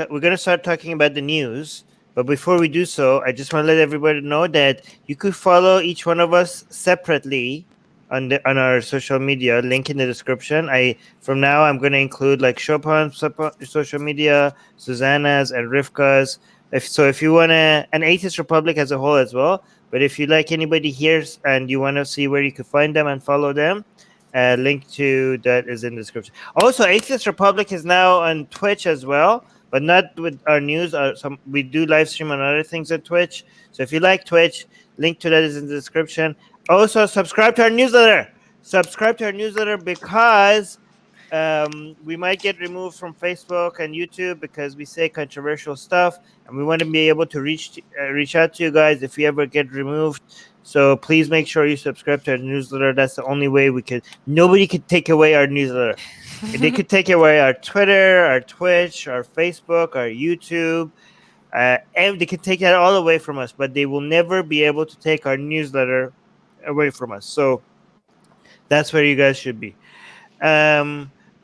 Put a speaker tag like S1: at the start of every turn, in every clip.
S1: we're gonna start talking about the news. But before we do so, I just want to let everybody know that you could follow each one of us separately on our social media. Link in the description. From now I'm going to include like Chopin's social media, Susanna's, and Rivka's. If you want to, an Atheist Republic as a whole as well. But if you like anybody here and you want to see where you can find them and follow them, link to that is in the description. Also, Atheist Republic is now on Twitch as well, but not with our news. We do live stream on other things at Twitch. So if you like Twitch, link to that is in the description. Also, subscribe to our newsletter. Subscribe to our newsletter because we might get removed from Facebook and YouTube because we say controversial stuff, and we want to be able to reach out to you guys if we ever get removed. So please make sure you subscribe to our newsletter. That's the only way we could. Nobody could take away our newsletter. They could take away our Twitter, our Twitch, our Facebook, our YouTube. And they could take that all away from us, but they will never be able to take our newsletter away from us. So that's where you guys should be.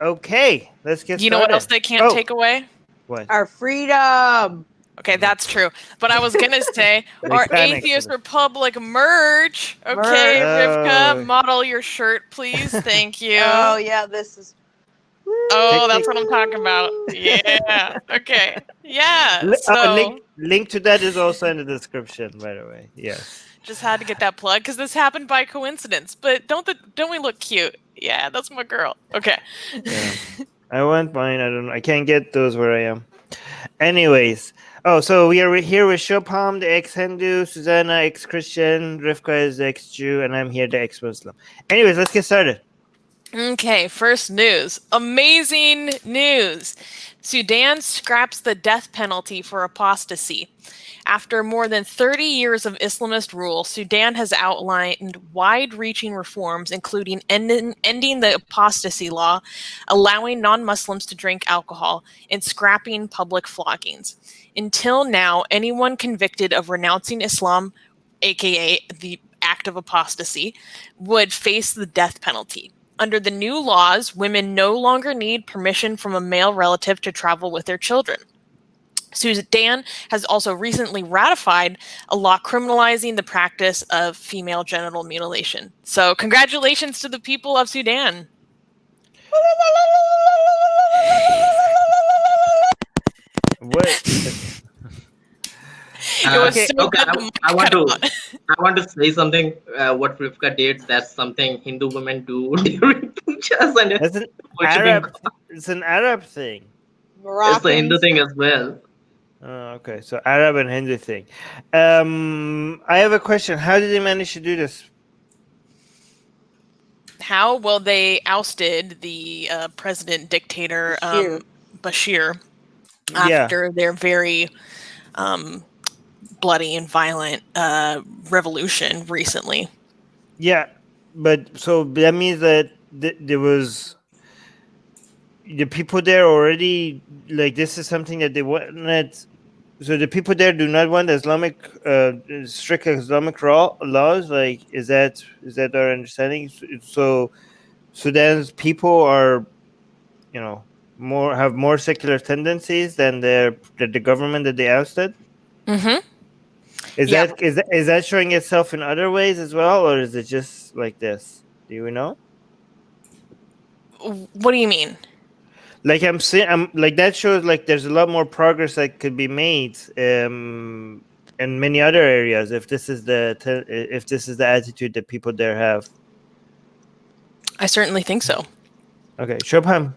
S1: Okay, let's get started.
S2: You know what else they can't take away?
S1: What?
S3: Our freedom.
S2: Okay, that's true. But I was going to say our Atheist Republic merch. Okay, Rivka, model your shirt, please. Thank you.
S3: Oh, yeah, this is...
S2: Oh, that's what I'm talking about. Yeah. Okay. Yeah.
S1: Link to that is also in the description, by the way. Yes.
S2: Just had to get that plug because this happened by coincidence. But don't we look cute? Yeah, that's my girl. Okay.
S1: Yeah. I want mine. I don't know. I can't get those where I am. Anyways. Oh, so we are here with Subham, the ex-Hindu, Susanna, ex-Christian, Rivka is the ex-Jew, and I'm here, the ex-Muslim. Anyways, let's get started.
S2: Okay, first news. Amazing news. Sudan scraps the death penalty for apostasy. After more than 30 years of Islamist rule, Sudan has outlined wide-reaching reforms, including ending the apostasy law, allowing non-Muslims to drink alcohol, and scrapping public floggings. Until now, anyone convicted of renouncing Islam, aka the act of apostasy, would face the death penalty. Under the new laws, women no longer need permission from a male relative to travel with their children. Sudan has also recently ratified a law criminalizing the practice of female genital mutilation. So congratulations to the people of Sudan.
S1: What?
S4: I want to say something. What Rivka did, that's something Hindu women do during pujas, and
S1: it's an Arab thing.
S4: It's a Hindu thing as well.
S1: Okay, so Arab and Hindu thing. I have a question. How did they manage to do this?
S2: How? Well, they ousted the president dictator Bashir after their very bloody and violent revolution recently.
S1: Yeah, but so that means that there was the people there already, like, this is something that they wanted. So the people there do not want Islamic strict Islamic laws. Like, is that our understanding? So Sudan's people are, have more secular tendencies than the government that they ousted.
S2: Mm-hmm.
S1: Is that showing itself in other ways as well, or is it just like this? Do you know?
S2: What do you mean?
S1: Like I'm like that shows like there's a lot more progress that could be made in many other areas if this is the attitude that people there have.
S2: I certainly think so.
S1: Okay, Subham.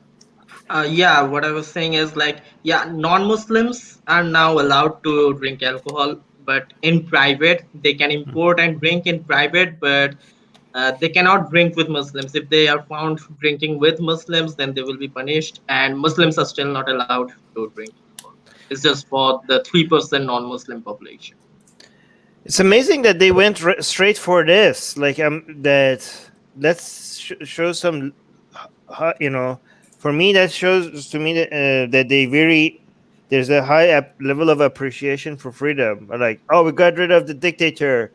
S4: Yeah, what I was saying is non-Muslims are now allowed to drink alcohol, but in private they can import and drink in private, but they cannot drink with Muslims. If they are found drinking with Muslims, then they will be punished, and Muslims are still not allowed to drink. It's just for the 3% non-Muslim population.
S1: It's amazing that they went straight for this. Like let's show some, for me that shows to me that there's a high level of appreciation for freedom. Like, oh, we got rid of the dictator.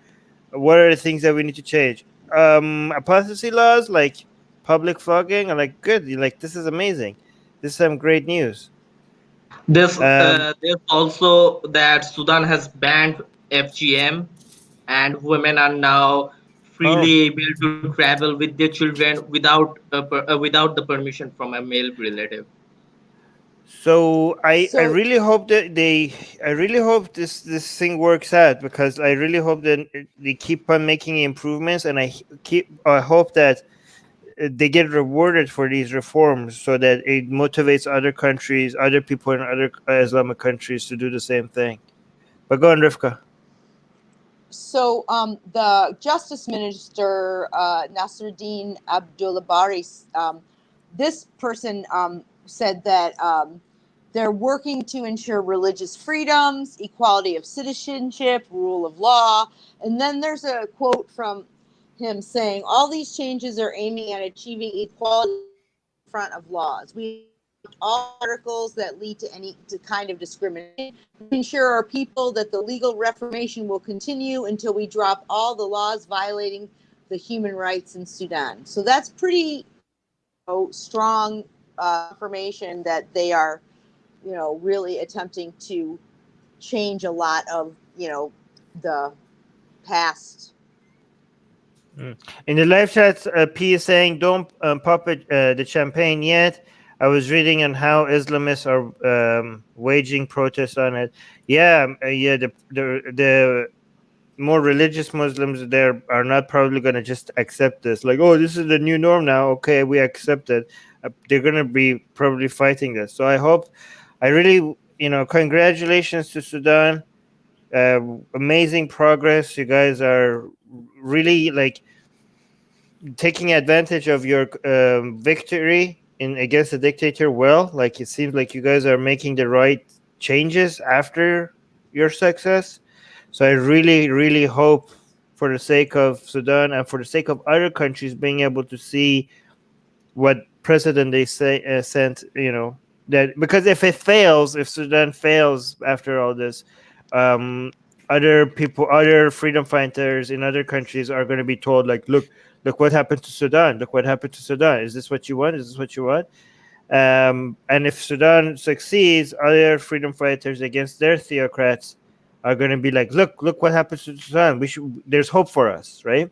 S1: What are the things that we need to change? Apostasy laws, like public flogging. I'm like, good. Like, this is amazing. This is some great news.
S4: There's also that Sudan has banned FGM, and women are now
S1: Oh,
S4: freely able to travel with their children without the permission from a male relative.
S1: so I
S3: So
S1: really hope that I really hope this thing works out, because I really hope that they keep on making improvements, and I hope that they get rewarded for these reforms, so that it motivates other countries, other people in other Islamic countries to do the same thing. But go on, Rivka.
S3: the Justice Minister, Nasruddin Abdullahbari, this person said that they're working to ensure religious freedoms, equality of citizenship, rule of law. And then there's a quote from him saying, all these changes are aiming at achieving equality in front of laws. We all articles that lead to any kind of discrimination. We ensure our people that the legal reformation will continue until we drop all the laws violating the human rights in Sudan. So that's pretty strong affirmation that they are, really attempting to change a lot of, the past.
S1: In the live chat, P is saying, "Don't pop it, the champagne yet." I was reading on how Islamists are waging protests on it. Yeah, yeah. The more religious Muslims there are not probably going to just accept this. Like, oh, this is the new norm now. Okay, we accept it. They're going to be probably fighting this. So I really, congratulations to Sudan. Amazing progress. You guys are really like taking advantage of your victory in against the dictator. Well, like it seems like you guys are making the right changes after your success. So I really, really hope, for the sake of Sudan and for the sake of other countries, being able to see what precedent they say sent, that, because if Sudan fails after all this, um, other freedom fighters in other countries are going to be told, like, look what happened to Sudan. Look what happened to Sudan. Is this what you want? Is this what you want? And if Sudan succeeds, other freedom fighters against their theocrats are going to be like, look what happens to Sudan. There's hope for us, right?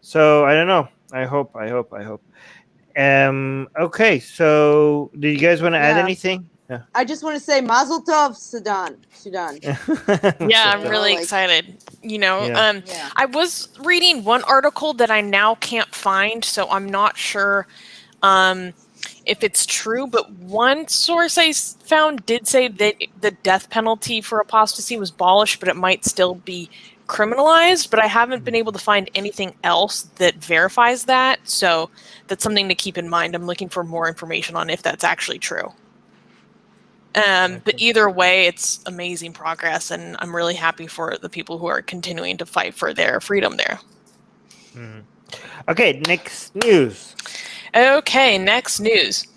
S1: So I don't know. I hope. Okay. So, do you guys want to add
S3: Yeah.
S1: anything? Yeah.
S3: I just want to say Mazel Tov, Sudan.
S2: Yeah, I'm
S3: You know,
S2: really
S3: like-
S2: excited.
S1: Yeah.
S3: Yeah.
S2: I was reading one article that I now can't find, so I'm not sure if it's true, but one source I found did say that the death penalty for apostasy was abolished, but it might still be criminalized. But I haven't been able to find anything else that verifies that, so that's something to keep in mind. I'm looking for more information on if that's actually true. But either way, it's amazing progress, and I'm really happy for the people who are continuing to fight for their freedom there.
S1: Okay, next news.
S2: Okay, next news.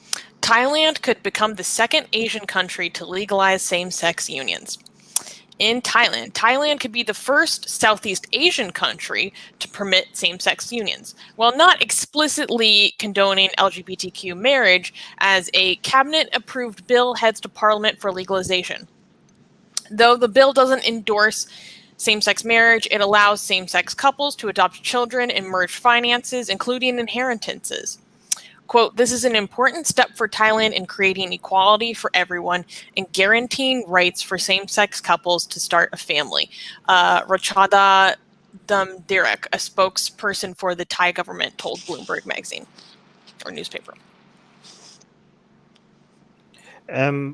S2: Thailand could become the second Asian country to legalize same-sex unions. In Thailand could be the first Southeast Asian country to permit same-sex unions. While not explicitly condoning LGBTQ marriage, as a cabinet-approved bill heads to Parliament for legalization. Though the bill doesn't endorse same-sex marriage, it allows same-sex couples to adopt children and merge finances, including inheritances. Quote, this is an important step for Thailand in creating equality for everyone and guaranteeing rights for same-sex couples to start a family. Rachada Damdirek, a spokesperson for the Thai government, told Bloomberg magazine or newspaper.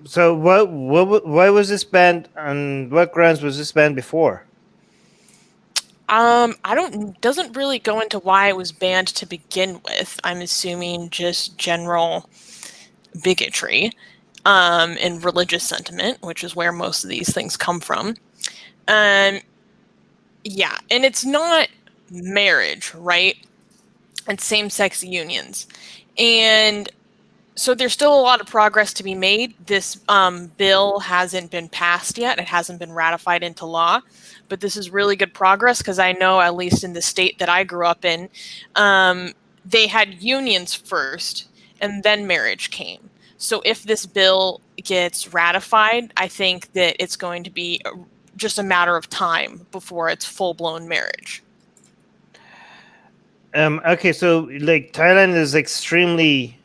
S1: So why was this banned? On what grounds was this banned before?
S2: Doesn't really go into why it was banned to begin with. I'm assuming just general bigotry and religious sentiment, which is where most of these things come from. Yeah, and it's not marriage, right? It's same-sex unions. And so there's still a lot of progress to be made. This bill hasn't been passed yet. It hasn't been ratified into law. But this is really good progress because I know, at least in the state that I grew up in, they had unions first and then marriage came. So if this bill gets ratified, I think that it's going to be just a matter of time before it's full-blown marriage.
S1: Okay, so like Thailand is extremely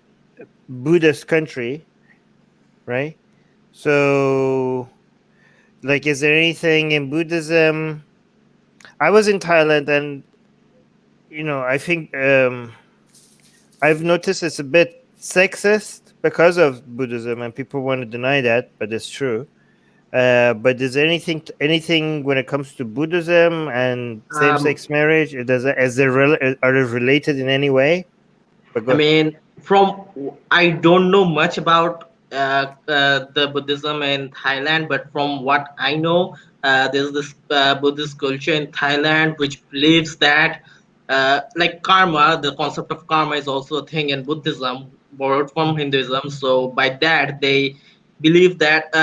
S1: Buddhist country, right? So, like, is there anything in Buddhism? I was in Thailand, and I think I've noticed it's a bit sexist because of Buddhism, and people want to deny that, but it's true. But is there anything when it comes to Buddhism and
S4: Um,
S1: same-sex marriage? Are they related in any way? But
S4: I
S1: go.
S4: mean, I don't know much about the Buddhism in Thailand, but from what I know, there's this Buddhist culture in Thailand which believes that, like karma, the concept of karma is also a thing in Buddhism, borrowed from Hinduism. So by that, they believe that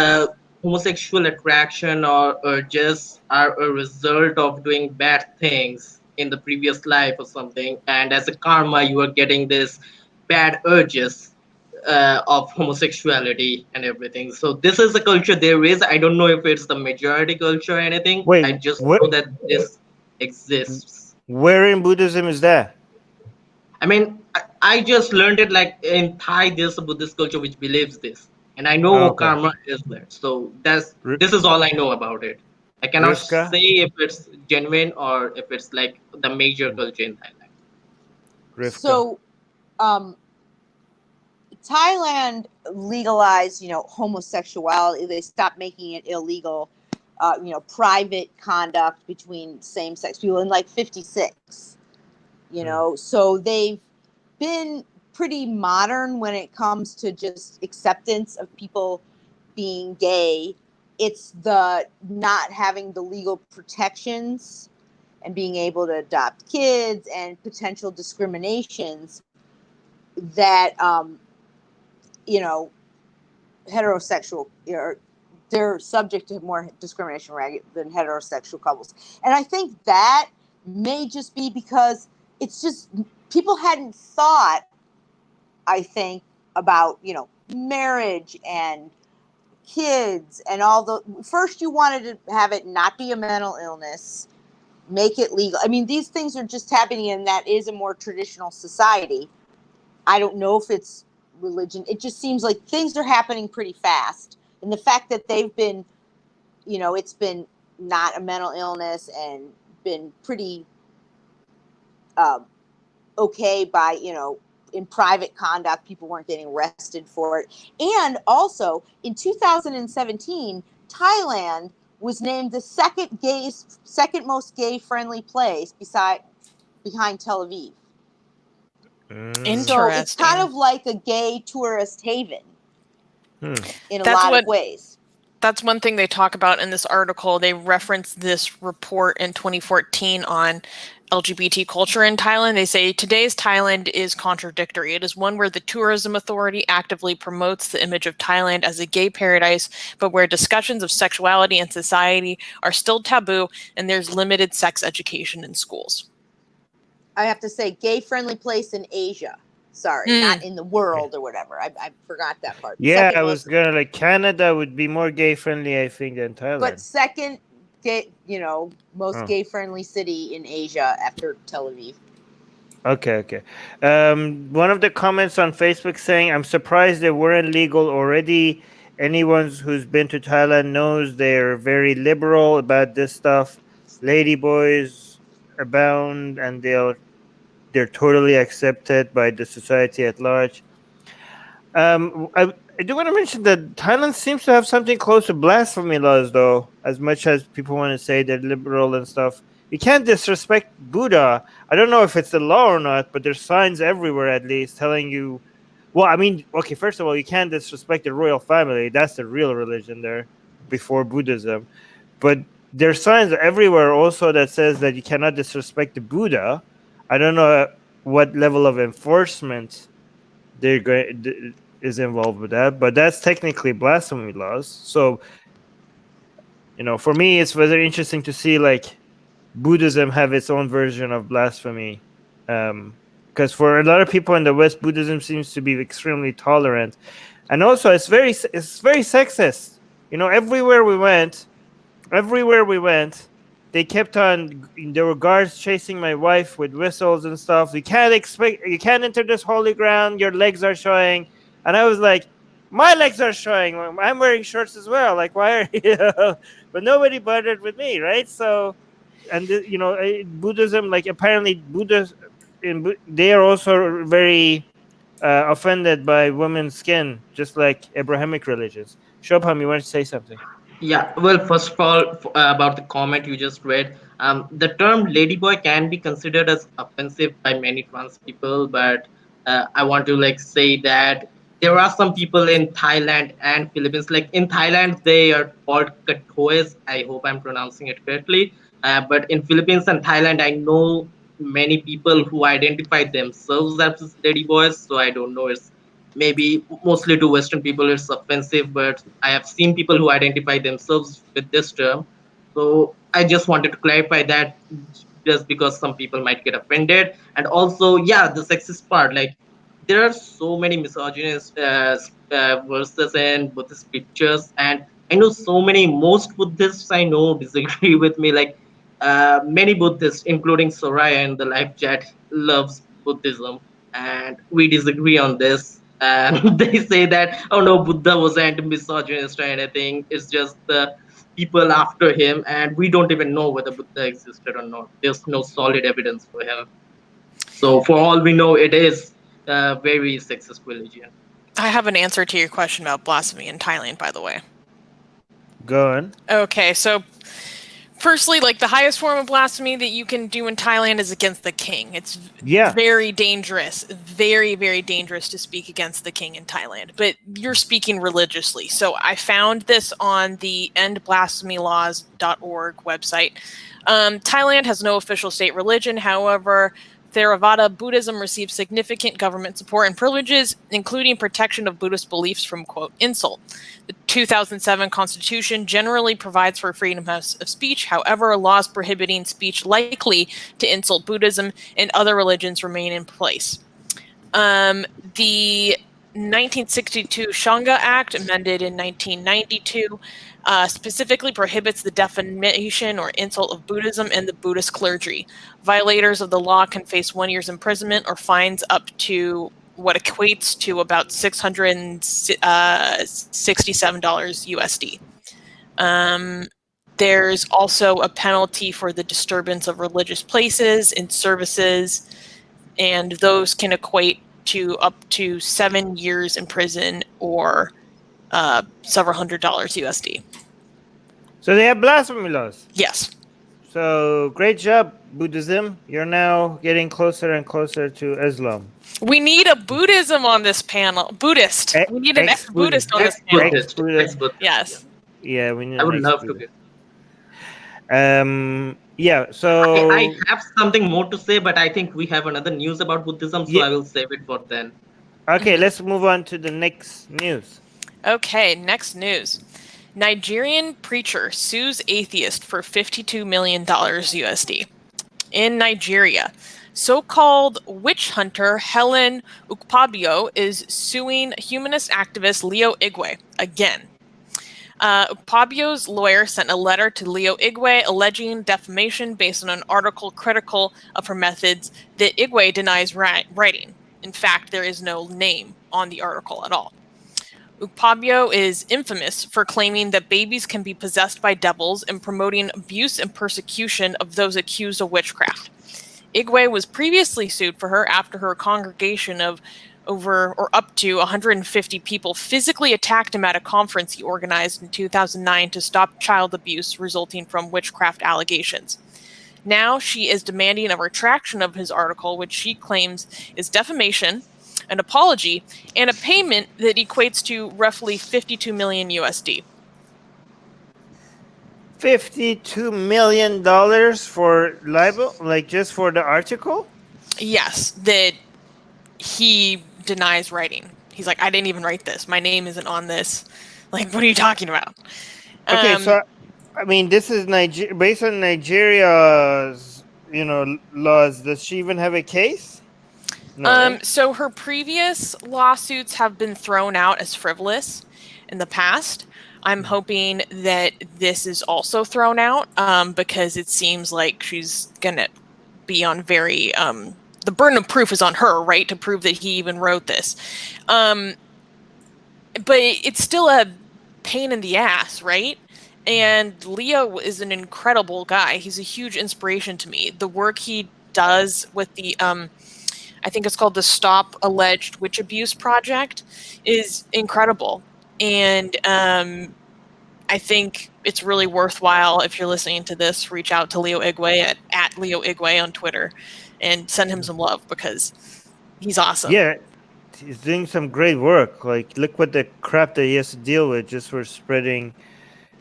S4: homosexual attraction or urges are a result of doing bad things in the previous life or something, and as a karma you are getting this bad urges of homosexuality and everything. So this is the culture there is. I don't know if it's the majority culture or anything.
S1: Wait,
S4: I just
S1: where
S4: know that this exists.
S1: where in Buddhism is that?
S4: I mean, I just learned it like in Thai. There's a Buddhist culture which believes this, and I know
S1: Okay,
S4: karma is there. So
S1: R-
S4: this is all I know about it. I cannot
S1: Rivka,
S4: say if it's genuine or if it's like the major culture in Thailand.
S1: Rivka.
S3: So, Thailand legalized, homosexuality. They stopped making it illegal. Private conduct between same-sex people in like '56. So they've been pretty modern when it comes to just acceptance of people being gay. It's the not having the legal protections and being able to adopt kids and potential discriminations that heterosexual, they're subject to more discrimination than heterosexual couples. And I think that may just be because it's just people hadn't thought, I think, about, marriage and kids and all the first you wanted to have it not be a mental illness, make it legal. I mean, these things are just happening, and that is a more traditional society. I don't know if it's religion. It just seems like things are happening pretty fast. And the fact that they've been, it's been not a mental illness and been pretty okay by, in private conduct, people weren't getting arrested for it. And also in 2017, Thailand was named the second most gay friendly place behind Tel Aviv. So it's kind of like a gay tourist haven in a lot of ways.
S2: That's one thing they talk about in this article. They reference this report in 2014 on LGBT culture in Thailand. They say today's Thailand is contradictory. It is one where the tourism authority actively promotes the image of Thailand as a gay paradise, but where discussions of sexuality and society are still taboo, and there's limited sex education in schools.
S3: I have to say, gay-friendly place in Asia. Sorry, not in the world or whatever. I forgot that part.
S1: Yeah, I was gonna Canada would be more gay-friendly, I think, than Thailand.
S3: But second gay, most gay-friendly city in Asia after Tel Aviv.
S1: Okay. One of the comments on Facebook saying, "I'm surprised they weren't legal already. Anyone who's been to Thailand knows they're very liberal about this stuff. Ladyboys abound, and they're totally accepted by the society at large." I do want to mention that Thailand seems to have something close to blasphemy laws, though. As much as people want to say they're liberal and stuff, you can't disrespect Buddha. I don't know if it's the law or not, but there's signs everywhere, at least, telling you. Well, I mean, okay, first of all, you can't disrespect the royal family. That's the real religion there before Buddhism. But there's signs everywhere also that says that you cannot disrespect the Buddha. I don't know what level of enforcement they're going is involved with that, but that's technically blasphemy laws. So, for me, it's very interesting to see Buddhism have its own version of blasphemy, because for a lot of people in the West, Buddhism seems to be extremely tolerant. And also it's very sexist. You know, everywhere we went, they kept on. There were guards chasing my wife with whistles and stuff. You can't enter this holy ground. Your legs are showing. And I was like, my legs are showing. I'm wearing shorts as well. Like, why are you? But nobody bothered with me, right? So, and you know, Buddhism, like apparently Buddhists, they are also very offended by women's skin, just like Abrahamic religions. Shobham, you want to say something?
S4: Yeah, well, first of all, about the comment you just read, the term ladyboy can be considered as offensive by many trans people, but I want to like say that there are some people in Thailand and Philippines. Like in Thailand, they are called katoes. I hope I'm pronouncing it correctly. But in Philippines and Thailand, I know many people who identify themselves as ladyboys. So I don't know. It's maybe mostly to Western people it's offensive, but I have seen people who identify themselves with this term. So I just wanted to clarify that, just because some people might get offended. And also, yeah, the sexist part, like there are so many misogynist verses and Buddhist scriptures, and I know so many, most Buddhists I know disagree with me. Like many Buddhists, including Soraya in the live chat, loves Buddhism, and we disagree on this. And they say that, oh no, Buddha wasn't misogynist or anything. It's just the people after him, and we don't even know whether Buddha existed or not. There's no solid evidence for him. So for all we know, it is a very sexist religion.
S2: I have an answer to your question about blasphemy in Thailand, by the way.
S1: Go on.
S2: Okay, so firstly, like the highest form of blasphemy that you can do in Thailand is against the king. It's very dangerous, very, very dangerous to speak against the king in Thailand. But you're speaking religiously. So I found this on the endblasphemylaws.org website. Thailand has no official state religion. However, Theravada Buddhism receives significant government support and privileges, including protection of Buddhist beliefs from, quote, insult. The 2007 Constitution generally provides for freedom of speech. However, laws prohibiting speech likely to insult Buddhism and other religions remain in place. The 1962 Shanga Act, amended in 1992, specifically prohibits the defamation or insult of Buddhism and the Buddhist clergy. Violators of the law can face 1 year's imprisonment or fines up to what equates to about $667 USD. There's also a penalty for the disturbance of religious places and services, and those can equate to up to 7 years in prison or several $100s USD.
S1: So they have blasphemy laws.
S2: Yes.
S1: So great job, Buddhism. You're now getting closer and closer to Islam.
S2: We need a Buddhism on this panel. Buddhist. We need an ex-Buddhist on this panel.
S4: Ex-Buddhist.
S2: Yes.
S1: Yeah, we need.
S4: I would love to get.
S1: Yeah. So
S4: I have something more to say, but I think we have another news about Buddhism, so I will save it for then.
S1: Okay, let's move on to the next news.
S2: Okay, next news. Nigerian preacher sues atheist for $52 million USD. In Nigeria, so-called witch hunter Helen Ukpabio is suing humanist activist Leo Igwe again. Ukpabio's lawyer sent a letter to Leo Igwe alleging defamation based on an article critical of her methods that Igwe denies writing. In fact, there is no name on the article at all. Ukpabio is infamous for claiming that babies can be possessed by devils and promoting abuse and persecution of those accused of witchcraft. Igwe was previously sued for her after her congregation of over or up to 150 people physically attacked him at a conference he organized in 2009 to stop child abuse resulting from witchcraft allegations. Now she is demanding a retraction of his article, which she claims is defamation, an apology, and a payment that equates to roughly 52 million USD.
S1: $52 million for libel, like just for the article?
S2: Yes, that he denies writing. He's like, I didn't even write this. My name isn't on this. Like, what are you talking about?
S1: Okay, so I mean, this is based on Nigeria's, laws. Does she even have a case? No way.
S2: So her previous lawsuits have been thrown out as frivolous in the past. I'm hoping that this is also thrown out because it seems like she's gonna be on very the burden of proof is on her, right, to prove that he even wrote this. But it's still a pain in the ass, right? And Leo is an incredible guy. He's a huge inspiration to me. The work he does with the I think it's called the Stop Alleged Witch Abuse Project is incredible. And I think it's really worthwhile, if you're listening to this, reach out to Leo Igwe at Leo Igwe on Twitter and send him some love because he's awesome.
S1: Yeah, he's doing some great work. Like, look what the crap that he has to deal with just for spreading,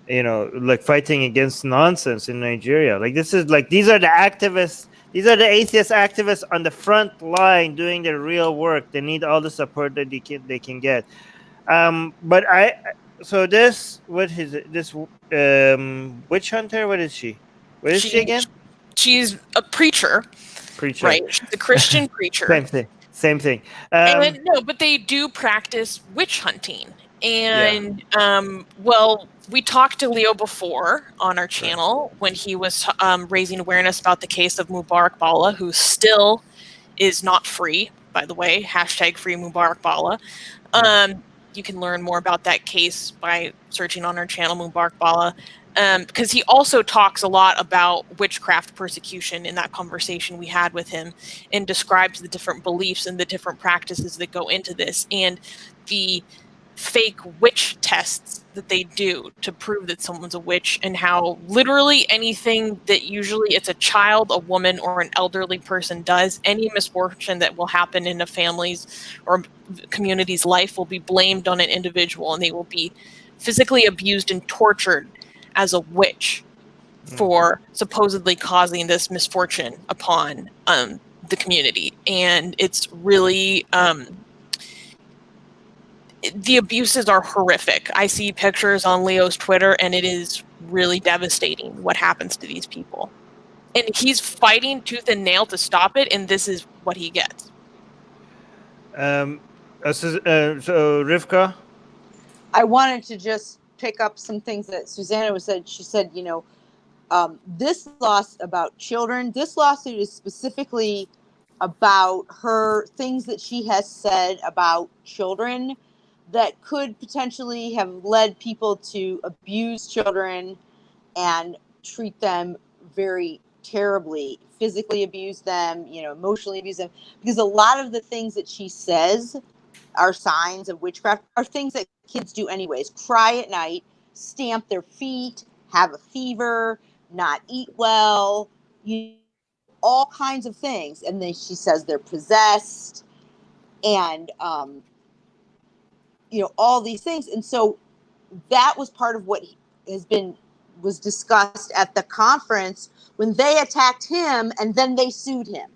S1: like fighting against nonsense in Nigeria. Like, this is like, these are the activists. These are the atheist activists on the front line doing the real work. They need all the support that they can get. But so this, what is it? This witch hunter. What is she? What is she again?
S2: She's a preacher.
S1: Preacher.
S2: Right. She's a Christian preacher.
S1: Same thing.
S2: And no, but they do practice witch hunting. And well, we talked to Leo before on our channel when he was raising awareness about the case of Mubarak Bala, who still is not free, by the way. # free Mubarak Bala. You can learn more about that case by searching on our channel, Mubarak Bala. Because he also talks a lot about witchcraft persecution in that conversation we had with him and describes the different beliefs and the different practices that go into this and the fake witch tests that they do to prove that someone's a witch, and how literally anything that usually it's a child, a woman, or an elderly person does, any misfortune that will happen in a family's or community's life will be blamed on an individual, and they will be physically abused and tortured as a witch for supposedly causing this misfortune upon the community. And it's really the abuses are horrific. I see pictures on Leo's Twitter and it is really devastating what happens to these people. And he's fighting tooth and nail to stop it, and this is what he gets. So
S1: Rivka?
S3: I wanted to just pick up some things that Susanna said. She said, this lawsuit about children, this lawsuit is specifically about her things that she has said about children that could potentially have led people to abuse children and treat them very terribly, physically abuse them, emotionally abuse them, because a lot of the things that she says are signs of witchcraft are things that kids do anyways. Cry at night, stamp their feet, have a fever, not eat well, all kinds of things. And then she says they're possessed and, all these things. And so that was part of what was discussed at the conference when they attacked him and then they sued him.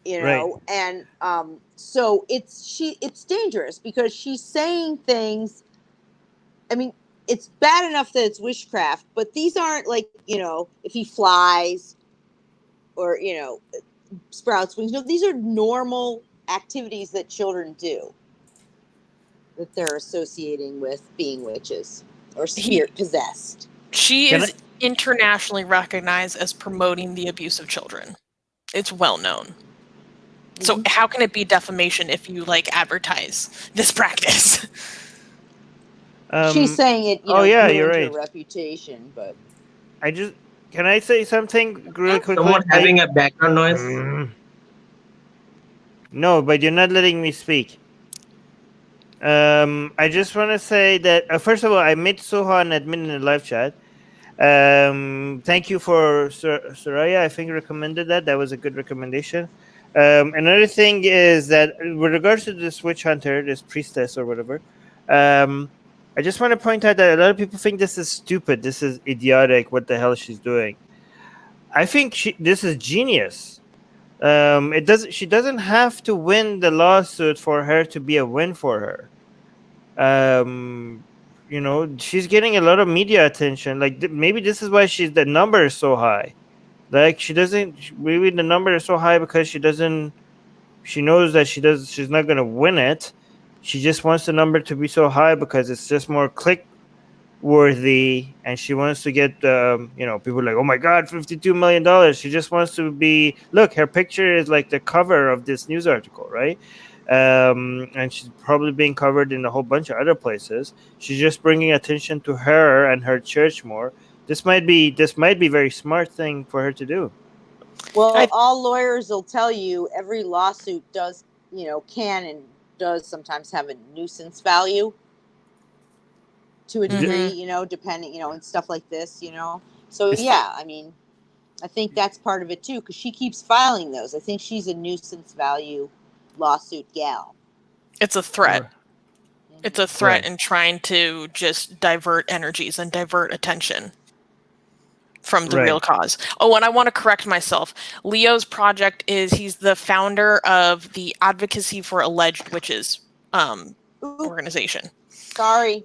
S1: Right.
S3: And so it's dangerous because she's saying things. I mean, it's bad enough that it's witchcraft, but these aren't like, if he flies or, sprouts wings. No, these are normal activities that children do that they're associating with being witches or spirit possessed.
S2: She is internationally recognized as promoting the abuse of children. It's well known. Mm-hmm. So how can it be defamation if you advertise this practice?
S3: She's saying it,
S1: you're right.
S3: Her reputation, but
S1: can I say something really quickly?
S4: Someone having a background noise?
S1: No, but you're not letting me speak. I just want to say that first of all, I made Soha an admin in the live chat. Thank you for Soraya. I think recommended that. That was a good recommendation. Another thing is that with regards to this witch hunter, this priestess or whatever, I just want to point out that a lot of people think this is stupid. This is idiotic. What the hell she's doing? I think this is genius. She doesn't have to win the lawsuit for her to be a win for her. She's getting a lot of media attention. Maybe this is why the number is so high. Like she doesn't. Maybe the number is so high because she doesn't. She knows that she's not gonna win it. She just wants the number to be so high because it's just more click worthy, and she wants to get people like, oh my god, $52 million. She just wants to be, look, her picture is like the cover of this news article, right? And she's probably being covered in a whole bunch of other places. She's just bringing attention to her and her church more. This might be very smart thing for her to do.
S3: Well, all lawyers will tell you every lawsuit does, can and does sometimes have a nuisance value to a degree, depending, and stuff like this, So yeah, I mean, I think that's part of it too, because she keeps filing those. I think she's a nuisance value lawsuit gal.
S2: It's a threat.
S3: Mm-hmm.
S2: It's a threat
S1: Right.
S2: in trying to just divert energies and divert attention from the real cause. Oh, and I want to correct myself. Leo's project he's the founder of the Advocacy for Alleged Witches organization.
S3: Sorry.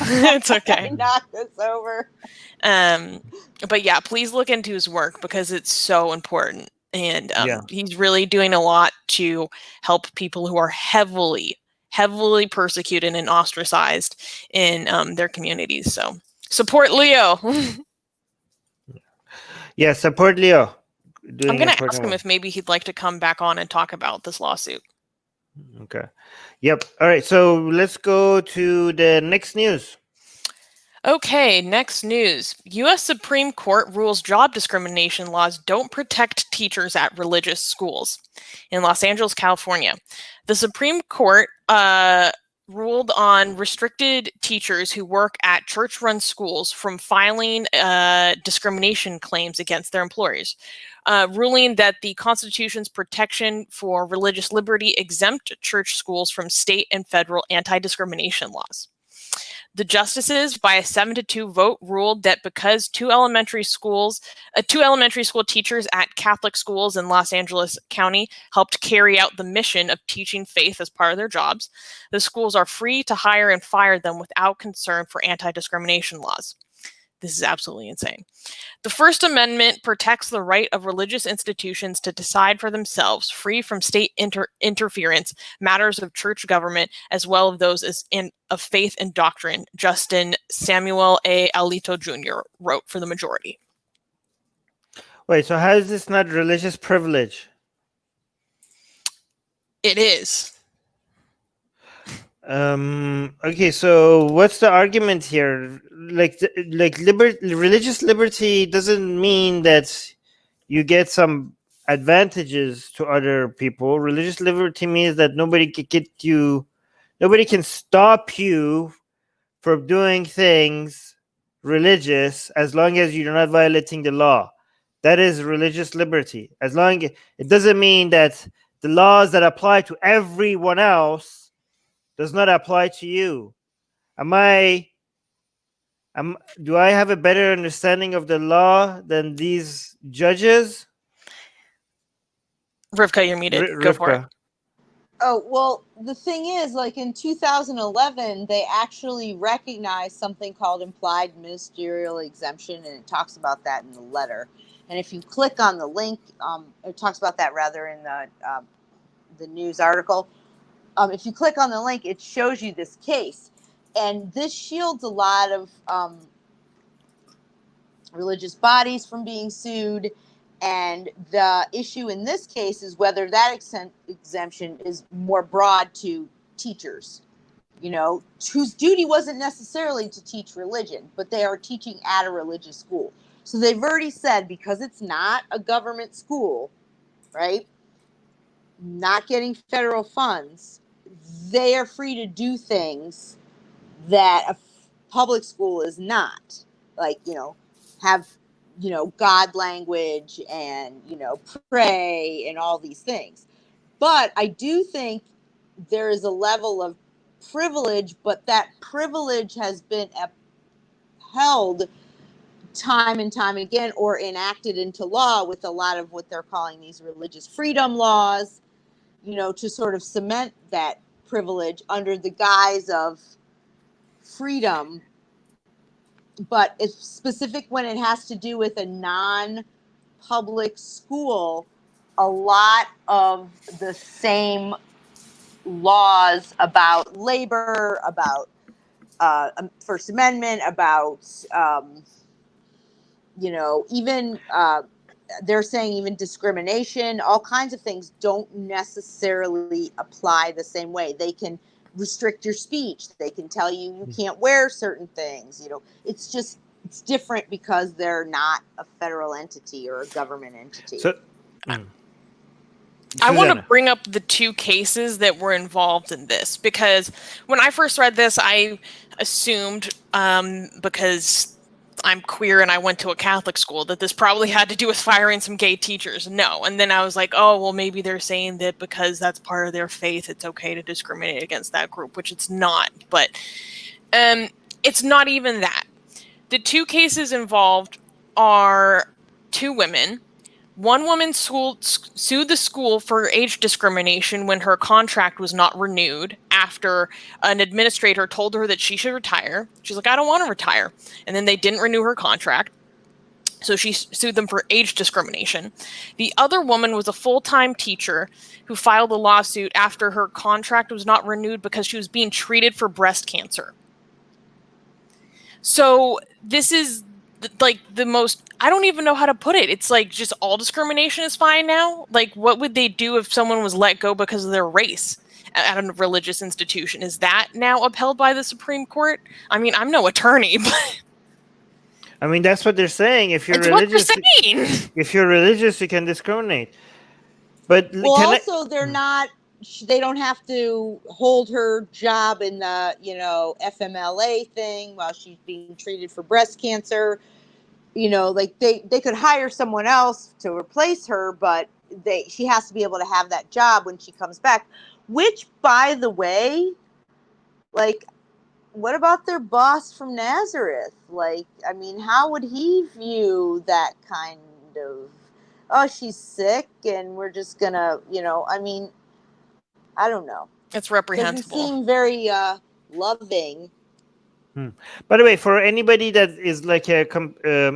S2: It's okay.
S3: I knocked this over.
S2: But yeah, please look into his work because it's so important. And
S1: Yeah.
S2: he's really doing a lot to help people who are heavily persecuted and ostracized in their communities. So support Leo.
S1: Yeah, support Leo.
S2: I'm going to ask him if maybe he'd like to come back on and talk about this lawsuit.
S1: Okay. Yep. All right. So let's go to the next news.
S2: Okay, next news. U.S. Supreme Court rules job discrimination laws don't protect teachers at religious schools in Los Angeles, California. The Supreme Court ruled on restricted teachers who work at church-run schools from filing discrimination claims against their employers, ruling that the Constitution's protection for religious liberty exempt church schools from state and federal anti-discrimination laws. The justices, by a 7-2 vote, ruled that because two elementary school teachers at Catholic schools in Los Angeles County helped carry out the mission of teaching faith as part of their jobs, the schools are free to hire and fire them without concern for anti-discrimination laws. This is absolutely insane. The First Amendment protects the right of religious institutions to decide for themselves, free from state interference, matters of church government, as well as those of faith and doctrine, Justin Samuel A. Alito Jr. wrote for the majority.
S1: Wait, so how is this not religious privilege?
S2: It is.
S1: Okay, so what's the argument here? Religious liberty doesn't mean that you get some advantages to other people. Religious liberty means that nobody can stop you from doing things religious as long as you're not violating the law. That is religious liberty. It doesn't mean that the laws that apply to everyone else does not apply to you. Do I have a better understanding of the law than these judges?
S2: Rivka, you're muted. Go for it.
S3: Oh, well, the thing is, like in 2011, they actually recognized something called implied ministerial exemption, and it talks about that in the letter. And if you click on the link, it talks about that rather in the news article. If you click on the link, it shows you this case. And this shields a lot of religious bodies from being sued. And the issue in this case is whether that exemption is more broad to teachers, whose duty wasn't necessarily to teach religion, but they are teaching at a religious school. So they've already said, because it's not a government school, right, not getting federal funds, they are free to do things that a public school is not, like, have, God language and, pray and all these things. But I do think there is a level of privilege, but that privilege has been upheld time and time again or enacted into law with a lot of what they're calling these religious freedom laws, to sort of cement that privilege under the guise of freedom. But it's specific when it has to do with a public school, a lot of the same laws about labor, about First Amendment, about even they're saying even discrimination, all kinds of things don't necessarily apply the same way. They can restrict your speech. They can tell you can't wear certain things. It's different because they're not a federal entity or a government entity.
S1: So,
S2: I want to
S1: Susanna.
S2: bring up the two cases that were involved in this, because when I first read this, I assumed, because I'm queer and I went to a Catholic school, that this probably had to do with firing some gay teachers. No. And then I was like, oh, well, maybe they're saying that because that's part of their faith, it's okay to discriminate against that group, which it's not. But it's not even that. The two cases involved are two women. One woman sued the school for age discrimination when her contract was not renewed after an administrator told her that she should retire. She's like, I don't want to retire. And then they didn't renew her contract. So she sued them for age discrimination. The other woman was a full-time teacher who filed a lawsuit after her contract was not renewed because she was being treated for breast cancer. So this is like the most, I don't even know how to put it. It's like just all discrimination is fine now. Like, what would they do if someone was let go because of their race at a religious institution? Is that now upheld by the Supreme Court? I mean, I'm no attorney, but
S1: I mean, that's what they're saying. If you're
S2: it's
S1: religious,
S2: what they're saying.
S1: if you're religious, you can discriminate. But
S3: they're not. They don't have to hold her job in the FMLA thing while she's being treated for breast cancer. Like they could hire someone else to replace her, but she has to be able to have that job when she comes back. Which, by the way, like, what about their boss from Nazareth? Like, I mean, how would he view that kind of, oh, she's sick and we're just gonna, I mean, I don't know.
S2: It's reprehensible.
S3: Doesn't seem very loving.
S1: By the way, for anybody that is like a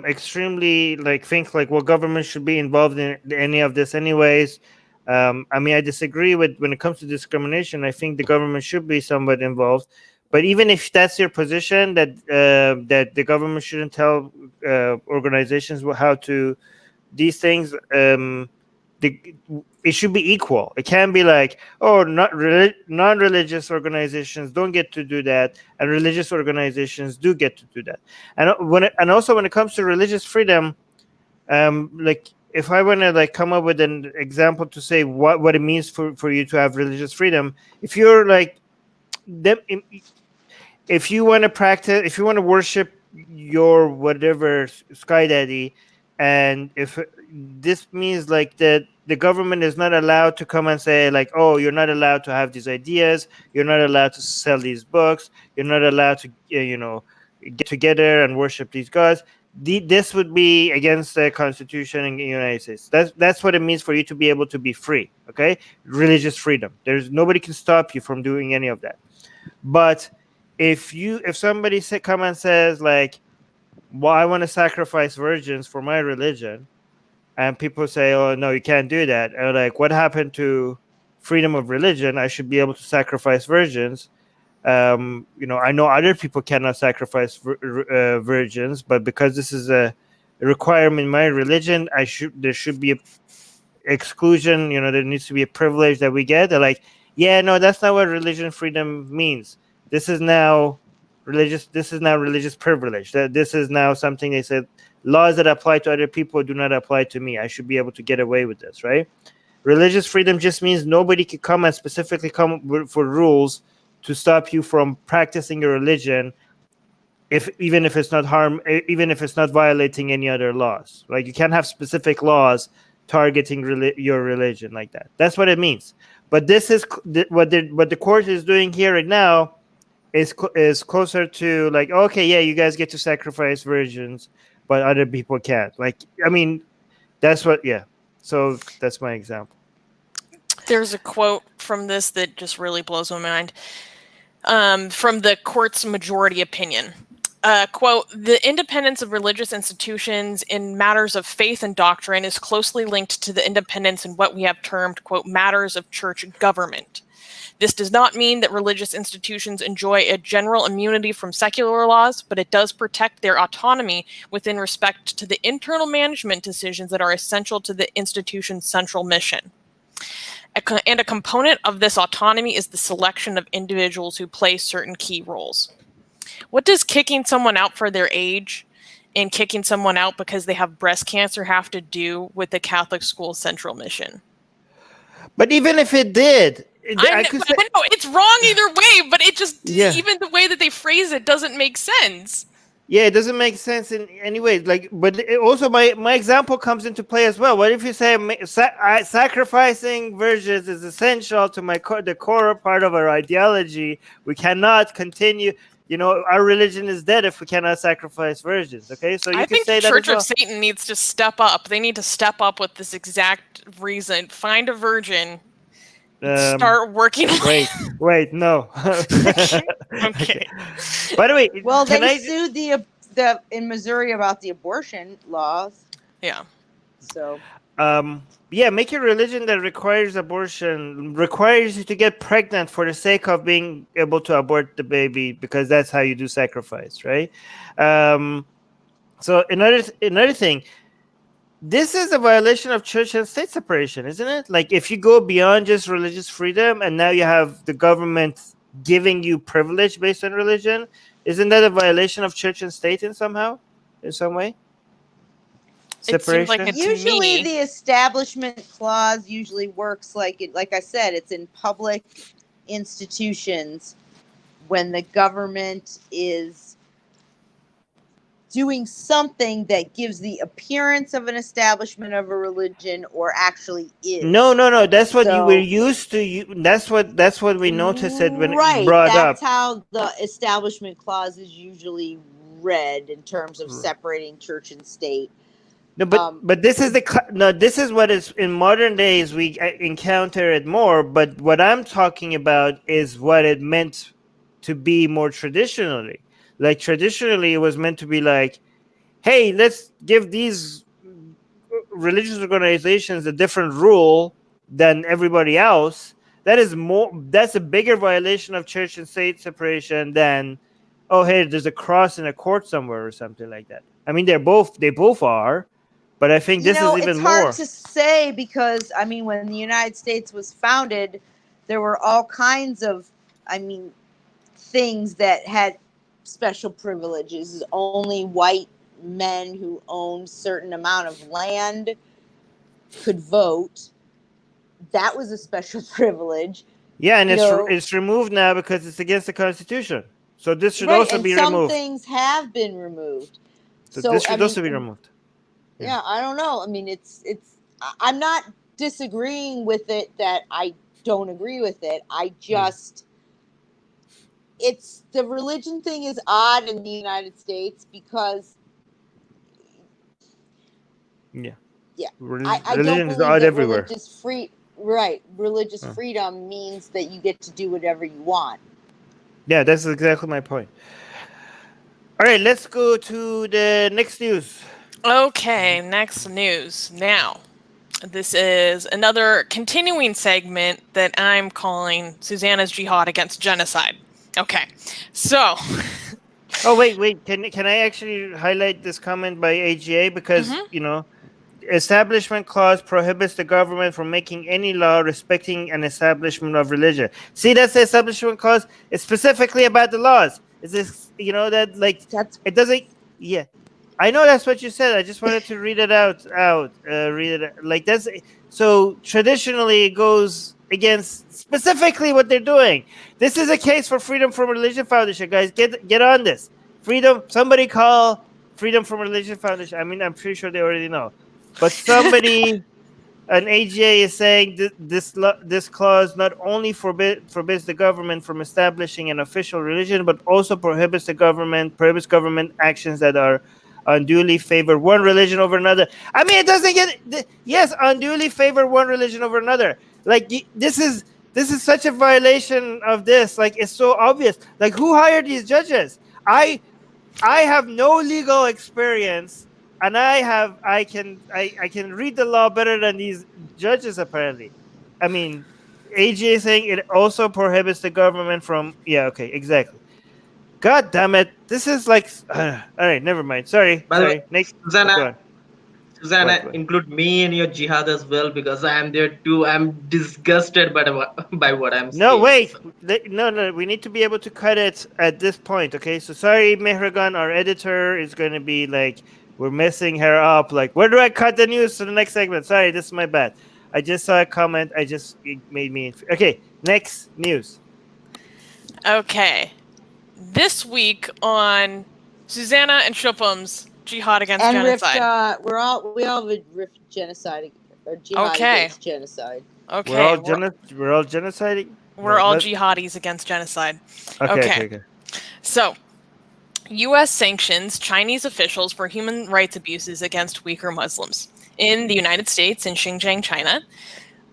S1: extremely think well, government should be involved in any of this anyways. I mean, I disagree with when it comes to discrimination. I think the government should be somewhat involved. But even if that's your position, that that the government shouldn't tell organizations how to these things, it should be equal. It can't be like, oh, non-religious organizations don't get to do that, and religious organizations do get to do that. And also when it comes to religious freedom, if I want to come up with an example to say what it means for you to have religious freedom, if you're if you want to practice, if you want to worship your whatever sky daddy, and if this means that the government is not allowed to come and say oh, you're not allowed to have these ideas, you're not allowed to sell these books, you're not allowed to get together and worship these gods, this would be against the Constitution in the United States. That's what it means for you to be able to be free. Okay, religious freedom. There's nobody can stop you from doing any of that. But if somebody come and says well, I want to sacrifice virgins for my religion, and people say, oh, no, you can't do that. And what happened to freedom of religion? I should be able to sacrifice virgins. I know other people cannot sacrifice virgins, but because this is a requirement in my religion, there should be a exclusion. There needs to be a privilege that we get. They're like, yeah, no, that's not what religion freedom means. This is now religious privilege. That this is now something they said laws that apply to other people do not apply to me. I should be able to get away with this, right? Religious freedom just means nobody can come and specifically come for rules to stop you from practicing your religion, even if it's not violating any other laws. You can't have specific laws targeting your religion like that. That's what it means. But this is what the court is doing here right now is closer to okay, yeah, you guys get to sacrifice virgins, but other people can't. I mean, that's what, yeah. So that's my example.
S2: There's a quote from this that just really blows my mind. From the court's majority opinion. quote, the independence of religious institutions in matters of faith and doctrine is closely linked to the independence in what we have termed, quote, matters of church government. This does not mean that religious institutions enjoy a general immunity from secular laws, but it does protect their autonomy within respect to the internal management decisions that are essential to the institution's central mission. And a component of this autonomy is the selection of individuals who play certain key roles. What does kicking someone out for their age and kicking someone out because they have breast cancer have to do with the Catholic school's central mission?
S1: But even if it did,
S2: I know it's wrong either way, but it just, even the way that they phrase it doesn't make sense.
S1: Yeah, it doesn't make sense in any way. Like, but also my example comes into play as well. What if you say sacrificing virgins is essential to the core part of our ideology? We cannot continue. You know, our religion is dead if we cannot sacrifice virgins. Okay, so you can say that. I think
S2: the Church of Satan needs to step up. They need to step up with this exact reason. Find a virgin. Start working.
S1: Wait, no.
S2: Okay.
S1: By the way,
S3: well, they sued the in Missouri about the abortion laws.
S2: Yeah.
S3: So.
S1: Make a religion that requires abortion, requires you to get pregnant for the sake of being able to abort the baby, because that's how you do sacrifice, right? So another thing. This is a violation of church and state separation, isn't it? Like, if you go beyond just religious freedom and now you have the government giving you privilege based on religion, isn't that a violation of church and state in some way? Separation?
S3: Usually the establishment clause usually works like I said, it's in public institutions when the government is doing something that gives the appearance of an establishment of a religion or actually is.
S1: No. That's what you were used to. That's what we noticed it when it brought up.
S3: That's how the establishment clause is usually read in terms of separating church and state.
S1: No, but this is this is what is in modern days we encounter it more. But what I'm talking about is what it meant to be more traditionally. Like, traditionally, it was meant to be like, hey, let's give these religious organizations a different rule than everybody else. That's a bigger violation of church and state separation than, oh, hey, there's a cross in a court somewhere or something like that. I mean, they both are, but I think this is even more.
S3: It's hard to say because, I mean, when the United States was founded, there were all kinds of, things that had special privileges. Only white men who owned certain amount of land could vote. That was a special privilege.
S1: Yeah, and it's removed now because it's against the Constitution. So this should also be removed.
S3: Some things have been removed.
S1: So this should also be removed.
S3: Yeah, I don't know. I mean, it's. I'm not disagreeing with it that I don't agree with it. I just. It's the religion thing is odd in the United States because.
S1: Yeah.
S3: I don't believe that
S1: everywhere.
S3: Religious freedom means that you get to do whatever you want.
S1: Yeah, that's exactly my point. All right, let's go to the next news.
S2: Okay, next news. Now, this is another continuing segment that I'm calling Susanna's Jihad Against Genocide. Okay, so...
S1: Oh, wait. Can I actually highlight this comment by AGA? Because, Establishment Clause prohibits the government from making any law respecting an establishment of religion. See, that's the Establishment Clause. It's specifically about the laws. It's this, it doesn't... Yeah. I know that's what you said. I just wanted to read it out. Read it like that's... So, traditionally, it goes against specifically what they're doing. This is a case for Freedom from Religion Foundation, guys. Get on this. Somebody call Freedom from Religion Foundation. I mean, I'm pretty sure they already know. But somebody, an AGA is saying this clause not only forbids the government from establishing an official religion, but also prohibits government actions that are unduly favor one religion over another. I mean, it doesn't get... Yes, unduly favor one religion over another. Like, this is such a violation of this. Like, it's so obvious. Like, who hired these judges? I have no legal experience, and I can read the law better than these judges apparently. I mean, AJ is saying it also prohibits the government from. Yeah, okay, exactly. God damn it! This is like. All right, never mind. Sorry,
S4: By the way,
S1: sorry. Next,
S4: Susanna,
S1: go on.
S4: Susanna,
S1: What?
S4: include me in your jihad as well because I am there too. I'm disgusted by by what I'm
S1: No,
S4: seeing.
S1: wait. No. We need to be able to cut it at this point. Okay. So sorry, Mehragan, our editor is going to be like, we're messing her up. Like, where do I cut the news to the next segment? Sorry, this is my bad. I just saw a comment. It made me. Okay. Next news.
S2: Okay. This week on Susanna and Shupham's Jihad Against
S3: And
S2: Genocide.
S3: Rivka, we all have genocide or jihad
S2: Okay.
S3: against genocide.
S2: Okay.
S1: We're all genociding.
S2: We're
S1: No,
S2: all
S1: let's-
S2: jihadis against genocide.
S1: Okay.
S2: So, U.S. sanctions Chinese officials for human rights abuses against Uighur Muslims. In the United States, in Xinjiang, China,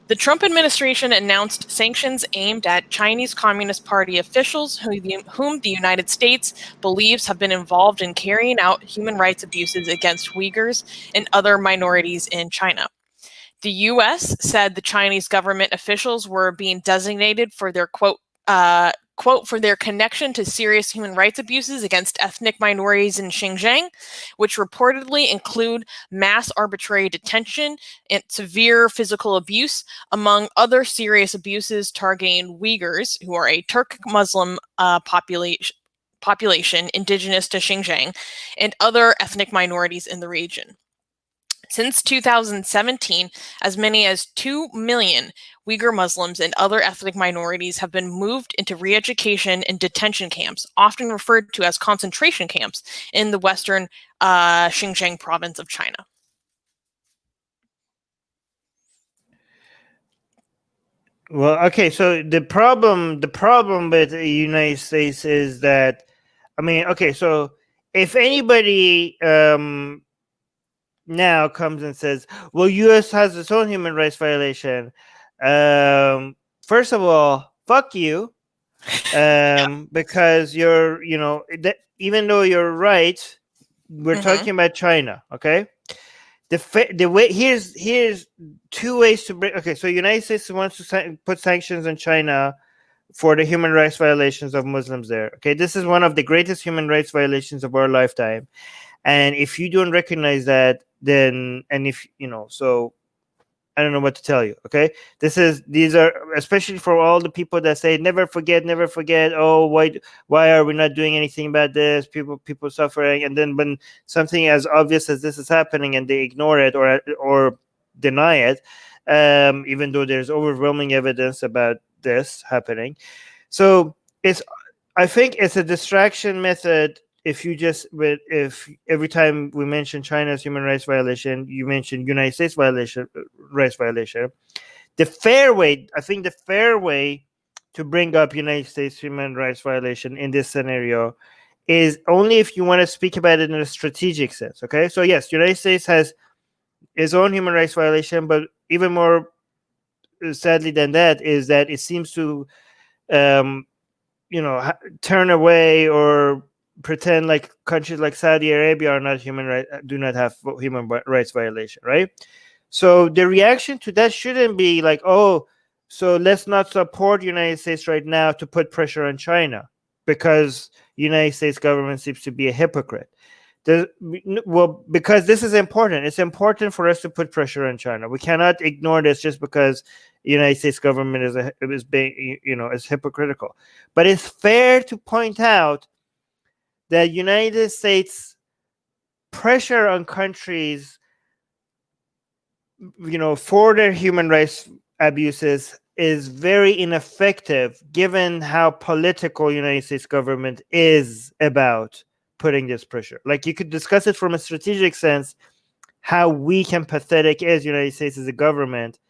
S2: the Trump administration announced sanctions aimed at Chinese Communist Party officials whom the United States believes have been involved in carrying out human rights abuses against Uyghurs and other minorities in China. The U.S. said the Chinese government officials were being designated for their quote for their connection to serious human rights abuses against ethnic minorities in Xinjiang, which reportedly include mass arbitrary detention and severe physical abuse, among other serious abuses targeting Uyghurs, who are a Turkic Muslim population indigenous to Xinjiang, and other ethnic minorities in the region. Since 2017, as many as 2 million Uyghur Muslims and other ethnic minorities have been moved into re-education and detention camps, often referred to as concentration camps, in the western Xinjiang province of China.
S1: Well, okay. So the problem with the United States is that, I mean, okay. So if anybody now comes and says, well, US has its own human rights violation, first of all, fuck you, because you're, even though you're right, we're talking about China. Okay. The way, here's two ways to bring. Okay, so United States wants to put sanctions on China for the human rights violations of Muslims there. Okay, this is one of the greatest human rights violations of our lifetime. And if you don't recognize that, then, and if so I don't know what to tell you. Okay, these are especially for all the people that say never forget. Oh, why are we not doing anything about this? People suffering, and then when something as obvious as this is happening and they ignore it or deny it, even though there's overwhelming evidence about this happening. So I think it's a distraction method. If every time we mention China's human rights violation, you mention United States rights violation, the fair way to bring up United States human rights violation in this scenario is only if you want to speak about it in a strategic sense. Okay, so yes, United States has its own human rights violation, but even more sadly than that is that it seems to turn away or pretend like countries like Saudi Arabia are not do not have human rights violation, right? So the reaction to that shouldn't be like, oh, so let's not support United States right now to put pressure on China because United States government seems to be a hypocrite. Because this is important. It's important for us to put pressure on China. We cannot ignore this just because the United States government is being, is hypocritical. But it's fair to point out that United States pressure on countries, for their human rights abuses is very ineffective given how political United States government is about putting this pressure. Like, you could discuss it from a strategic sense, how weak and pathetic is United States as a government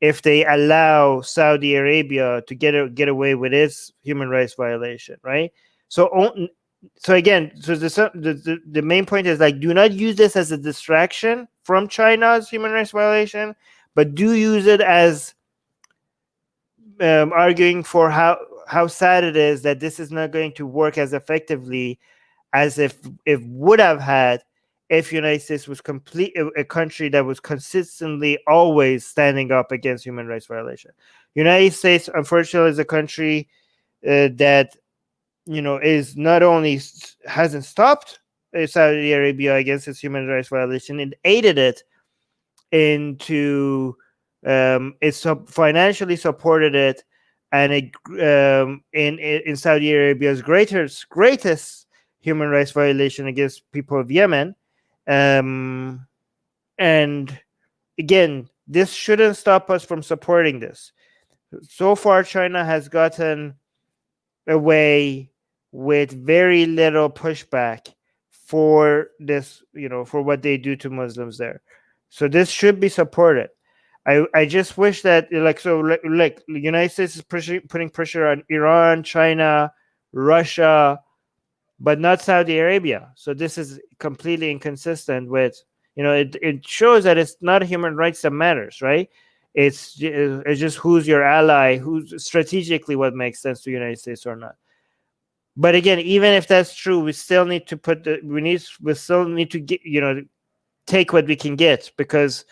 S1: if they allow Saudi Arabia to get away with its human rights violation, right? So again, the main point is, like, do not use this as a distraction from China's human rights violation, but do use it as arguing for how sad it is that this is not going to work as effectively as if it would have had if United States was a country that was consistently always standing up against human rights violation. United States, unfortunately, is a country that is not only hasn't stopped Saudi Arabia against its human rights violation, it aided it into it's financially supported it, and in Saudi Arabia's greatest human rights violation against people of Yemen. And again, this shouldn't stop us from supporting this. So far, China has gotten away with very little pushback for this, for what they do to Muslims there. So this should be supported. I just wish that the United States is putting pressure on Iran, China, Russia, but not Saudi Arabia. So this is completely inconsistent with, it shows that it's not human rights that matters, right? It's just who's your ally, who's strategically what makes sense to the United States or not. But again, even if that's true, we still need to get, take what we can get, because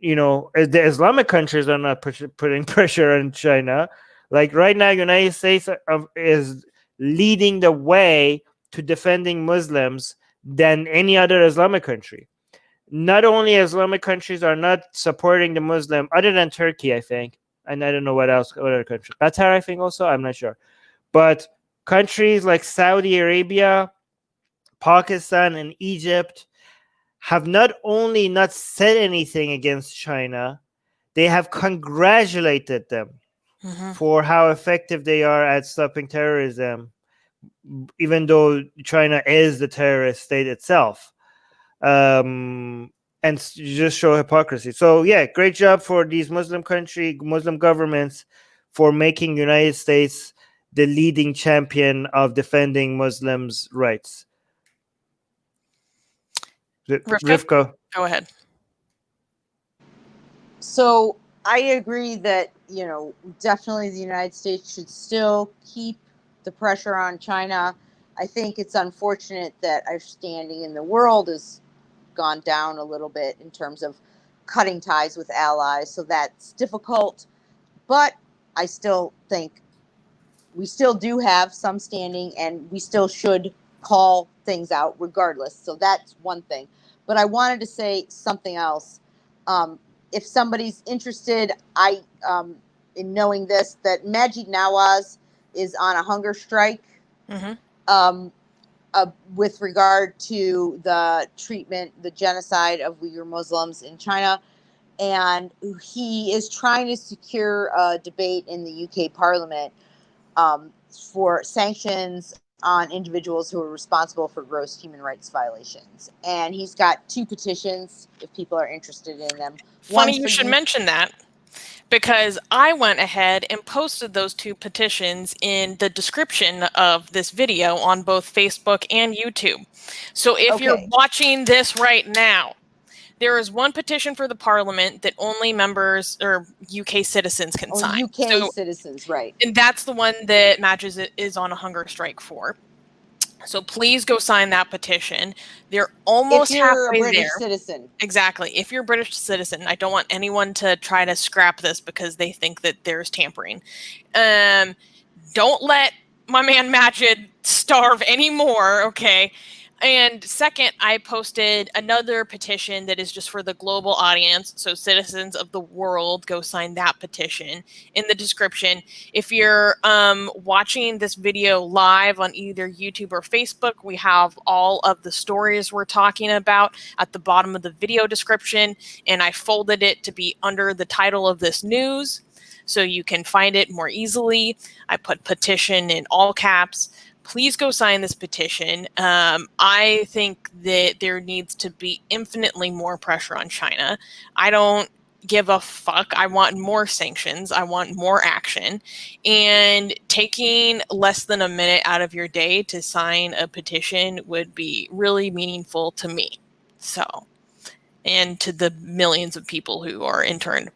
S1: the Islamic countries are not putting pressure on China. Like right now, United States is leading the way to defending Muslims than any other Islamic country. Not only Islamic countries are not supporting the Muslim, other than Turkey, I think, and I don't know what other country. Qatar, I think, also, I'm not sure, but countries like Saudi Arabia, Pakistan, and Egypt have not only not said anything against China, they have congratulated them for how effective they are at stopping terrorism, even though China is the terrorist state itself. And just show hypocrisy. So yeah, great job for these Muslim governments for making United States the leading champion of defending Muslims' rights. Rivka,
S2: go ahead.
S3: So I agree that, definitely the United States should still keep the pressure on China. I think it's unfortunate that our standing in the world has gone down a little bit in terms of cutting ties with allies. So that's difficult. But I still think we still do have some standing, and we still should call things out regardless. So that's one thing. But I wanted to say something else. If somebody's interested, in knowing this, that Majid Nawaz is on a hunger strike with regard to the treatment, the genocide of Uighur Muslims in China. And he is trying to secure a debate in the UK Parliament for sanctions on individuals who are responsible for gross human rights violations. And he's got 2 petitions if people are interested in them.
S2: Funny you should mention that, because I went ahead and posted those 2 petitions in the description of this video on both Facebook and YouTube. So if you're watching this right now, there is one petition for the Parliament that only members or UK citizens can sign.
S3: UK citizens, right.
S2: And that's the one that Matches is on a hunger strike for. So please go sign that petition. They're almost halfway there. If you're a British
S3: citizen.
S2: Exactly. If you're a British citizen, I don't want anyone to try to scrap this because they think that there's tampering. Don't let my man Majid starve anymore, okay? And second, I posted another petition that is just for the global audience. So citizens of the world, go sign that petition in the description. If you're watching this video live on either YouTube or Facebook, we have all of the stories we're talking about at the bottom of the video description. And I folded it to be under the title of this news, so you can find it more easily. I put petition in all caps. Please go sign this petition. I think that there needs to be infinitely more pressure on China. I don't give a fuck. I want more sanctions. I want more action. And taking less than a minute out of your day to sign a petition would be really meaningful to me. So, and to the millions of people who are interned.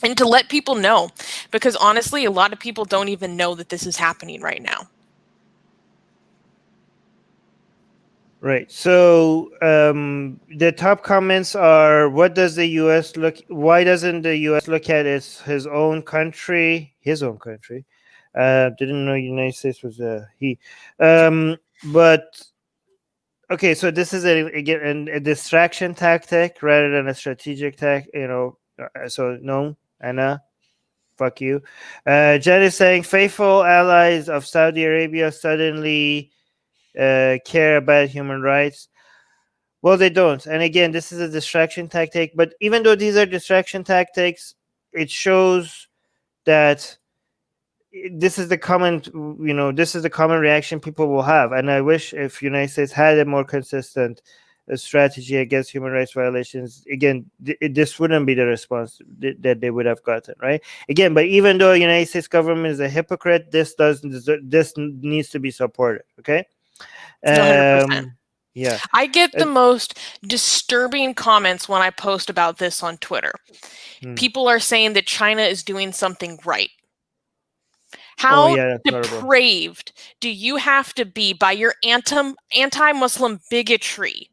S2: And to let people know, because honestly, a lot of people don't even know that this is happening right now.
S1: Right. So the top comments are: what does the U.S. look? Why doesn't the U.S. look at his own country? His own country. Didn't know United States was he. But okay, so this is again a distraction tactic rather than a strategic tactic. So no, Anna, fuck you. Jen is saying faithful allies of Saudi Arabia suddenly care about human rights. Well, they don't. And again, this is a distraction tactic. But even though these are distraction tactics, it shows that this is the common, this is the common reaction people will have. And I wish if United States had a more consistent strategy against human rights violations, again, this wouldn't be the response that they would have gotten, right? Again, but even though the United States government is a hypocrite, this needs to be supported. Okay.
S2: 100%.
S1: Yeah.
S2: I get the most disturbing comments when I post about this on Twitter. People are saying that China is doing something right. How depraved do you have to be by your anti-Muslim bigotry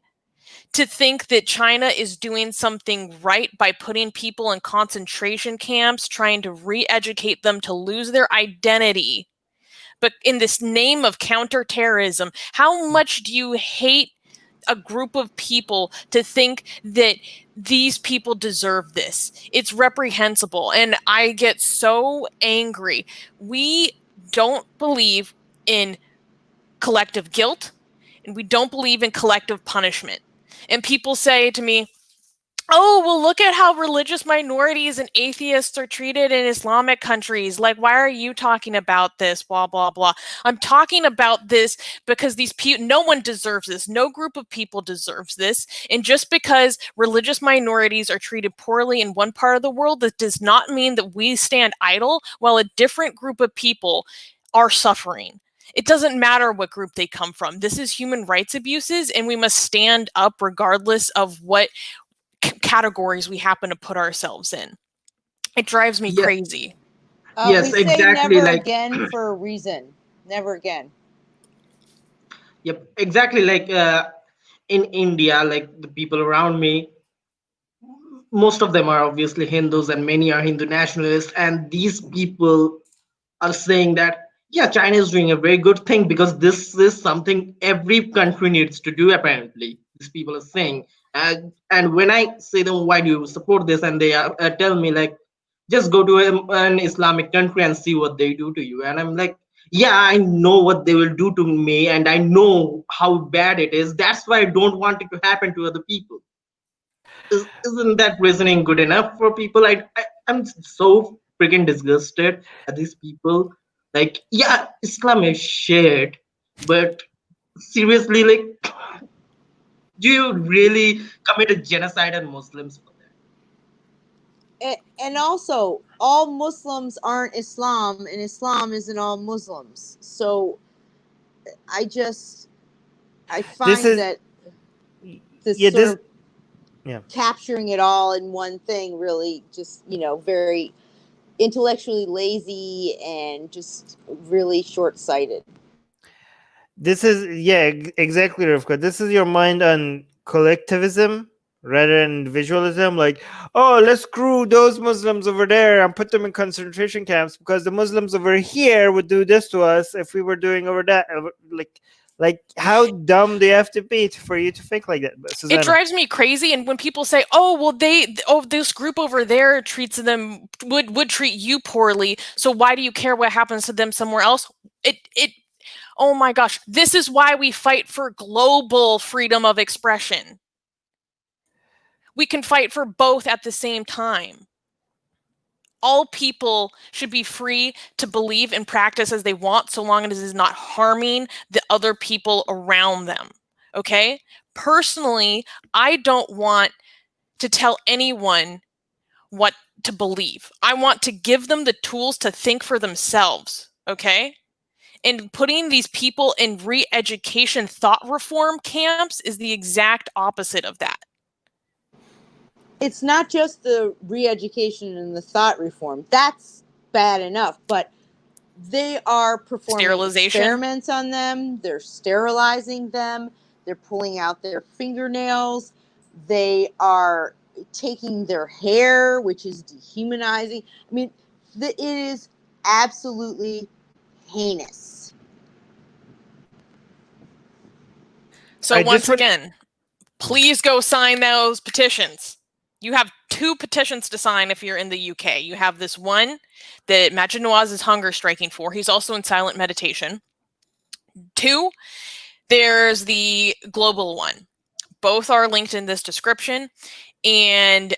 S2: to think that China is doing something right by putting people in concentration camps, trying to re-educate them to lose their identity? But in this name of counterterrorism, how much do you hate a group of people to think that these people deserve this? It's reprehensible. And I get so angry. We don't believe in collective guilt, and we don't believe in collective punishment. And people say to me, oh, well, look at how religious minorities and atheists are treated in Islamic countries. Like, why are you talking about this? Blah, blah, blah. I'm talking about this because these people, no one deserves this. No group of people deserves this. And just because religious minorities are treated poorly in one part of the world, that does not mean that we stand idle while a different group of people are suffering. It doesn't matter what group they come from. This is human rights abuses, and we must stand up regardless of what categories we happen to put ourselves in. It drives me crazy.
S4: Yes,
S3: we
S4: exactly.
S3: Say never again for a reason. Never again.
S4: Yep, exactly. Like in India, like the people around me, most of them are obviously Hindus, and many are Hindu nationalists. And these people are saying that, yeah, China is doing a very good thing because this is something every country needs to do, apparently. These people are saying. And when I say them, why do you support this? And they tell me, like, just go to an Islamic country and see what they do to you. And I'm like, yeah, I know what they will do to me, and I know how bad it is. That's why I don't want it to happen to other people. Isn't that reasoning good enough for people? I'm so freaking disgusted at these people. Like, yeah, Islam is shit, but seriously, like, do you really commit a genocide on Muslims for that?
S3: And also, all Muslims aren't Islam, and Islam isn't all Muslims. So I find that this capturing it all in one thing really just, very intellectually lazy and just really short-sighted.
S1: This is exactly, Rivka. This is your mind on collectivism rather than individualism. Like, oh, let's screw those Muslims over there and put them in concentration camps because the Muslims over here would do this to us if we were doing over that. Like how dumb do you have to be for you to think like that? Susanna.
S2: It drives me crazy. And when people say, oh, well, this group over there treats them, would treat you poorly, so why do you care what happens to them somewhere else? Oh my gosh, this is why we fight for global freedom of expression. We can fight for both at the same time. All people should be free to believe and practice as they want, so long as it is not harming the other people around them. Okay? Personally, I don't want to tell anyone what to believe. I want to give them the tools to think for themselves. Okay? And putting these people in re-education thought reform camps is the exact opposite of that.
S3: It's not just the re-education and the thought reform. That's bad enough, but they are performing experiments on them. They're sterilizing them. They're pulling out their fingernails. They are taking their hair, which is dehumanizing. I mean, it is absolutely heinous.
S2: So once again, please go sign those petitions. You have 2 petitions to sign if you're in the UK. You have this one that Majid Nawaz is hunger striking for. He's also in silent meditation. 2, there's the global one. Both are linked in this description. And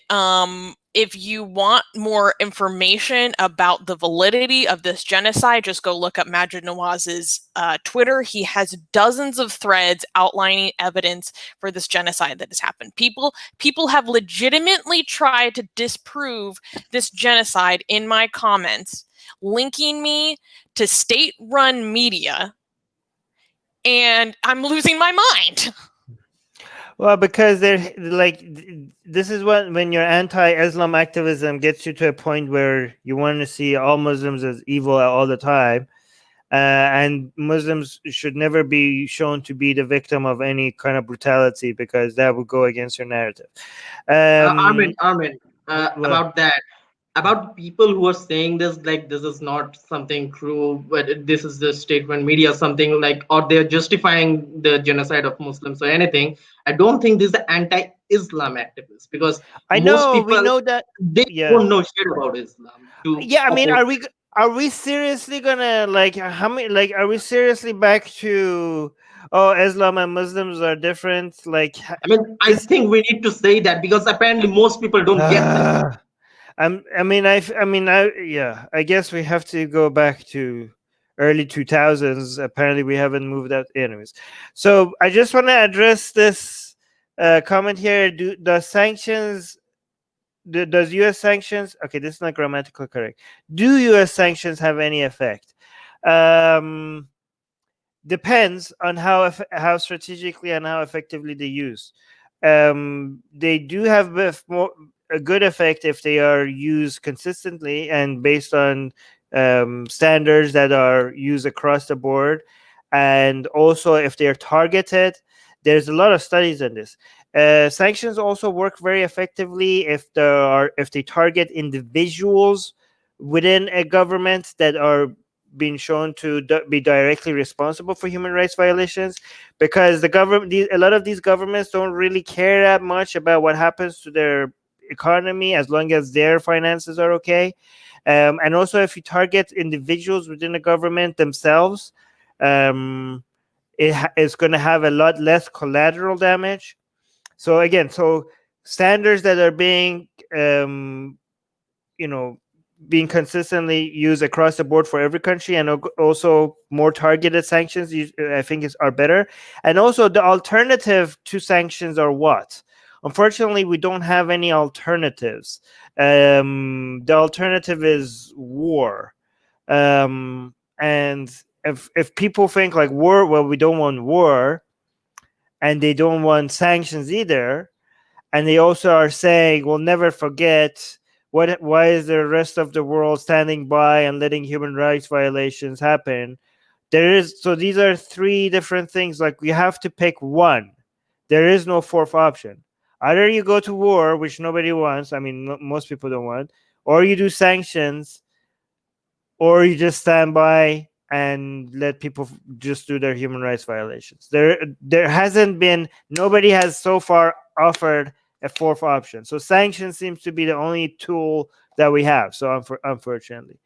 S2: if you want more information about the validity of this genocide, just go look up Majid Nawaz's Twitter. He has dozens of threads outlining evidence for this genocide that has happened. People have legitimately tried to disprove this genocide in my comments, linking me to state-run media, and I'm losing my mind.
S1: Well, because they're like, this is when your anti-Islam activism gets you to a point where you want to see all Muslims as evil all the time, and Muslims should never be shown to be the victim of any kind of brutality, because that would go against your narrative.
S4: Armin,
S1: Well,
S4: about that, about people who are saying this, like this is not something true, but this is the statement media, something like, or they're justifying the genocide of Muslims or anything. I don't think these are anti-Islam activists, because
S1: I
S4: most
S1: know, we
S4: people,
S1: know that.
S4: they
S1: Yeah.
S4: don't know shit about Islam to
S1: Yeah, I mean,
S4: oppose.
S1: are we seriously gonna, like, how many, like, are we seriously back to, oh, Islam and Muslims are different? Like,
S4: I mean, I think we need to say that, because apparently most people don't get this.
S1: yeah, I guess we have to go back to early 2000s. Apparently, we haven't moved out, anyways. So I just want to address this comment here. Does U.S. sanctions? Okay, this is not grammatically correct. Do U.S. sanctions have any effect? Depends on how strategically and how effectively they use. They do have a good effect if they are used consistently and based on standards that are used across the board, and also if they are targeted. There's a lot of studies on this. Sanctions also work very effectively if they target individuals within a government that are being shown to be directly responsible for human rights violations, because a lot of these governments don't really care that much about what happens to their economy as long as their finances are okay. And also, if you target individuals within the government themselves, it's going to have a lot less collateral damage. So again, standards that are being being consistently used across the board for every country, and also more targeted sanctions, I think are better. And also, the alternative to sanctions are what? Unfortunately, we don't have any alternatives. The alternative is war. And if people think like war, well, we don't want war, and they don't want sanctions either, and they also are saying, we'll never forget, why is the rest of the world standing by and letting human rights violations happen? So these are 3 different things. Like, we have to pick one. There is no 4th option. Either you go to war, which nobody wants, I mean, most people don't want, or you do sanctions, or you just stand by and let people just do their human rights violations. There hasn't been, nobody has so far offered a 4th option. So sanctions seems to be the only tool that we have. So unfortunately,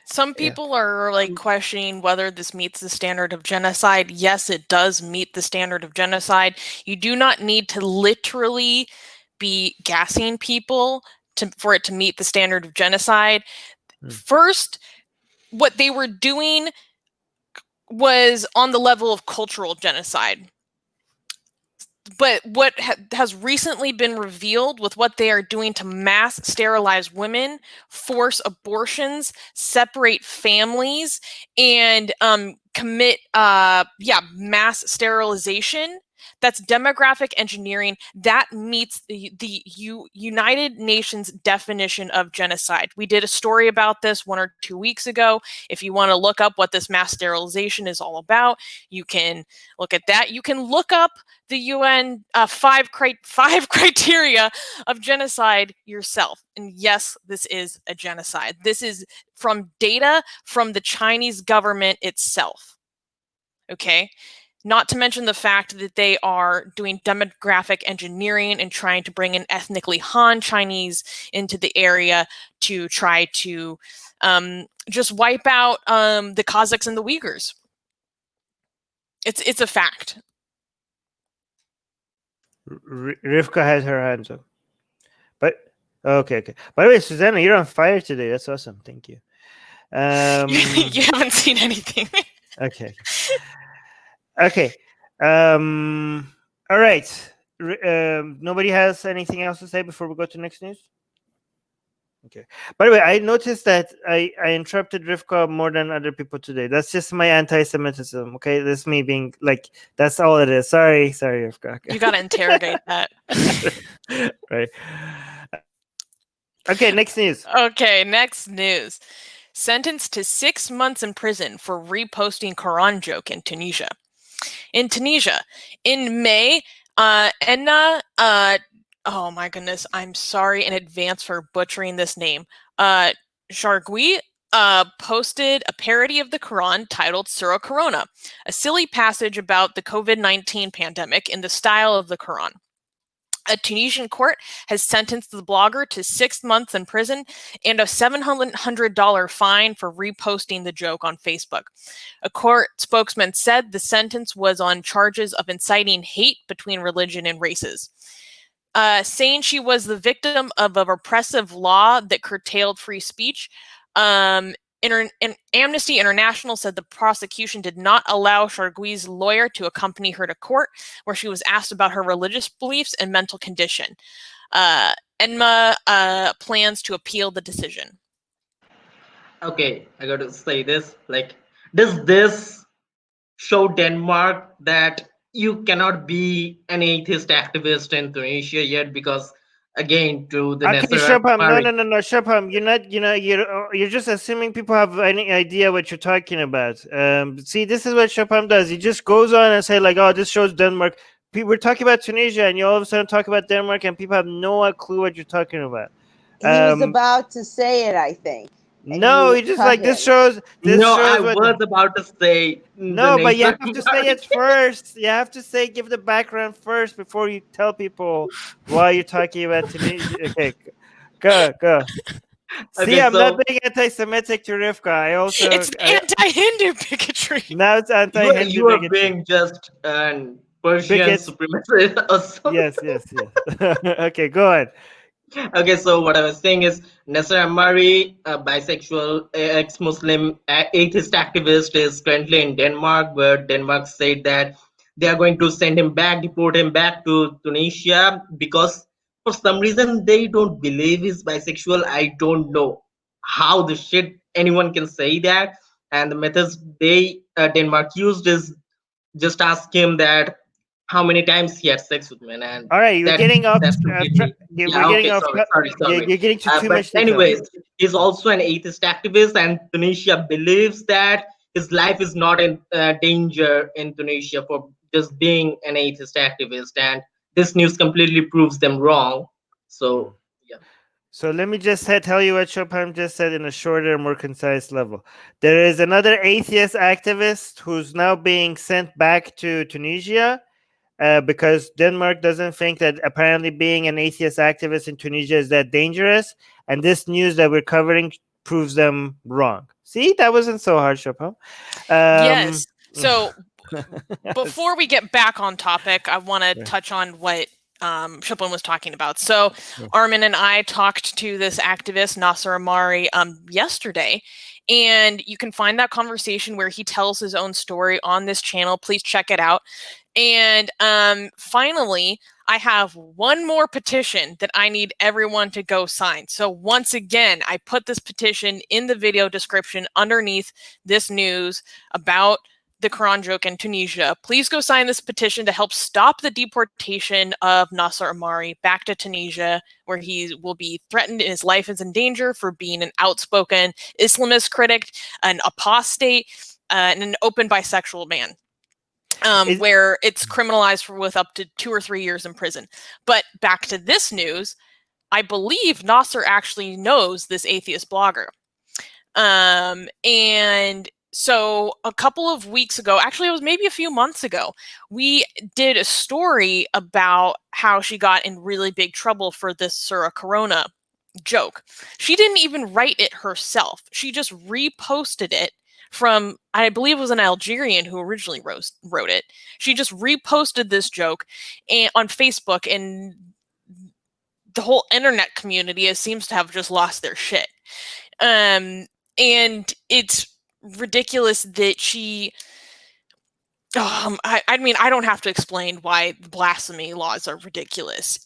S2: some people are like questioning whether this meets the standard of genocide. Yes, it does meet the standard of genocide. You do not need to literally be gassing people for it to meet the standard of genocide. First, what they were doing was on the level of cultural genocide. But what has recently been revealed with what they are doing to mass sterilize women, force abortions, separate families, and commit mass sterilization, That's demographic engineering. That meets the United Nations definition of genocide. We did a story about this 1 or 2 weeks ago. If you want to look up what this mass sterilization is all about, you can look at that. You can look up the UN five criteria of genocide yourself. And yes, this is a genocide. This is from data from the Chinese government itself. Okay? Not to mention the fact that they are doing demographic engineering and trying to bring in ethnically Han Chinese into the area to try to just wipe out the Kazakhs and the Uyghurs. It's a fact.
S1: Rivka has her hands up. But okay. By the way, Susanna, you're on fire today. That's awesome. Thank you.
S2: You haven't seen anything.
S1: Okay. All right. Nobody has anything else to say before we go to next news? Okay. By the way, I noticed that I interrupted Rivka more than other people today. That's just my anti-Semitism. Okay, that's me being like, that's all it is. Sorry, Rivka.
S2: You got to interrogate that.
S1: Right. Okay, next news.
S2: Okay, next news. Sentenced to 6 months in prison for reposting Quran joke in Tunisia. In Tunisia, in May, Enna, oh my goodness, I'm sorry in advance for butchering this name. Shargui posted a parody of the Quran titled Surah Corona, a silly passage about the COVID-19 pandemic in the style of the Quran. A Tunisian court has sentenced the blogger to 6 months in prison and a $700 fine for reposting the joke on Facebook. A court spokesman said the sentence was on charges of inciting hate between religion and races. Saying she was the victim of a repressive law that curtailed free speech, Amnesty International said the prosecution did not allow Shargui's lawyer to accompany her to court, where she was asked about her religious beliefs and mental condition. Enma plans to appeal the decision.
S4: Okay, I got to say this. Like, does this show Denmark that you cannot be an atheist activist in Tunisia yet? Because again, to the
S1: Okay,
S4: Nasser
S1: Subham,
S4: Al-Khelaifi-
S1: no, Subham, you're not, you're just assuming people have any idea what you're talking about. See, this is what Subham does. He just goes on and say like, oh, this shows Denmark. We're talking about Tunisia, and you all of a sudden talk about Denmark, and people have no clue what you're talking about.
S3: He was about to say it, I think.
S1: No, he just like
S3: cut
S1: this
S3: him.
S1: shows. This
S4: No, I
S1: shows what.
S4: was about to say.
S1: No,
S4: the
S1: but you
S4: Nasser
S1: have to say it first. You have to say, give the background first before you tell people why you're talking about Tunisia. Okay, go. See,
S4: Okay,
S1: I'm
S4: so
S1: not being anti-Semitic to Rivka. I also
S2: It's anti-Hindu bigotry.
S1: now it's anti-Hindu
S4: you are
S1: bigotry.
S4: being just an Persian
S1: Bigots.
S4: supremacist or something.
S1: Yes. Okay, go on.
S4: Okay, so what I was saying is Nasser Amari, a bisexual ex-Muslim atheist activist, is currently in Denmark, but Denmark said that they are going to send him back, deport him back to Tunisia because for some reason they don't believe he's bisexual. I don't know how the shit anyone can say that. And the methods Denmark used is just ask him that how many times he had sex with men, and
S1: All right, you're getting off.
S4: that's completely
S1: We're getting off.
S4: sorry.
S1: You're getting to too
S4: But
S1: much detail.
S4: anyways, he's also an atheist activist, and Tunisia believes that his life is not in danger in Tunisia for just being an atheist activist, and this news completely proves them wrong. So yeah.
S1: So let me just tell you what Chopin just said in a shorter, more concise level. There is another atheist activist who's now being sent back to Tunisia because Denmark doesn't think that apparently being an atheist activist in Tunisia is that dangerous. And this news that we're covering proves them wrong. See, that wasn't so hard, Chopin.
S2: Yes. So before we get back on topic, I want to touch on what Chopin was talking about. So Armin and I talked to this activist, Nasser Amari, yesterday, and you can find that conversation where he tells his own story on this channel. Please check it out. And finally, I have one more petition that I need everyone to go sign. So once again, I put this petition in the video description underneath this news about the Quran joke in Tunisia. Please go sign this petition to help stop the deportation of Nasser Amari back to Tunisia, where he will be threatened and his life is in danger for being an outspoken Islamist critic, an apostate, and an open bisexual man. Where it's criminalized with up to 2 or 3 years in prison. But back to this news, I believe Nasser actually knows this atheist blogger. And so a couple of weeks ago, actually it was maybe a few months ago, we did a story about how she got in really big trouble for this Surah Corona joke. She didn't even write it herself. She just reposted it from, I believe it was an Algerian who originally wrote it. She just reposted this joke on Facebook, and the whole internet community seems to have just lost their shit. And it's ridiculous that she... I mean, I don't have to explain why blasphemy laws are ridiculous.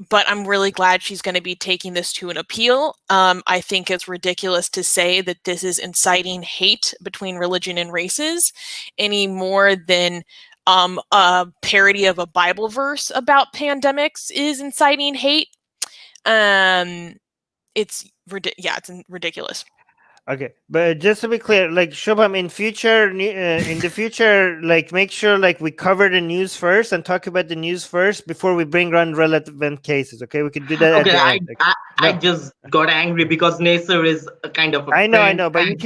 S2: But I'm really glad she's going to be taking this to an appeal. I think it's ridiculous to say that this is inciting hate between religion and races any more than a parody of a Bible verse about pandemics is inciting hate. It's ridiculous.
S1: Okay, but just to be clear, like Shubham, in the future, like make sure like we cover the news first and talk about the news first before we bring on relevant cases. Okay, we could do that.
S4: Okay,
S1: at the end.
S4: I just got angry because Nasser is a kind of a
S1: I
S4: friend,
S1: know, but
S4: and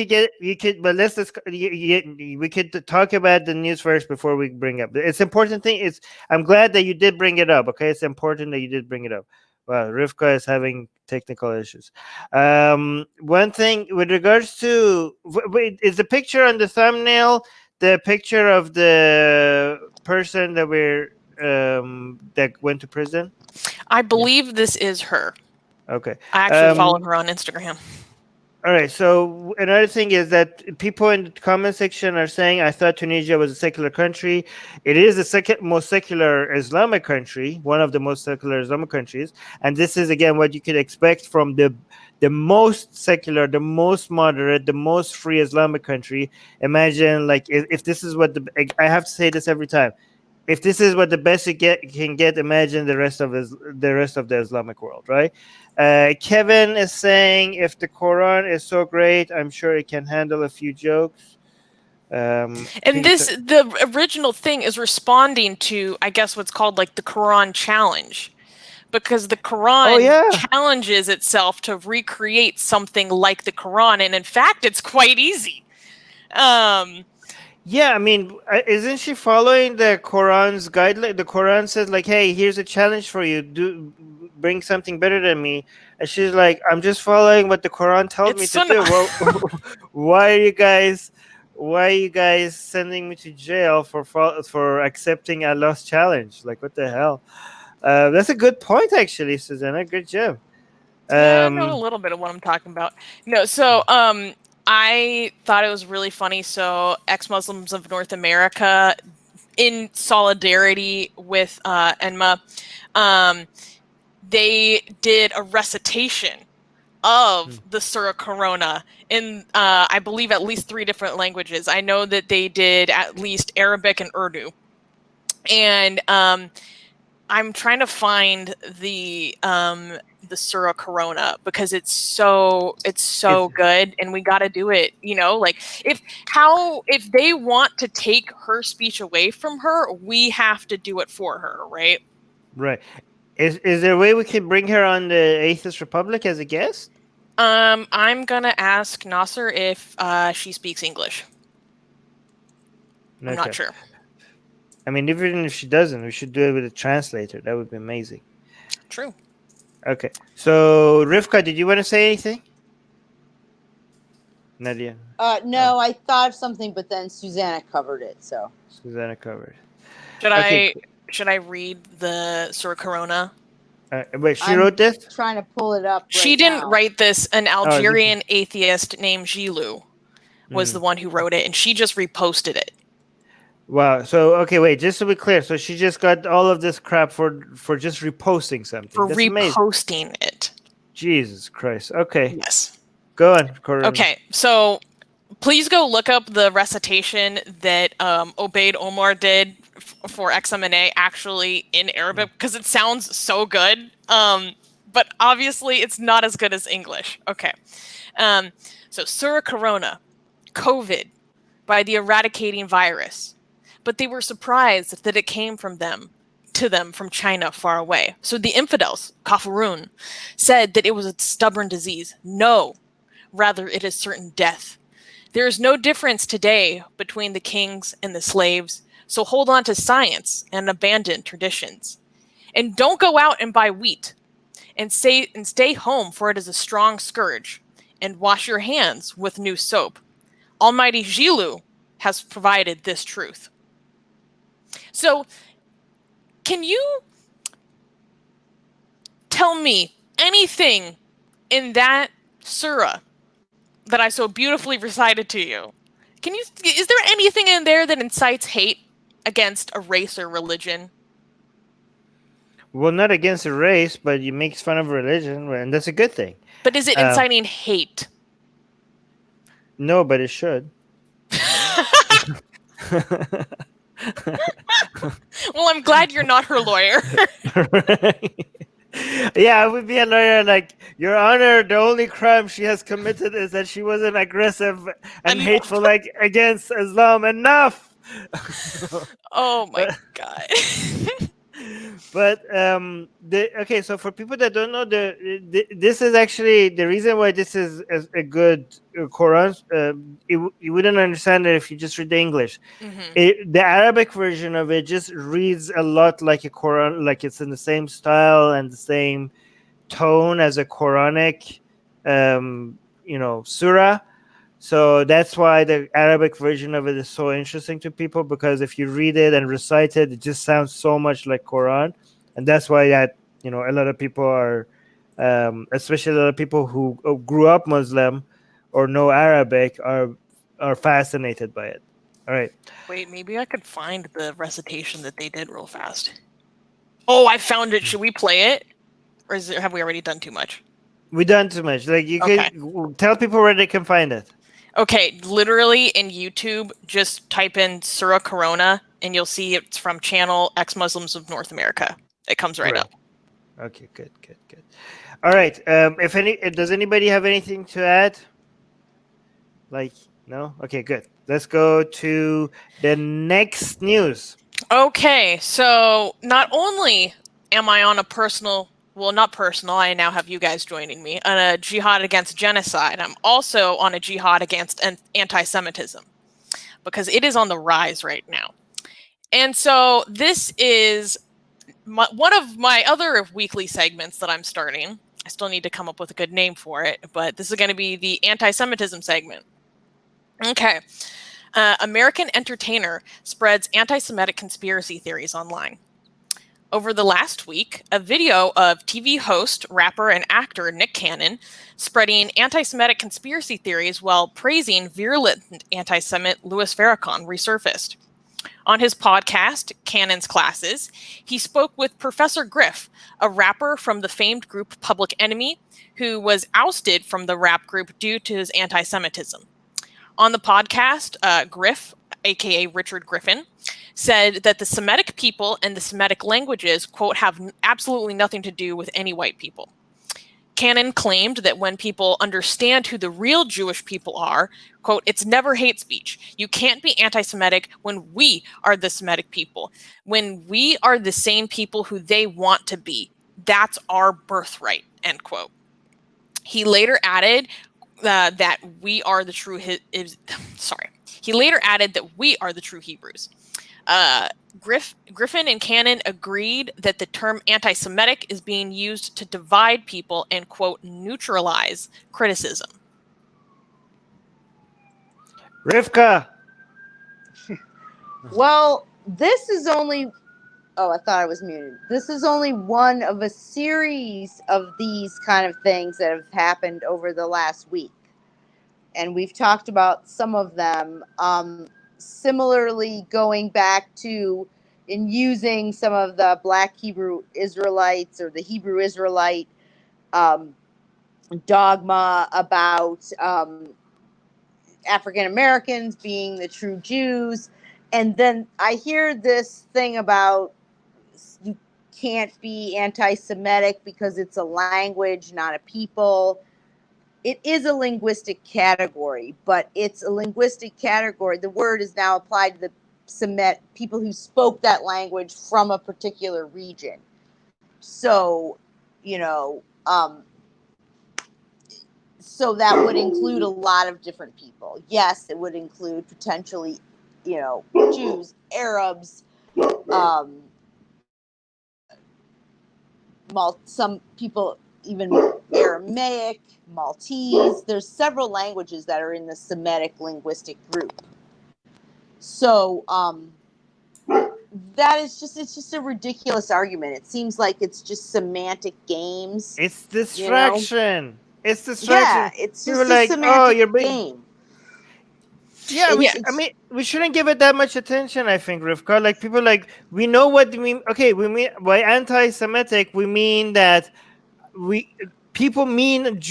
S1: but let's we could talk about the news first before we bring up. It's important thing is I'm glad that you did bring it up. Okay, it's important that you did bring it up. Well, Rivka is having technical issues. One thing with regards to wait, is the picture on the thumbnail the picture of the person that that went to prison?
S2: I believe this is her.
S1: Okay.
S2: I actually follow her on Instagram.
S1: All right. So another thing is that people in the comment section are saying, I thought Tunisia was a secular country. It is the second most secular Islamic country, one of the most secular Islamic countries. And this is, again, what you could expect from the most secular, the most moderate, the most free Islamic country. Imagine, like, if this is what I have to say this every time. If this is what the best you can get, imagine the rest of the Islamic world, right? Kevin is saying, if the Quran is so great, I'm sure it can handle a few jokes.
S2: And the original thing is responding to, I guess, what's called like the Quran challenge, because the Quran challenges itself to recreate something like the Quran, and in fact, it's quite easy.
S1: Yeah, I mean, isn't she following the Quran's guideline? The Quran says, like, hey, here's a challenge for you. Bring something better than me. And she's like, I'm just following what the Quran tells me to do. Well, why are you guys sending me to jail for accepting Allah's challenge? Like, what the hell? That's a good point, actually, Susanna. Good job.
S2: I know a little bit of what I'm talking about. No, so I thought it was really funny. So ex-Muslims of North America, in solidarity with Enma, they did a recitation of the Surah Corona in, I believe, at least 3 different languages. I know that they did at least Arabic and Urdu. And I'm trying to find the Surah Corona because it's so good, and we got to do it. You know, like if they want to take her speech away from her, we have to do it for her, right?
S1: Right. Is there a way we can bring her on the Atheist Republic as a guest?
S2: I'm gonna ask Nasser if she speaks English. I'm not sure.
S1: I mean, even if she doesn't, we should do it with a translator. That would be amazing.
S2: True.
S1: Okay. So, Rivka, did you want to say anything? Nadia?
S3: No, I thought of something, but then Susanna covered it. So
S1: Susanna covered.
S2: Should I read the Surah Corona?
S1: Wait, she wrote this?
S3: Trying to pull it up.
S2: She didn't write this. An Algerian atheist named Gilou was the one who wrote it, and she just reposted it.
S1: Wow. So, okay, wait, just to be clear. So she just got all of this crap for just reposting something.
S2: That's reposting it.
S1: Jesus Christ. Okay.
S2: Yes.
S1: Go on, Corona.
S2: Okay, so Please go look up the recitation that Obaid Omar did for XMNA actually in Arabic, because it sounds so good. But obviously it's not as good as English. Okay. So Surah Corona, COVID, by the eradicating virus. But they were surprised that it came from them from China far away. So the infidels, Kafirun, said that it was a stubborn disease. No, rather it is certain death. There is no difference today between the kings and the slaves, so hold on to science and abandon traditions. And don't go out and buy wheat, and stay home, for it is a strong scourge, and wash your hands with new soap. Almighty Jilu has provided this truth. So, can you tell me anything in that surah that I so beautifully recited to you? Is there anything in there that incites hate against a race or religion?
S1: Well, not against a race, but it makes fun of religion, and that's a good thing.
S2: But is it inciting hate?
S1: No, but it should.
S2: Well, I'm glad you're not her lawyer.
S1: Yeah, I would be a lawyer like, Your Honor, the only crime she has committed is that she wasn't aggressive and hateful like against Islam. Enough.
S2: Oh my God.
S1: But okay, so for people that don't know, this is actually the reason why this is a good Quran. You wouldn't understand it if you just read the English. The Arabic version of it just reads a lot like a Quran, like it's in the same style and the same tone as a Quranic, surah. So that's why the Arabic version of it is so interesting to people, because if you read it and recite it, it just sounds so much like Quran, and that's why a lot of people are, especially a lot of people who grew up Muslim or know Arabic, are fascinated by it. All right.
S2: Wait, maybe I could find the recitation that they did real fast. Oh, I found it. Should we play it, or have we already done too much?
S1: We done too much. Like you can tell people where they can find it.
S2: Okay, literally in YouTube, just type in Surah Corona, and you'll see it's from channel Ex-Muslims of North America. It comes right up.
S1: Okay, good. All right. Does anybody have anything to add? Like, no? Okay, good. Let's go to the next news.
S2: Okay, so not only am I on a personal, well, not personal, I now have you guys joining me, on a jihad against genocide, I'm also on a jihad against anti-Semitism, because it is on the rise right now. And so this is one of my other weekly segments that I'm starting. I still need to come up with a good name for it, but this is going to be the anti-Semitism segment. Okay. American entertainer spreads anti-Semitic conspiracy theories online. Over the last week, a video of TV host, rapper, and actor Nick Cannon spreading anti-Semitic conspiracy theories while praising virulent anti-Semite Louis Farrakhan resurfaced. On his podcast, Cannon's Classes, he spoke with Professor Griff, a rapper from the famed group Public Enemy, who was ousted from the rap group due to his anti-Semitism. On the podcast, Griff, aka Richard Griffin, said that the Semitic people and the Semitic languages, quote, have absolutely nothing to do with any white people. Cannon claimed that when people understand who the real Jewish people are, quote, it's never hate speech. You can't be anti-Semitic when we are the Semitic people. When we are the same people who they want to be. That's our birthright, end quote. He later added that we are the true He later added that we are the true Hebrews. Griffin and Cannon agreed that the term anti-Semitic is being used to divide people and, quote, neutralize criticism.
S1: Rivka.
S3: Well, this is only... Oh, I thought I was muted. This is only one of a series of these kind of things that have happened over the last week. And we've talked about some of them. Similarly, going back to in using some of the Black Hebrew Israelites or the Hebrew Israelite dogma about African Americans being the true Jews. And then I hear this thing about you can't be anti-Semitic because it's a language, not a people. It is a linguistic category, but it's a linguistic category. The word is now applied to the Semitic people who spoke that language from a particular region. So, so that would include a lot of different people. Yes, it would include potentially, Jews, Arabs, some people even Aramaic, Maltese. There's several languages that are in the Semitic linguistic group. So it's just a ridiculous argument. It seems like it's just semantic games.
S1: It's distraction. It's distraction.
S3: Yeah, it's just a semantic game.
S1: Yeah, we shouldn't give it that much attention, I think, Rivka. Like, people, like, we know what we mean. Okay, we mean by anti-Semitic, we mean that people mean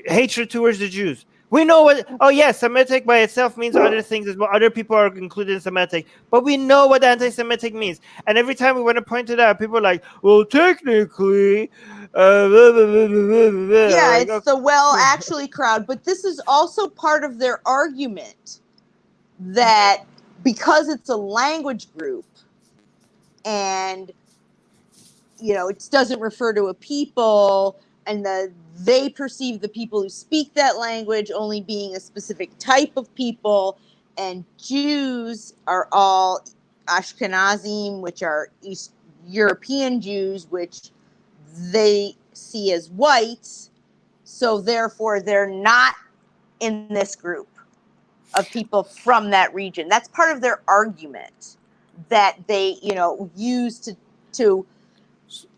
S1: hatred towards the Jews. We know what. Oh yeah, Semitic by itself means other things as well. Other people are included in Semitic, but we know what anti-Semitic means. And every time we want to point it out, people are like, "Well, technically, blah, blah, blah, blah, blah."
S3: Yeah,
S1: like,
S3: it's the actually crowd. But this is also part of their argument that because it's a language group, and it doesn't refer to a people, and they perceive the people who speak that language only being a specific type of people, and Jews are all Ashkenazim, which are East European Jews, which they see as whites, so therefore they're not in this group of people from that region. That's part of their argument that they use to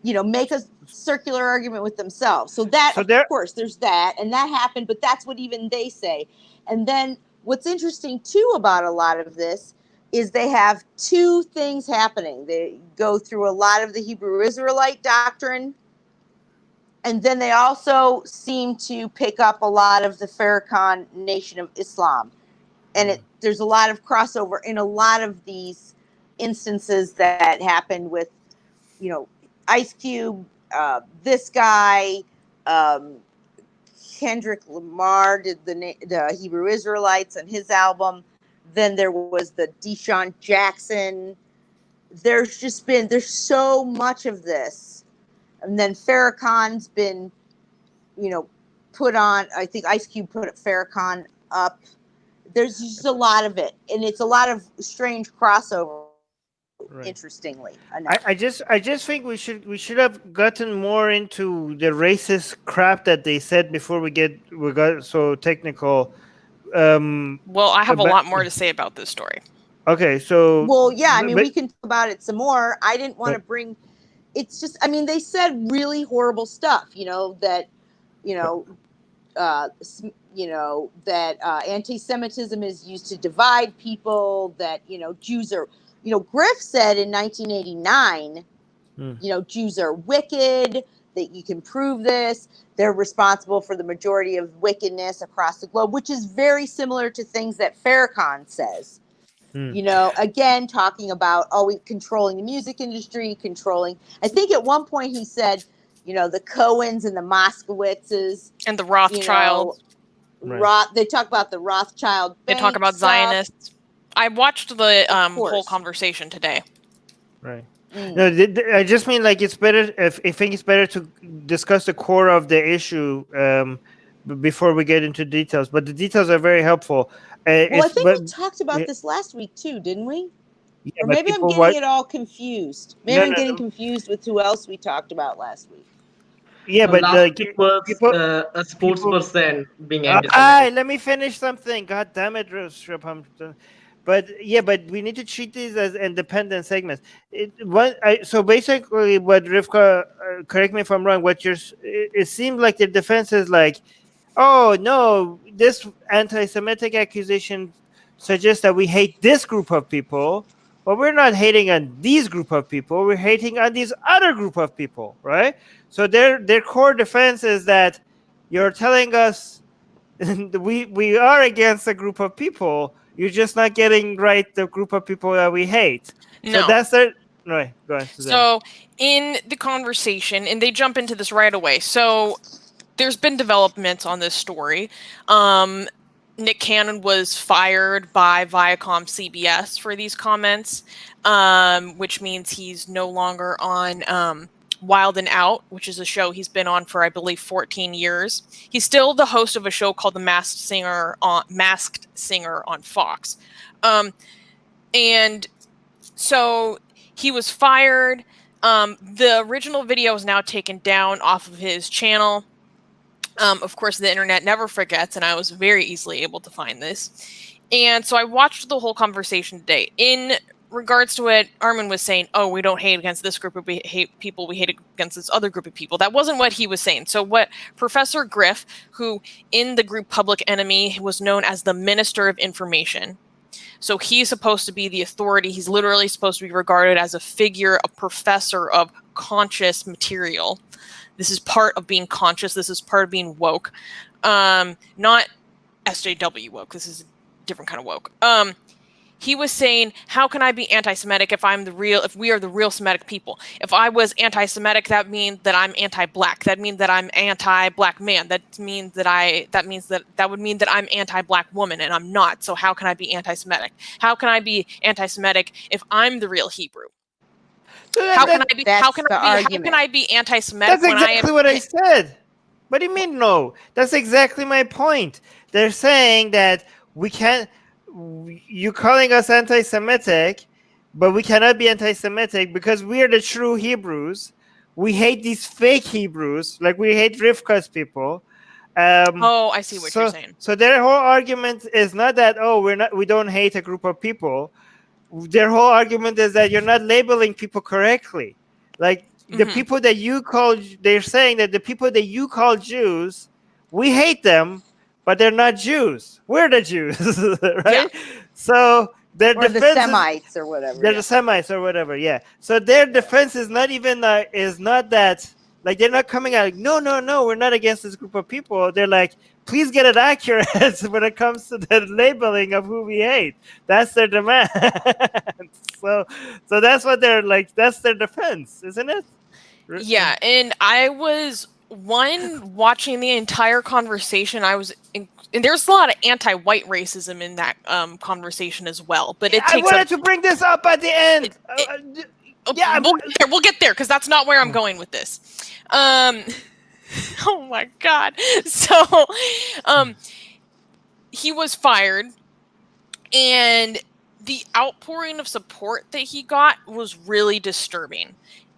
S3: make a circular argument with themselves. So of course, there's that, and that happened, but that's what even they say. And then what's interesting too about a lot of this is they have two things happening. They go through a lot of the Hebrew Israelite doctrine, and then they also seem to pick up a lot of the Farrakhan Nation of Islam. And there's a lot of crossover in a lot of these instances that happened with, Ice Cube, this guy, Kendrick Lamar did the Hebrew Israelites on his album. Then there was the Deshaun Jackson. There's so much of this. And then Farrakhan's been, put on, I think Ice Cube put Farrakhan up. There's just a lot of it. And it's a lot of strange crossover. Right. Interestingly enough.
S1: I just think we should have gotten more into the racist crap that they said before we got so technical.
S2: Well, I have a lot more to say about this story.
S1: Okay, so
S3: we can talk about it some more. I didn't want to bring. It's just, they said really horrible stuff. That anti-Semitism is used to divide people. That Jews are. Griff said in 1989, Jews are wicked, that you can prove this. They're responsible for the majority of wickedness across the globe, which is very similar to things that Farrakhan says. Again, talking about controlling the music industry, I think at one point he said, the Cohens and the Moskowitzes.
S2: And the Rothschilds.
S3: They talk about the Rothschild
S2: They talk about stuff. Zionists. I watched the whole conversation today.
S1: Right. No, I just mean, like, it's better I think it's better to discuss the core of the issue before we get into details. But the details are very helpful.
S3: I think we talked about this last week too, didn't we? Yeah, or maybe I'm getting it all confused. Maybe I'm getting confused with who else we talked about last week.
S1: Yeah,
S4: so
S1: but
S4: people, a sports person being anti-Semitic.
S1: Let me finish something. God damn it, Subham. But we need to treat these as independent segments. So basically, what Rivka, correct me if I'm wrong, it seems like the defense is like, oh no, this anti-Semitic accusation suggests that we hate this group of people, but we're not hating on these group of people. We're hating on these other group of people, right? So their core defense is that you're telling us we are against a group of people. You're just not getting right the group of people that we hate. So
S2: No.
S1: that's it. Right, go ahead, Susan.
S2: So in the conversation, and they jump into this right away. So there's been developments on this story. Nick Cannon was fired by Viacom CBS for these comments, which means he's no longer on Wild and Out, which is a show he's been on for, I believe, 14 years. He's still the host of a show called The Masked Singer on Fox. And so he was fired. The original video is now taken down off of his channel. Of course, the internet never forgets, and I was very easily able to find this. And so I watched the whole conversation today. In regards to what Armin was saying, oh, we don't hate against this group of people, we hate against this other group of people. That wasn't what he was saying. So what Professor Griff, who in the group Public Enemy was known as the Minister of Information, so he's supposed to be the authority. He's literally supposed to be regarded as a figure, a professor of conscious material. This is part of being conscious. This is part of being woke. Not SJW woke. This is a different kind of woke. He was saying, how can I be anti-Semitic if we are the real Semitic people? If I was anti-Semitic, that means that I'm anti-black. That means that I'm anti-black man. That would mean that I'm anti-black woman, and I'm not. So how can I be anti-Semitic? How can I be anti-Semitic if I'm the real Hebrew? How can I be anti-Semitic?
S1: That's exactly what I said. What do you mean no? That's exactly my point. They're saying that we can't. You're calling us anti-Semitic, but we cannot be anti-Semitic because we are the true Hebrews. We hate these fake Hebrews, like we hate Rivka's people.
S2: I see what you're saying.
S1: So their whole argument is not that we don't hate a group of people. Their whole argument is that you're not labeling people correctly. Like the people that you call, they're saying that the people that you call Jews, we hate them, but they're not Jews. We're the Jews, right? Yeah. So their defense
S3: the Semites or whatever.
S1: They're the Semites or whatever, yeah. So their defense is not even is not that, like, they're not coming out like, no, we're not against this group of people. They're like, please get it accurate when it comes to the labeling of who we hate. That's their demand. So that's what they're like. That's their defense, isn't it?
S2: Yeah, and I was watching the entire conversation. And there's a lot of anti-white racism in that conversation as well. But
S1: I wanted to bring this up at the end.
S2: We'll get there because that's not where I'm going with this. Oh my God. So he was fired, and the outpouring of support that he got was really disturbing.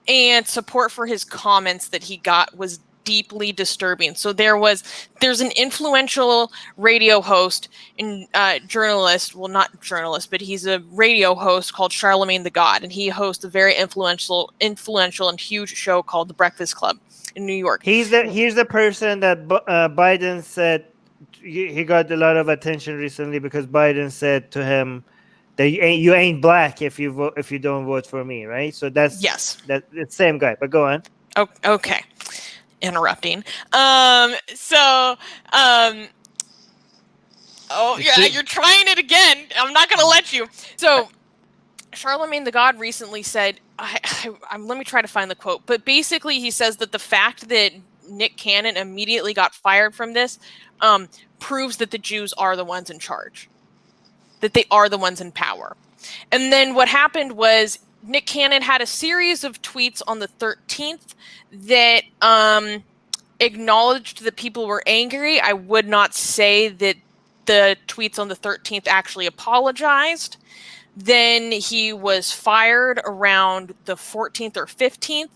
S2: And support for his comments that he got was deeply disturbing. So there's an influential radio host and journalist, well, not journalist, but he's a radio host called Charlemagne the God, and he hosts a very influential and huge show called The Breakfast Club in New York.
S1: He's the person that Biden said he got a lot of attention recently because Biden said to him that you ain't black if you don't vote for me, right? So that's it's the same guy. But go on.
S2: Oh, okay. Interrupting. Oh yeah, you're trying it again. I'm not gonna let you. So Charlemagne the God recently said, let me try to find the quote, but basically he says that the fact that Nick Cannon immediately got fired from this proves that the Jews are the ones in charge, that they are the ones in power. And then what happened was Nick Cannon had a series of tweets on the 13th that acknowledged that people were angry. I would not say that the tweets on the 13th actually apologized. Then he was fired around the 14th or 15th.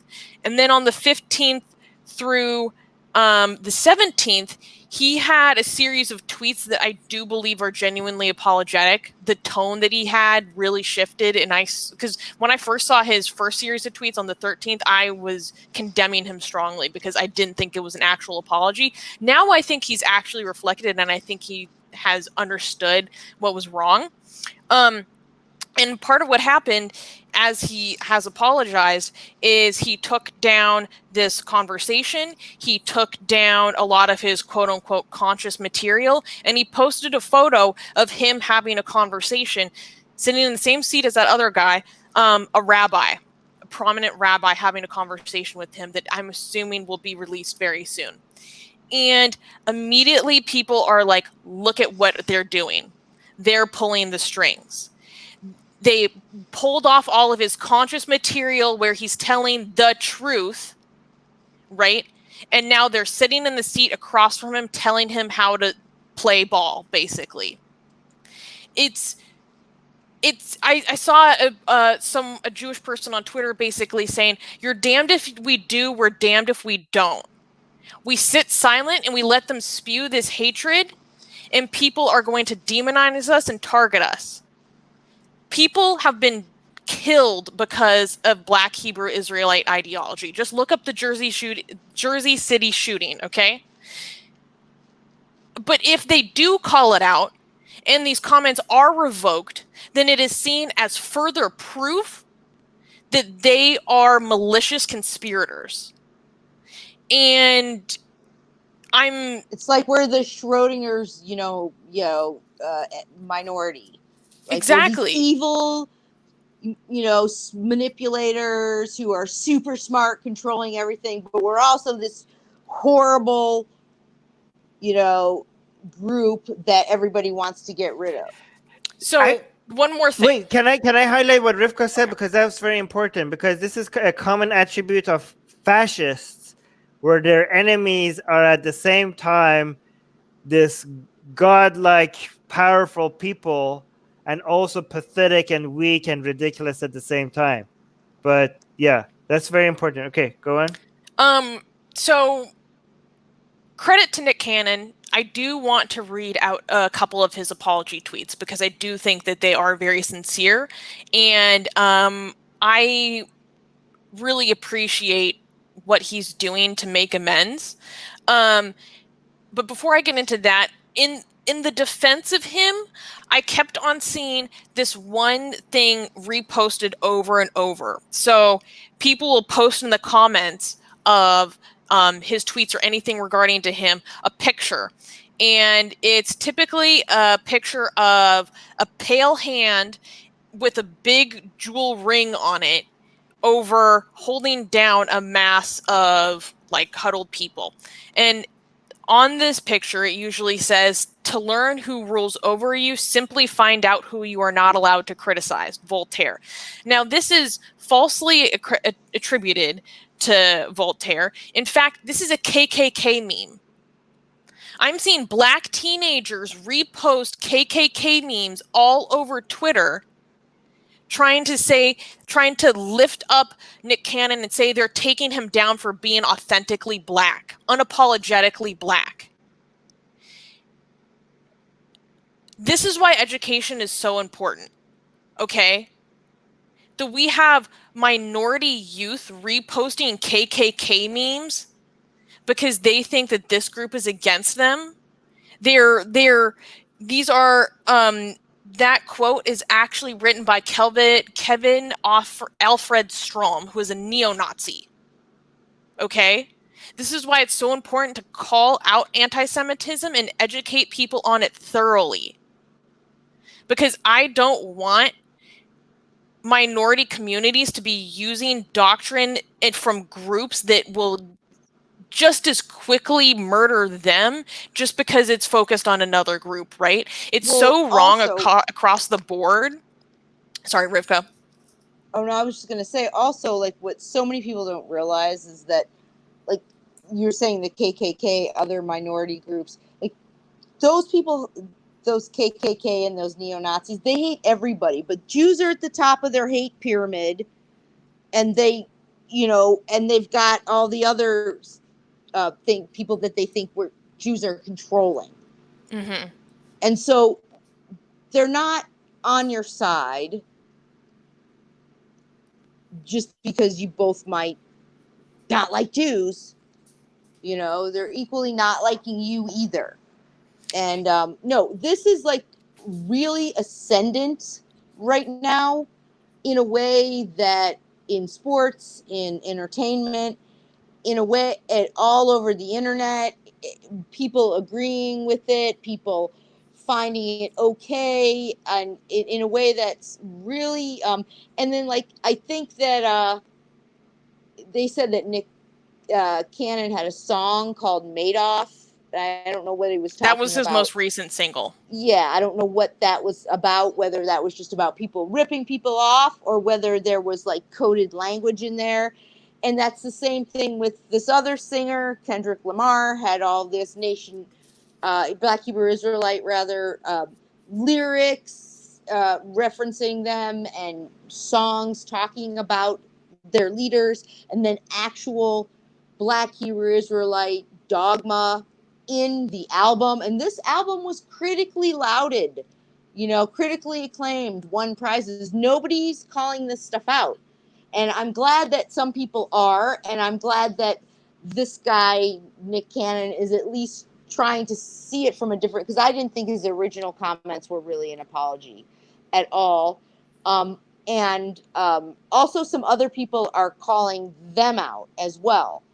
S2: And then on the 15th through the 17th, he had a series of tweets that I do believe are genuinely apologetic. The tone that he had really shifted. And because when I first saw his first series of tweets on the 13th, I was condemning him strongly because I didn't think it was an actual apology. Now I think he's actually reflected, and I think he has understood what was wrong. And part of what happened, as he has apologized, is he took down this conversation. He took down a lot of his quote unquote conscious material, and he posted a photo of him having a conversation, sitting in the same seat as that other guy, a rabbi, a prominent rabbi, having a conversation with him that I'm assuming will be released very soon. And immediately people are like, look at what they're doing. They're pulling the strings. They pulled off all of his conscious material where he's telling the truth, right? And now they're sitting in the seat across from him, telling him how to play ball, basically. I saw a Jewish person on Twitter basically saying, you're damned if we do, we're damned if we don't. We sit silent and we let them spew this hatred, and people are going to demonize us and target us. People have been killed because of Black Hebrew Israelite ideology. Just look up the Jersey City shooting, okay? But if they do call it out and these comments are revoked, then it is seen as further proof that they are malicious conspirators. And
S3: it's like we're the Schrodinger's, minority. Like,
S2: exactly.
S3: Evil, manipulators who are super smart, controlling everything, but we're also this horrible, group that everybody wants to get rid of.
S2: So one more thing.
S1: Wait, can I highlight what Rivka said, because that was very important, because this is a common attribute of fascists, where their enemies are at the same time this godlike, powerful people, and also pathetic and weak and ridiculous at the same time. But yeah, that's very important. Okay, go on.
S2: So credit to Nick Cannon. I do want to read out a couple of his apology tweets because I do think that they are very sincere, and I really appreciate what he's doing to make amends. But before I get into that, in the defense of him, I kept on seeing this one thing reposted over and over. So people will post in the comments of his tweets or anything regarding to him a picture. And it's typically a picture of a pale hand with a big jewel ring on it over holding down a mass of like huddled people. And on this picture, it usually says, to learn who rules over you, simply find out who you are not allowed to criticize, Voltaire. Now, this is falsely attributed to Voltaire. In fact, this is a KKK meme. I'm seeing Black teenagers repost KKK memes all over Twitter, trying to lift up Nick Cannon and say they're taking him down for being authentically Black, unapologetically Black. This is why education is so important, okay? That we have minority youth reposting KKK memes because they think that this group is against them. That quote is actually written by Kevin Alfred Strom, who is a neo-Nazi. Okay? This is why it's so important to call out anti-Semitism and educate people on it thoroughly. Because I don't want minority communities to be using doctrine from groups that will just as quickly murder them just because it's focused on another group, right? It's so wrong across the board. Sorry, Rivka.
S3: Oh, no, I was just going to say also, like, what so many people don't realize is that, like, you're saying the KKK, other minority groups, like, those people, those KKK and those neo-Nazis, they hate everybody, but Jews are at the top of their hate pyramid, and they, and they've got all the other people that they think Jews are controlling.
S2: Mm-hmm.
S3: And so they're not on your side just because you both might not like Jews. They're equally not liking you either. And no, this is like really ascendant right now. in a way that in sports, in entertainment, in a way all over the internet, people agreeing with it, people finding it okay, and in a way that's really and then like I think that they said that Nick Cannon had a song called Madoff. I don't know what he was talking about.
S2: That was his most recent single.
S3: Yeah, I don't know what that was about, whether that was just about people ripping people off or whether there was like coded language in there. And that's the same thing with this other singer, Kendrick Lamar, had all this Black Hebrew Israelite rather, lyrics referencing them and songs talking about their leaders, and then actual Black Hebrew Israelite dogma in the album. And this album was critically lauded, critically acclaimed, won prizes. Nobody's calling this stuff out. And I'm glad that some people are, and I'm glad that this guy, Nick Cannon, is at least trying to see it from a different, because I didn't think his original comments were really an apology at all. And also some other people are calling them out as well,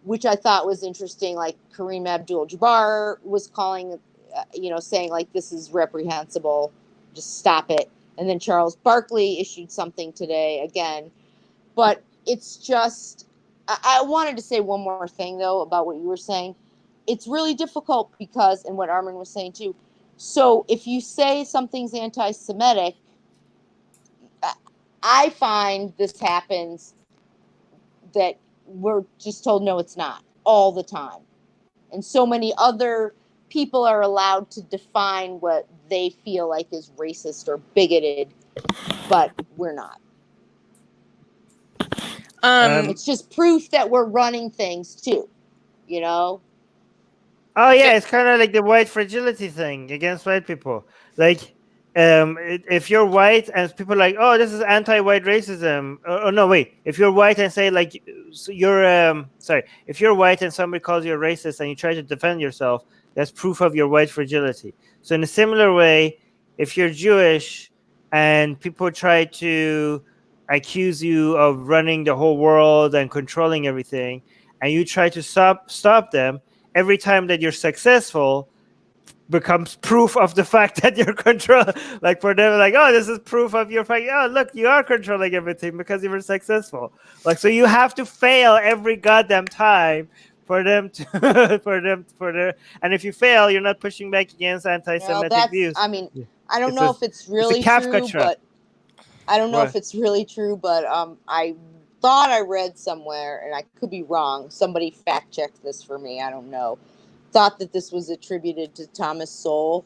S3: which I thought was interesting. Like Kareem Abdul-Jabbar was calling, saying like, this is reprehensible, just stop it. And then Charles Barkley issued something today again. But it's just, I wanted to say one more thing, though, about what you were saying. It's really difficult because, and what Armin was saying, too. So if you say something's anti-Semitic, I find this happens that we're just told, no, it's not, all the time. And so many other people are allowed to define what they feel like is racist or bigoted, but we're not. It's just proof that we're running things too,
S1: Oh yeah, it's kind of like the white fragility thing against white people. Like, if you're white and people are like, oh, this is anti-white racism. Oh no, wait. If you're white and say like, so you're if you're white and somebody calls you a racist and you try to defend yourself, that's proof of your white fragility. So in a similar way, if you're Jewish and people try to accuse you of running the whole world and controlling everything, and you try to stop them, every time that you're successful becomes proof of the fact that you're control. Like for them, like, oh, this is proof of your fact. Oh, look, you are controlling everything because you were successful. Like, so you have to fail every goddamn time for them to and if you fail, you're not pushing back against anti-Semitic views.
S3: I mean, I don't know if it's really true, but I don't know if it's really true, but I thought I read somewhere, and I could be wrong. Somebody fact checked this for me. I don't know. Thought that this was attributed to Thomas Sowell.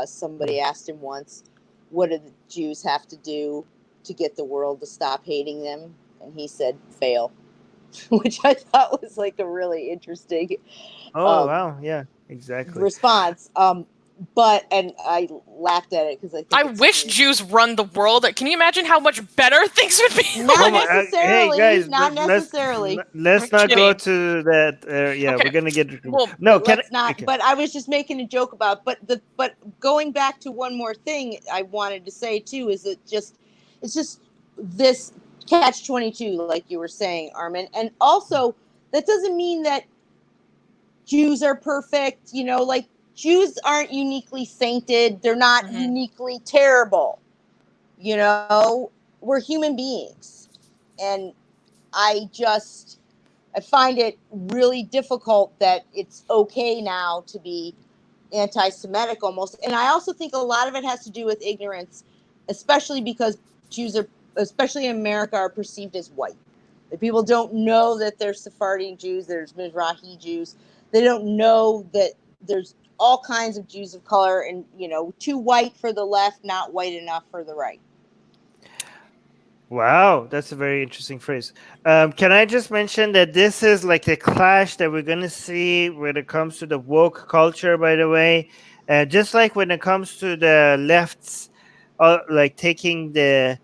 S3: Somebody asked him once, what do the Jews have to do to get the world to stop hating them? And he said, fail, which I thought was like a really interesting
S1: wow, yeah, exactly,
S3: response. And I laughed at it because I
S2: wish Jews run the world. Can you imagine how much better things would be?
S3: Not necessarily.
S1: Hey guys,
S3: not necessarily.
S1: Let's not go to that. Yeah, okay. We're gonna get.
S3: Well, no, let's not. Okay. But I was just making a joke about. But going back to one more thing, I wanted to say too is that it's just this catch-22, like you were saying, Armin, and also that doesn't mean that Jews are perfect. Like. Jews aren't uniquely sainted. They're not uniquely terrible. We're human beings. And I find it really difficult that it's okay now to be anti-Semitic almost. And I also think a lot of it has to do with ignorance, especially because Jews especially in America, are perceived as white. That people don't know that there's Sephardi Jews, there's Mizrahi Jews. They don't know that there's all kinds of Jews of color, and too white for the left, not white enough for the right.
S1: Wow, that's a very interesting phrase. Can I just mention that this is like a clash that we're gonna see when it comes to the woke culture, by the way, just like when it comes to the lefts, like taking the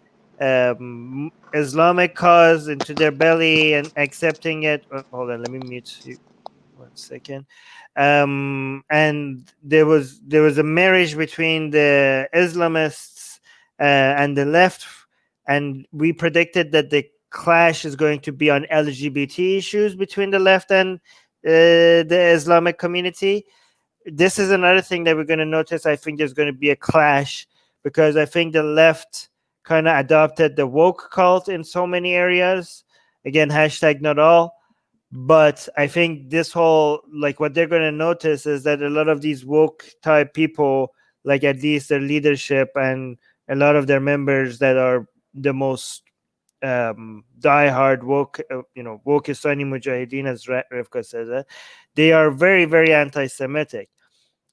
S1: Islamic cause into their belly and accepting it. Hold on, let me mute you 1 second. And there was a marriage between the Islamists and the left, and we predicted that the clash is going to be on LGBT issues between the left and the Islamic community. This is another thing that we're going to notice. I think there's going to be a clash because I think the left kind of adopted the woke cult in so many areas. Again, hashtag not all. But I think this whole, like, what they're going to notice is that a lot of these woke type people, like at least their leadership and a lot of their members that are the most diehard woke, wokistani mujahideen, as Rivka says it, they are very, very anti-Semitic.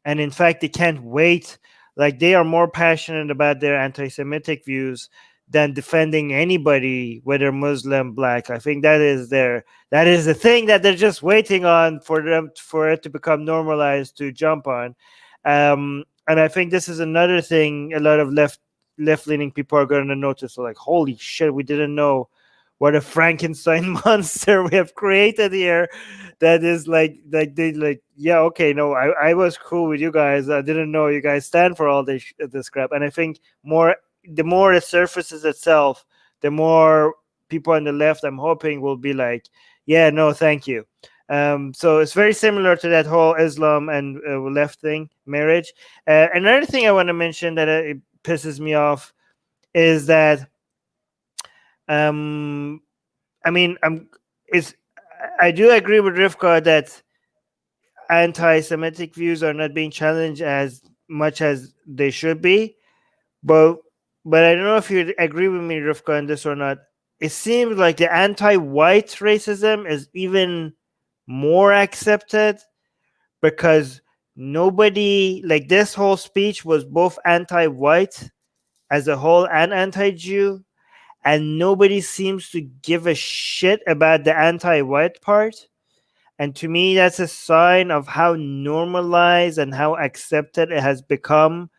S1: And in fact, they can't wait. Like, they are more passionate about their anti-Semitic views than defending anybody, whether Muslim, black. I think that is the thing that they're just waiting on for it to become normalized to jump on. And I think this is another thing a lot of left-leaning people are going to notice. So like, holy shit, we didn't know what a Frankenstein monster we have created here. That is like yeah, okay, no, I was cool with you guys. I didn't know you guys stand for all this crap. And I think the more it surfaces itself, the more people on the left, I'm hoping, will be like, yeah, no, thank you. So it's very similar to that whole Islam and left thing, marriage. Another thing I want to mention that it pisses me off is that I mean, I do agree with Rivka that anti-Semitic views are not being challenged as much as they should be, but I don't know if you agree with me, Rivka, on this or not. It seems like the anti-white racism is even more accepted because nobody, like, this whole speech was both anti-white as a whole and anti-Jew, and nobody seems to give a shit about the anti-white part. And to me, that's a sign of how normalized and how accepted it has become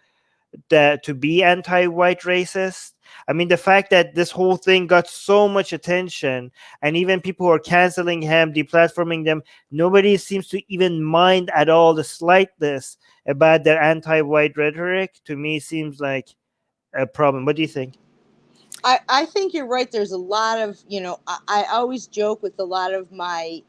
S1: to be anti-white racist. I mean, the fact that this whole thing got so much attention, and even people who are canceling him, deplatforming them, nobody seems to even mind at all the slightness about their anti-white rhetoric. To me, seems like a problem. What do you think?
S3: I think you're right. There's a lot of, I always joke with a lot of my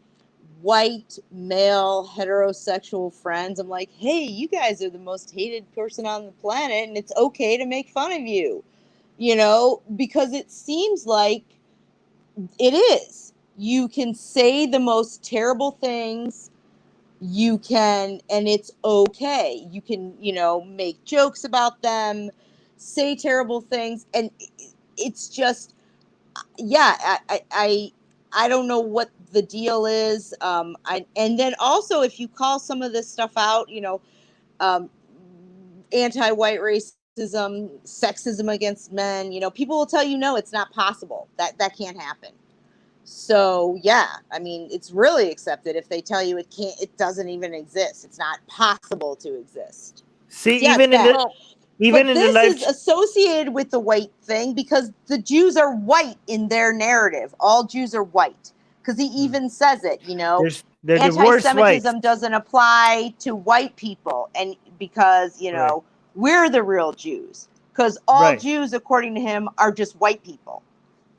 S3: white male heterosexual friends. I'm like, hey, you guys are the most hated person on the planet, and it's okay to make fun of you, because it seems like it is. You can say the most terrible things. You can, and it's okay. You can, make jokes about them, say terrible things, and it's just, yeah, I don't know what the deal is. And then also, if you call some of this stuff out, anti-white racism, sexism against men, people will tell you, no, it's not possible. That can't happen. So yeah, I mean, it's really accepted if they tell you it doesn't even exist. It's not possible to exist.
S1: See,
S3: Yeah,
S1: even in the
S3: this
S1: live
S3: is associated with the white thing because the Jews are white in their narrative. All Jews are white because he even says it.
S1: they're the worst white.
S3: Anti-Semitism doesn't apply to white people, and because
S1: Right.
S3: we're the real Jews, because all
S1: Right.
S3: Jews, according to him, are just white people.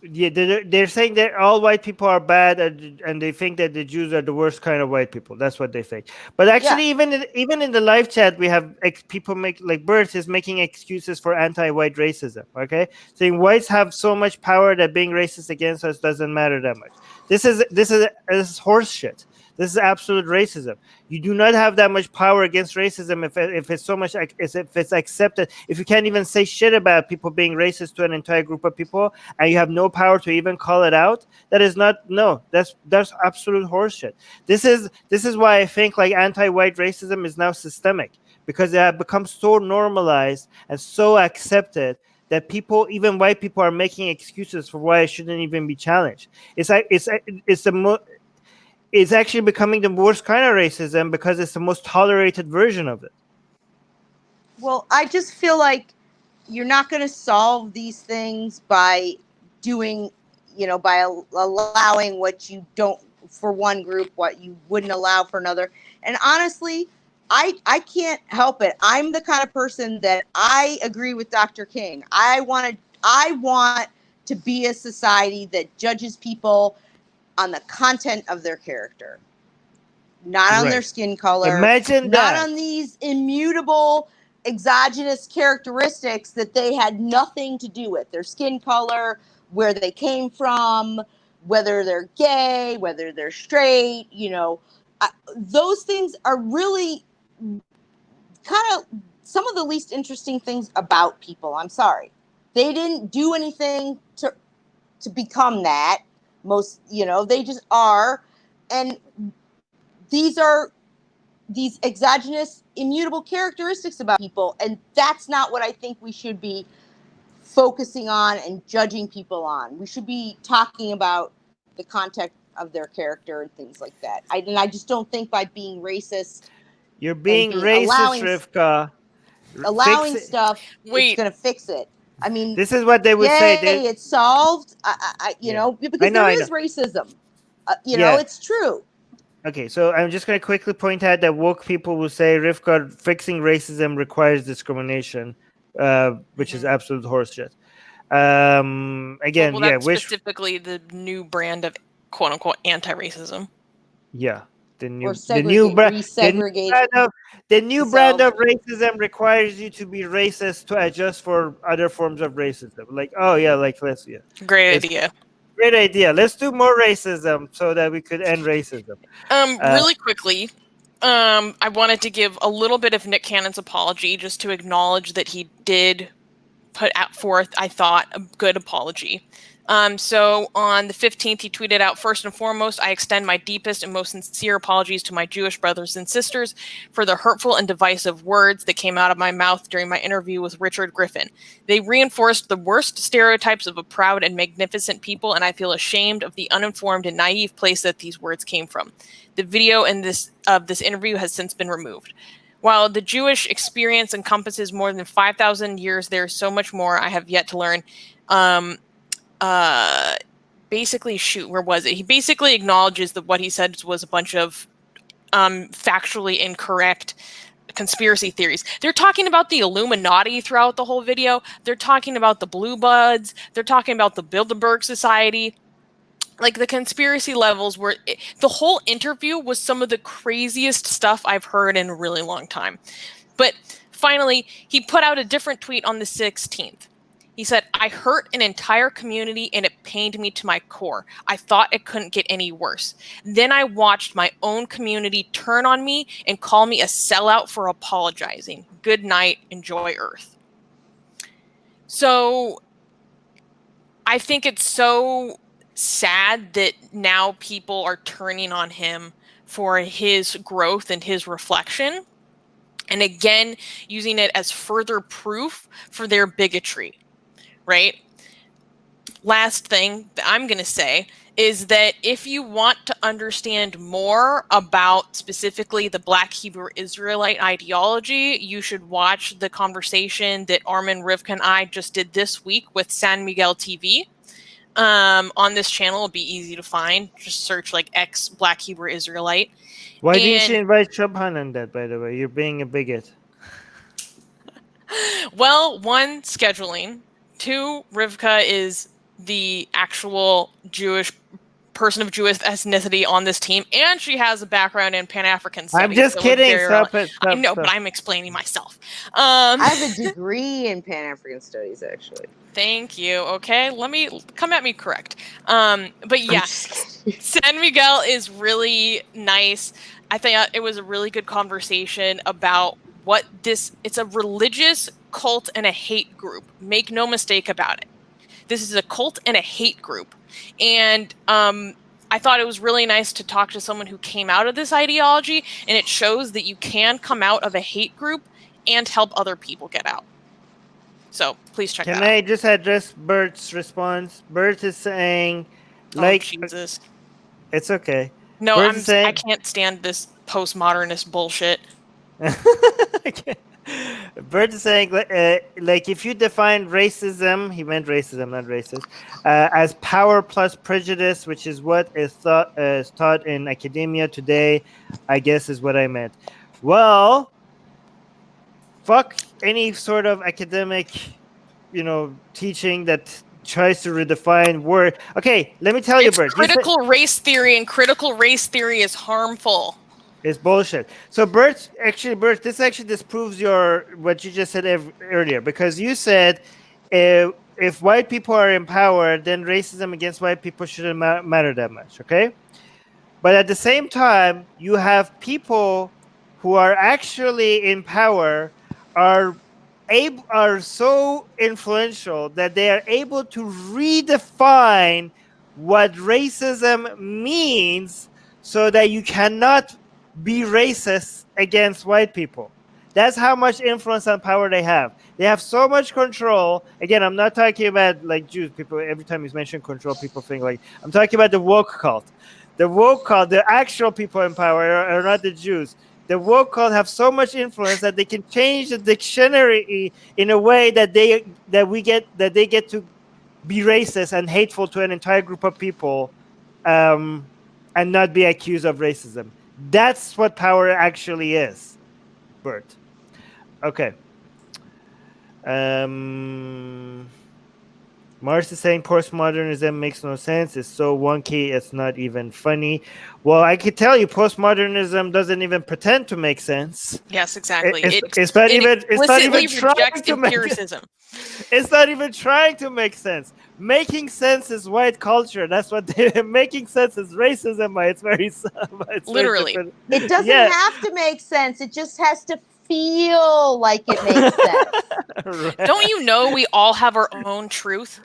S1: Yeah, they're saying that all white people are bad, and they think that the Jews are the worst kind of white people. That's what they think. But actually, even in the live chat, we have people like Bert is making excuses for anti-white racism. Okay, saying whites have so much power that being racist against us doesn't matter that much. This is horse shit. This is absolute racism. You do not have that much power against racism if it's so much, if it's accepted. If you can't even say shit about people being racist to an entire group of people, and you have no power to even call it out, that's absolute horseshit. This is why I think like anti-white racism is now systemic, because it has become so normalized and so accepted that people, even white people, are making excuses for why it shouldn't even be challenged. It's actually becoming the worst kind of racism because it's the most tolerated version of it.
S3: Well, I just feel like you're not going to solve these things by doing, by allowing what you don't for one group, what you wouldn't allow for another. And honestly, I can't help it. I'm the kind of person that I agree with Dr. King. I want to be a society that judges people on the content of their character, not on their
S1: Right.
S3: skin color,
S1: Imagine
S3: not
S1: that.
S3: on these immutable exogenous characteristics that they had nothing to do with. Their skin color, where they came from, whether they're gay, whether they're straight, you know, those things are really kind of some of the least interesting things about people. I'm sorry. They didn't do anything to become that. Most, you know, they just are. And these are these exogenous, immutable characteristics about people. And that's not what I think we should be focusing on and judging people on. We should be talking about the context of their character and things like that. I just don't think by being racist,
S1: You're being racist, Rivka.
S3: allowing
S1: Fix it.
S3: stuff, it's
S2: Wait.
S3: going to fix it. I mean,
S1: This is what they would say.
S3: It's solved. You know, because there is racism. You know, it's true.
S1: Okay, so I'm just going to quickly point out that woke people will say, Rivka, fixing racism requires discrimination, which is absolute horseshit. Again,
S2: well, that's specifically the new brand of quote unquote anti-racism.
S1: Yeah. The new brand of racism requires you to be racist to adjust for other forms of racism. Like, oh yeah, like let's
S2: Great idea.
S1: Great idea. Let's do more racism so that we could end racism.
S2: Really quickly, I wanted to give a little bit of Nick Cannon's apology just to acknowledge that he did put out forth, I thought, a good apology. So on the 15th, he tweeted out, "First and foremost, I extend my deepest and most sincere apologies to my Jewish brothers and sisters for the hurtful and divisive words that came out of my mouth during my interview with Richard Griffin. They reinforced the worst stereotypes of a proud and magnificent people, and I feel ashamed of the uninformed and naive place that these words came from. The video of this interview has since been removed. While the Jewish experience encompasses more than 5,000 years, there is so much more I have yet to learn." Basically, where was it? He basically acknowledges that what he said was a bunch of factually incorrect conspiracy theories. They're talking about the Illuminati throughout the whole video. They're talking about the Blue Buds. They're talking about the Bilderberg Society. Like, the conspiracy levels were... the whole interview was some of the craziest stuff I've heard in a really long time. But finally, he put out a different tweet on the 16th. He said, "I hurt an entire community and it pained me to my core. I thought it couldn't get any worse. Then I watched my own community turn on me and call me a sellout for apologizing. Good night. Enjoy Earth." So I think it's so sad that now people are turning on him for his growth and his reflection. And again, using it as further proof for their bigotry. Right? Last thing that I'm going to say is that if you want to understand more about specifically the Black Hebrew Israelite ideology, you should watch the conversation that Armin, Rivka, and I just did this week with San Miguel TV. On this channel, it'll be easy to find. Just search like X Black Hebrew Israelite.
S1: Why didn't you invite Subham on that, by the way? You're being a bigot.
S2: Well, one, scheduling. Two, Rivka is the actual Jewish person of Jewish ethnicity on this team, and she has a background in Pan-African studies.
S1: I'm just kidding.
S2: I know, but I'm explaining myself.
S3: I have a degree in Pan-African studies, actually.
S2: Thank you. Okay, let me come at me correct. But yeah, San Miguel is really nice. I thought it was a really good conversation about what it's a religious cult and a hate group. Make no mistake about it. This is a cult and a hate group. And I thought it was really nice to talk to someone who came out of this ideology, and it shows that you can come out of a hate group and help other people get out. So please check that out.
S1: Can I just address Bert's response? Bert is saying,
S2: Jesus.
S1: It's okay.
S2: No, I can't stand this postmodernist bullshit.
S1: Bert is saying, if you define racism, he meant racism, not racist, as power plus prejudice, which is what is taught in academia today, I guess is what I meant. Well, fuck any sort of academic, teaching that tries to redefine word. Okay, let me tell you,
S2: It's
S1: Bert.
S2: critical race theory, and critical race theory is harmful.
S1: It's bullshit. So Bert, this actually disproves what you just said earlier, because you said if white people are in power, then racism against white people shouldn't matter that much. Okay, but at the same time, you have people who are actually in power are so influential that they are able to redefine what racism means, so that you cannot be racist against white people. That's how much influence and power they have. They have so much control. Again, I'm not talking about like Jews. People, every time you mention control, people think like I'm talking about the woke cult. The woke cult, the actual people in power are not the Jews. The woke cult have so much influence that they can change the dictionary in a way that they get to be racist and hateful to an entire group of people, and not be accused of racism. That's what power actually is, Bert. Okay. Mars is saying postmodernism makes no sense. It's so wonky. It's not even funny. Well, I can tell you, postmodernism doesn't even pretend to make sense.
S2: Yes, exactly.
S1: It's not even trying to make
S2: empiricism.
S1: It's not even trying to make sense. Making sense is white culture. That's what making sense is racism. It's very
S2: literally.
S3: It doesn't have to make sense. It just has to feel like it makes sense.
S2: Right. Don't you know we all have our own truth?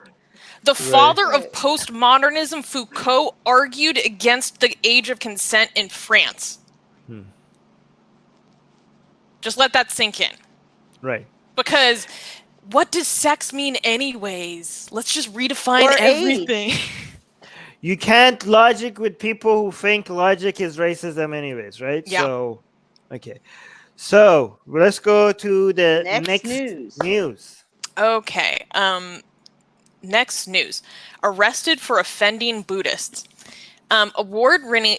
S2: The father of postmodernism, Foucault, argued against the age of consent in France. Just let that sink in.
S1: Right.
S2: Because what does sex mean anyways? Let's just redefine everything.
S1: You can't logic with people who think logic is racism anyways, right?
S2: Yeah.
S1: So, okay. So, let's go to the next news.
S2: Okay. Next news. Arrested for offending Buddhists. Award-winning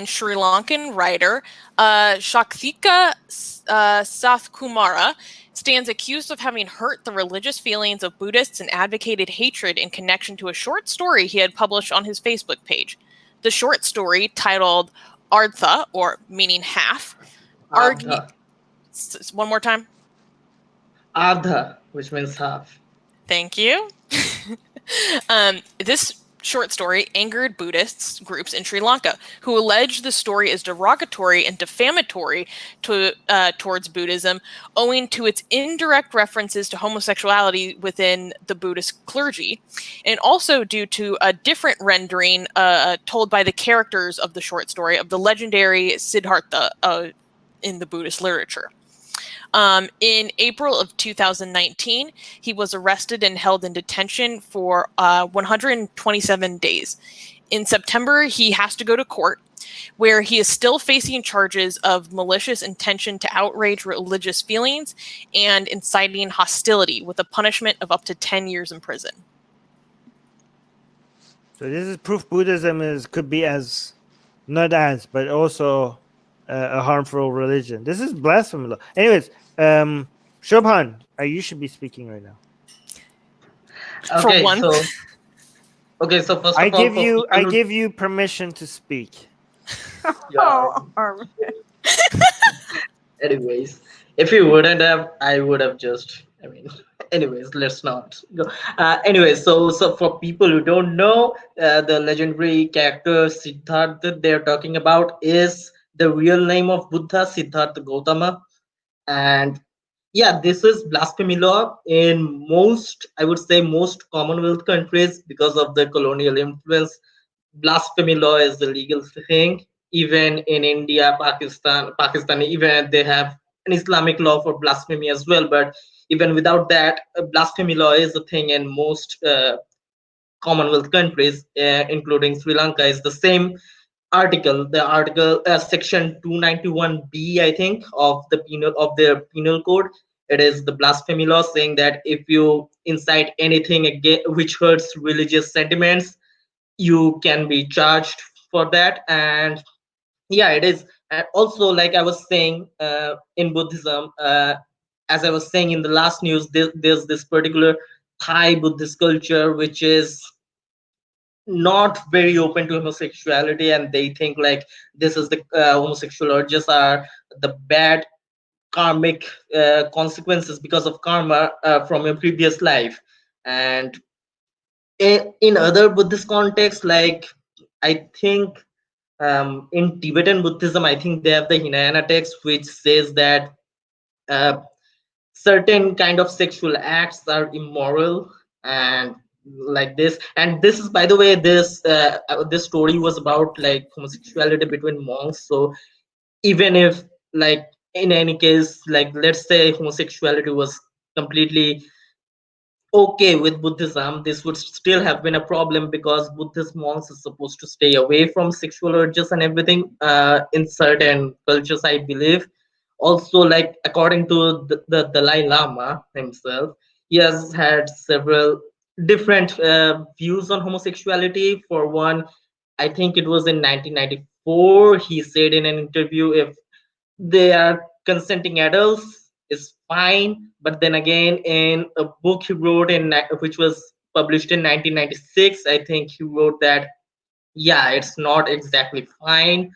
S2: Sri Lankan writer Shakthika Sathkumara stands accused of having hurt the religious feelings of Buddhists and advocated hatred in connection to a short story he had published on his Facebook page. The short story, titled Ardha, or meaning half, one more time.
S4: Ardha, which means half.
S2: Thank you. This short story angered Buddhist groups in Sri Lanka, who allege the story is derogatory and defamatory towards Buddhism, owing to its indirect references to homosexuality within the Buddhist clergy, and also due to a different rendering told by the characters of the short story of the legendary Siddhartha in the Buddhist literature. In April of 2019, he was arrested and held in detention for 127 days. In September, he has to go to court, where he is still facing charges of malicious intention to outrage religious feelings and inciting hostility, with a punishment of up to 10 years in prison.
S1: So this is proof Buddhism could be but also a harmful religion. This is blasphemy law. Anyways, Subham, you should be speaking right now.
S4: Okay,
S2: for once.
S4: So first of
S1: all, I give you permission to speak.
S3: Armin.
S4: Anyways, if you wouldn't have, I would have just. Anyways, let's not go. So for people who don't know, the legendary character Siddhartha they're talking about is the real name of Buddha, Siddhartha Gautama. And yeah, this is blasphemy law in most Commonwealth countries. Because of the colonial influence, blasphemy law is the legal thing. Even in India, Pakistan, even they have an Islamic law for blasphemy as well. But even without that, blasphemy law is a thing in most Commonwealth countries, including Sri Lanka. Is the same article. The article, section 291B, I think, of their penal code. It is the blasphemy law, saying that if you incite anything which hurts religious sentiments, you can be charged for that. And yeah, it is. And also, like I was saying, in Buddhism, as I was saying in the last news, there's this particular Thai Buddhist culture, which is not very open to homosexuality, and they think like this is the homosexual urges are the bad karmic consequences because of karma from your previous life. And in other Buddhist contexts, like I think in Tibetan Buddhism, I think they have the Hinayana text, which says that uh, certain kind of sexual acts are immoral and like this. And this is, by the way, this story was about like homosexuality between monks. So even if, like, in any case, like, let's say homosexuality was completely okay with Buddhism, this would still have been a problem because Buddhist monks are supposed to stay away from sexual urges and everything in certain cultures, I believe. Also, like, according to the Dalai Lama himself, he has had several different views on homosexuality. For one, I think it was in 1994, he said in an interview, if they are consenting adults is fine. But then again, in a book he wrote which was published in 1996, I think he wrote that yeah, it's not exactly fine.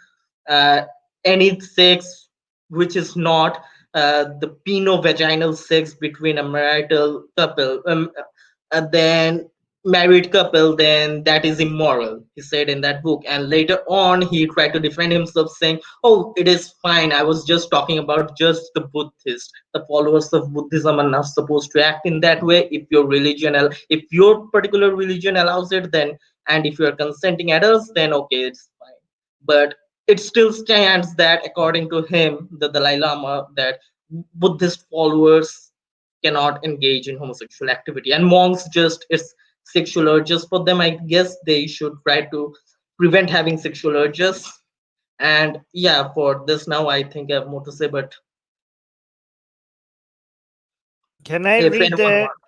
S4: uh, any sex which is not the peno-vaginal sex between a marital couple, and then married couple, then that is immoral, he said in that book. And later on he tried to defend himself, saying, oh, it is fine, I was just talking about just the Buddhists, the followers of Buddhism are not supposed to act in that way. If your religion, if your particular religion allows it, then, and if you are consenting adults, then okay, it's fine. But it still stands that according to him, the Dalai Lama, that Buddhist followers cannot engage in homosexual activity, and monks, just, it's sexual urges for them, I guess they should try to prevent having sexual urges. And yeah, for this now I think I have more to say, but
S1: Can I
S4: if
S1: read
S4: anyone
S1: the
S4: wants,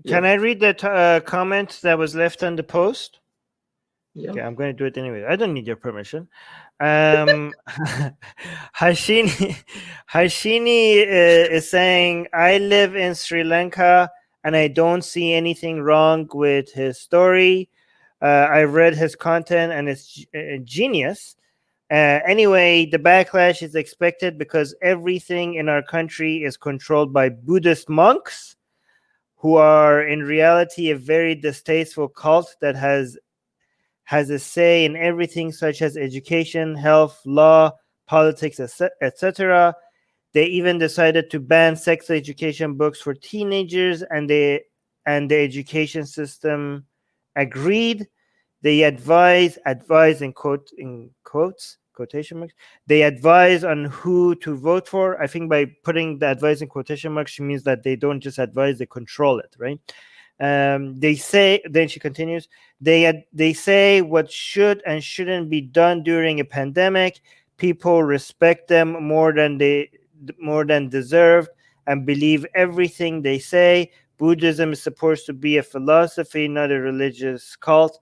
S1: Can
S4: yeah,
S1: I read the comment that was left on the post?
S4: yeah.
S1: Okay, I'm going to do it anyway. I don't need your permission. Um, Hashini is saying, I live in Sri Lanka and I don't see anything wrong with his story. I read his content and it's genius. Anyway, the backlash is expected because everything in our country is controlled by Buddhist monks who are in reality a very distasteful cult that has a say in everything such as education, health, law, politics, etc. They even decided to ban sex education books for teenagers, and the education system agreed. They advise in quotes, quotation marks. They advise on who to vote for. I think by putting the advise in quotation marks, she means that they don't just advise; they control it, right? They say, then she continues, they say what should and shouldn't be done during a pandemic. People respect them more than deserved and believe everything they say. Buddhism is supposed to be a philosophy, not a religious cult.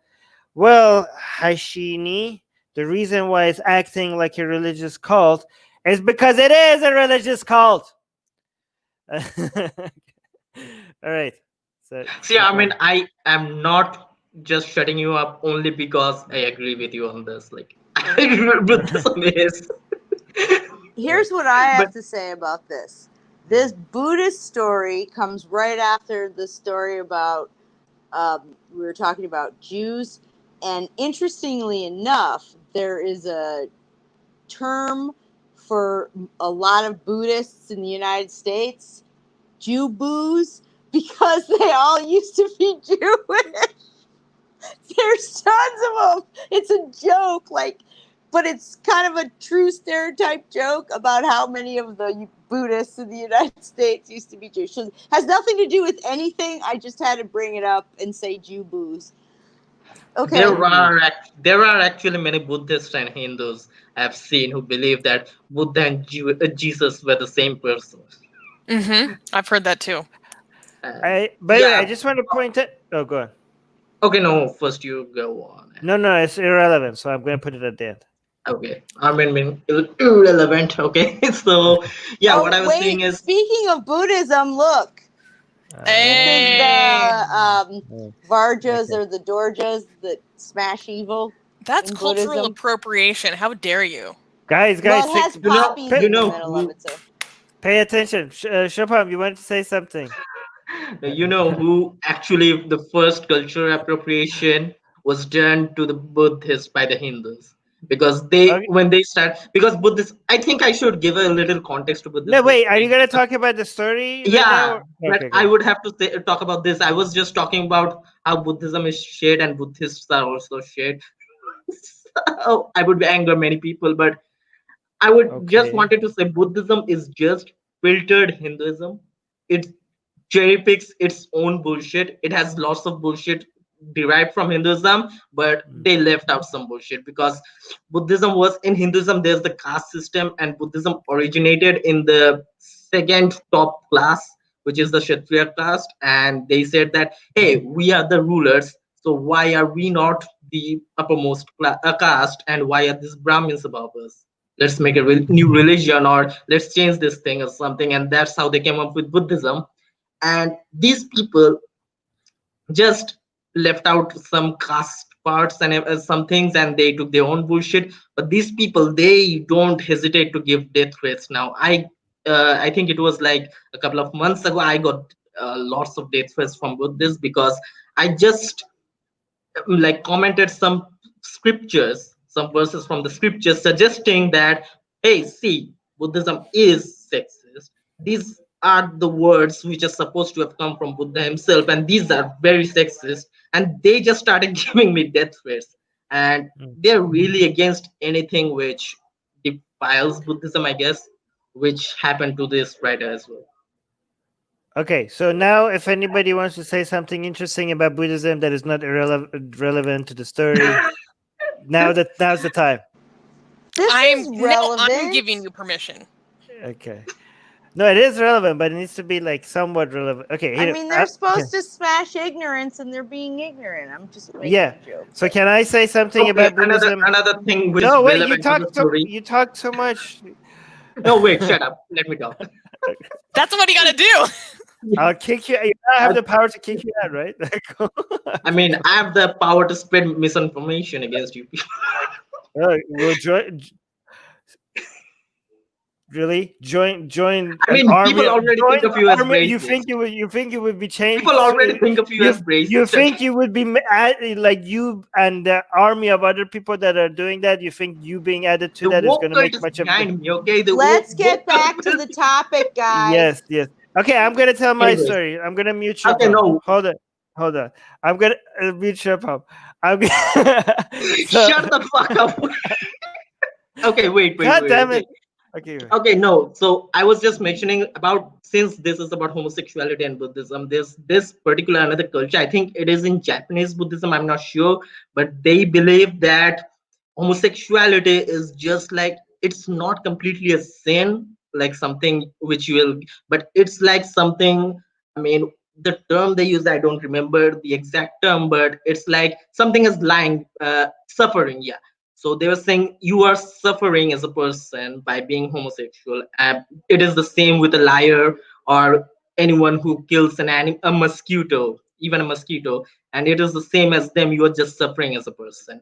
S1: Well, Hashini, the reason why it's acting like a religious cult is because it is a religious cult. All right. So
S4: See, I mean, I am not just shutting you up only because I agree with you on this. Like, I agree with this on this.
S3: Here's what I
S4: But
S3: have to say about this. This Buddhist story comes right after the story about, we were talking about Jews. And interestingly enough, there is a term for a lot of Buddhists in the United States, Jew boos, because they all used to be Jewish. There's tons of them. It's a joke, like, but it's kind of a true stereotype joke about how many of the Buddhists in the United States used to be Jewish. So it has nothing to do with anything. I just had to bring it up and say Jew boos. Okay.
S4: there are actually many Buddhists and Hindus I've seen who believe that Buddha and Jesus were the same person.
S2: I've heard that too.
S1: By the way, I
S4: Yeah.
S1: just want to point it. Oh, go on.
S4: Okay, no, first you go on.
S1: No, it's irrelevant. So I'm going to put it at the end.
S4: Okay, Armin being irrelevant. Okay, so yeah, what
S3: Oh,
S4: I was saying
S3: wait.
S4: is,
S3: Speaking of Buddhism, look. This is the Varjas
S1: Okay.
S3: or the Dorjas that smash evil.
S2: That's
S3: in
S2: cultural
S3: Buddhism.
S2: appropriation. How dare you?
S1: Guys,
S3: Well, it has
S1: take,
S3: poppies
S1: pay,
S3: in the middle of it, so.
S1: pay attention. Shubham, you wanted to say something.
S4: You know who actually the first cultural appropriation was done to the Buddhists by the Hindus, because they
S1: Okay.
S4: when they start, because Buddhists, I think I should give a little context to
S1: No,
S4: Buddhist
S1: wait. Are
S4: history.
S1: you gonna talk about the story right now?
S4: Yeah, but
S1: Okay,
S4: I
S1: go.
S4: would have to talk about this. I was just talking about how Buddhism is shared and Buddhists are also shared. So I would anger many people, but I would just
S1: Okay.
S4: wanted to say Buddhism is just filtered Hinduism. It cherry picks its own bullshit. It has lots of bullshit derived from Hinduism, but they left out some bullshit because Buddhism was in Hinduism. There's the caste system, and Buddhism originated in the second top class, which is the Kshatriya caste. And they said that, hey, we are the rulers, so why are we not the uppermost caste, and why are these Brahmins above us? Let's make a new religion, or let's change this thing or something. And that's how they came up with Buddhism. And these people just left out some caste parts and some things, and they took their own bullshit. But these people, they don't hesitate to give death threats. Now I think it was like a couple of months ago, I got lots of death threats from Buddhists because I just like commented some scriptures, some verses from the scriptures suggesting that, hey, see, Buddhism is sexist. These are the words which are supposed to have come from Buddha himself, and these are very sexist. And they just started giving me death threats. And they're really against anything which defiles Buddhism, I guess, which happened to this writer as well.
S1: Okay, so now if anybody wants to say something interesting about Buddhism that is not relevant to the story, now's the time.
S3: This is relevant.
S2: I'm giving you permission.
S1: Okay. No, it is relevant, but it needs to be like somewhat relevant. Okay.
S3: I mean, they're supposed to smash ignorance, and they're being ignorant. I'm just making a joke.
S1: So can I say something
S4: Okay,
S1: about Buddhism?
S4: another thing which
S1: No,
S4: is
S1: wait.
S4: relevant to the story.
S1: You talk so much.
S4: No, wait, shut up. Let me talk.
S2: That's what you gotta do.
S1: I'll kick you. I have the power to kick you out, right?
S4: I mean, I have the power to spread misinformation against you people.
S1: Well, really join.
S4: I mean,
S1: an army.
S4: people already
S1: Join
S4: think of you as
S1: army.
S4: racist.
S1: You think you would be changed?
S4: People already think of you as racist.
S1: You think you would be like you and the army of other people that are doing that? You think you being added to that is going to make much of
S4: behind me? Okay,
S3: let's get back to the topic, guys.
S1: Yes. Okay, I'm gonna tell my
S4: Anyways.
S1: story. I'm gonna mute
S4: Okay,
S1: Shubham.
S4: no.
S1: Hold on. I'm gonna mute Shubham.
S4: Shut the fuck up. Okay, wait.
S1: God damn
S4: Okay.
S1: it.
S4: Okay, no. So I was just mentioning about, since this is about homosexuality and Buddhism, there's this particular another culture. I think it is in Japanese Buddhism. I'm not sure, but they believe that homosexuality is just like, it's not completely a sin, like something which you will, but it's like something. I mean, the term they use, I don't remember the exact term, but it's like something is lying, suffering. Yeah. So they were saying you are suffering as a person by being homosexual. It is the same with a liar or anyone who kills a mosquito, even a mosquito, and it is the same as them. You are just suffering as a person.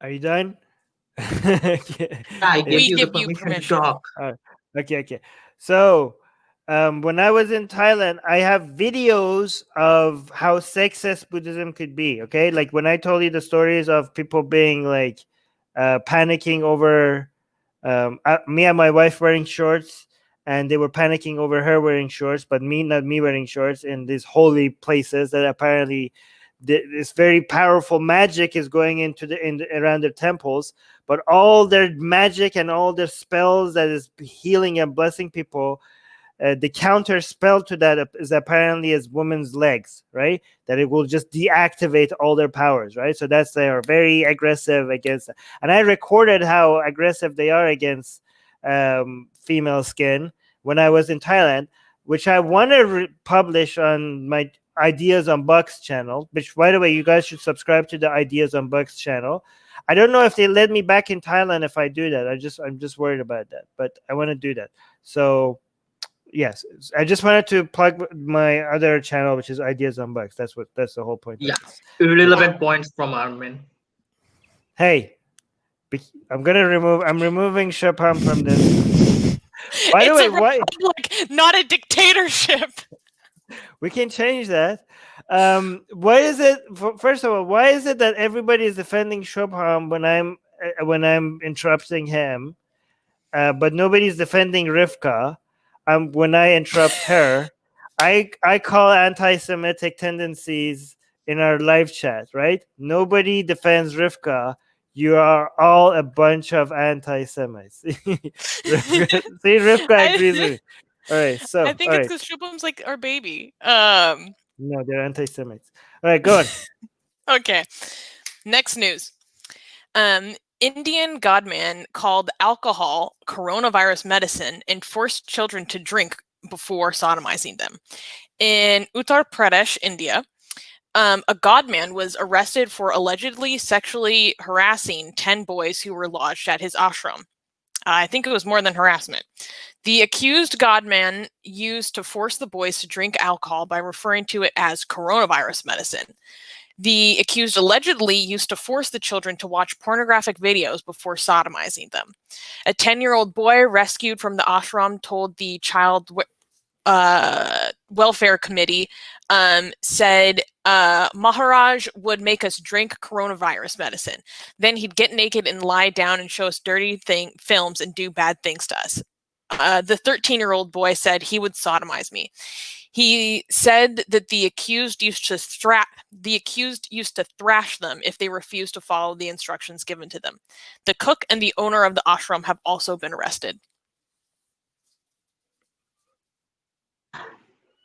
S1: Are you done?
S4: I gave you the permission to talk.
S1: Okay. So, when I was in Thailand, I have videos of how sexist Buddhism could be. Okay, like when I told you the stories of people being like panicking over me and my wife wearing shorts, and they were panicking over her wearing shorts, but not me wearing shorts in these holy places that apparently this very powerful magic is going into around their temples, but all their magic and all their spells that is healing and blessing people, the counter spell to that is apparently as women's legs, right? That it will just deactivate all their powers, right? So that's, they are very aggressive against that. And I recorded how aggressive they are against female skin when I was in Thailand, which I want to publish on my Ideas on Bucks channel, which, by the way, you guys should subscribe to the Ideas on Bucks channel. I don't know if they let me back in Thailand if I do that. I'm just worried about that, but I want to do that. So Yes, I just wanted to plug my other channel, which is Ideas on Bugs. That's the whole point
S4: Yeah,
S1: of this.
S4: irrelevant points from Armin.
S1: Hey, I'm removing Subham from this. By the
S2: It's
S1: way,
S2: a
S1: why
S2: republic, not a dictatorship.
S1: we can change that? Why is it? First of all, why is it that everybody is defending Subham when I'm interrupting him, but nobody's defending Rivka? When I interrupt her, I call anti-Semitic tendencies in our live chat. Right? Nobody defends Rivka. You are all a bunch of anti-Semites. See, Rivka agrees with me. All right, so
S2: I think
S1: all
S2: it's
S1: right.
S2: because Shubham's like our baby.
S1: No, they're anti-Semites. All right, go on.
S2: Okay. Next news. Indian godman called alcohol coronavirus medicine and forced children to drink before sodomizing them. In Uttar Pradesh, India, a godman was arrested for allegedly sexually harassing 10 boys who were lodged at his ashram. I think it was more than harassment. The accused godman used to force the boys to drink alcohol by referring to it as coronavirus medicine. The accused allegedly used to force the children to watch pornographic videos before sodomizing them. A 10-year-old boy rescued from the ashram told the child welfare committee, said Maharaj would make us drink coronavirus medicine. Then he'd get naked and lie down and show us dirty films and do bad things to us. The 13-year-old boy said he would sodomize me. He said that the accused used to thrash them if they refused to follow the instructions given to them. The cook and the owner of the ashram have also been arrested.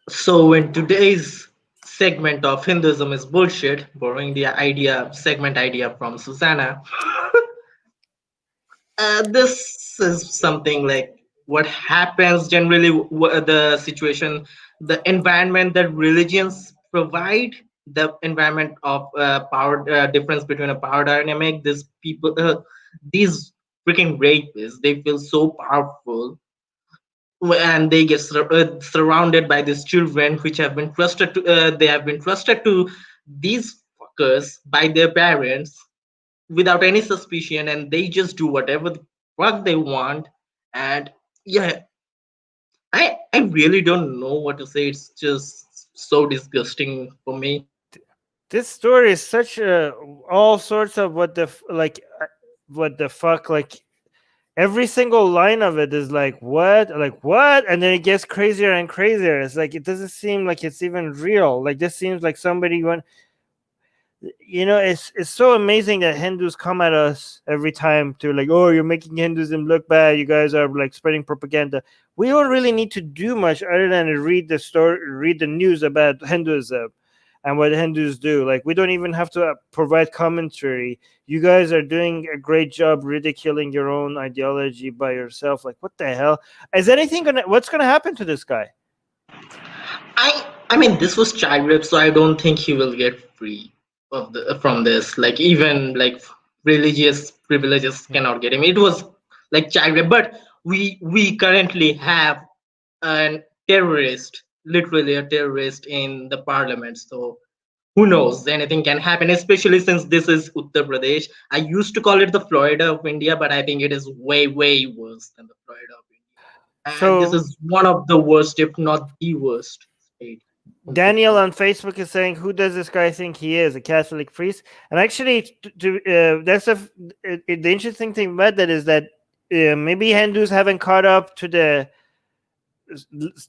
S4: So in today's segment of Hinduism is bullshit, borrowing the segment idea from Susanna, this is something like what happens generally, the situation, the environment that religions provide, the environment of power, difference between a power dynamic. These freaking rapists, they feel so powerful, and they get surrounded by these children which have been trusted to they have been trusted to these fuckers by their parents without any suspicion, and they just do whatever the fuck they want. And yeah, I really don't know what to say. It's just so disgusting for me.
S1: This story is such a all sorts of what the what the fuck, like every single line of it is like what, and then it gets crazier and crazier. It's like it doesn't seem like it's even real. Like this seems like somebody went. It's so amazing that Hindus come at us every time to like, oh, you're making Hinduism look bad. You guys are like spreading propaganda. We don't really need to do much other than to read the news about Hinduism and what Hindus do. Like, we don't even have to provide commentary. You guys are doing a great job ridiculing your own ideology by yourself. Like, what the hell? What's gonna happen to this guy?
S4: I mean, this was child rape, so I don't think he will get free from this. Like, even like religious privileges cannot get him. It was like child rape, but we currently have an terrorist, literally a terrorist in the parliament. So who knows? Anything can happen, especially since this is Uttar Pradesh. I used to call it the Florida of India, but I think it is way, way worse than the Florida of India. And this
S1: So
S4: is one of the worst, if not the worst state.
S1: Daniel on Facebook is saying, "Who does this guy think he is? A Catholic priest?" And actually, the interesting thing about that is that maybe Hindus haven't caught up to the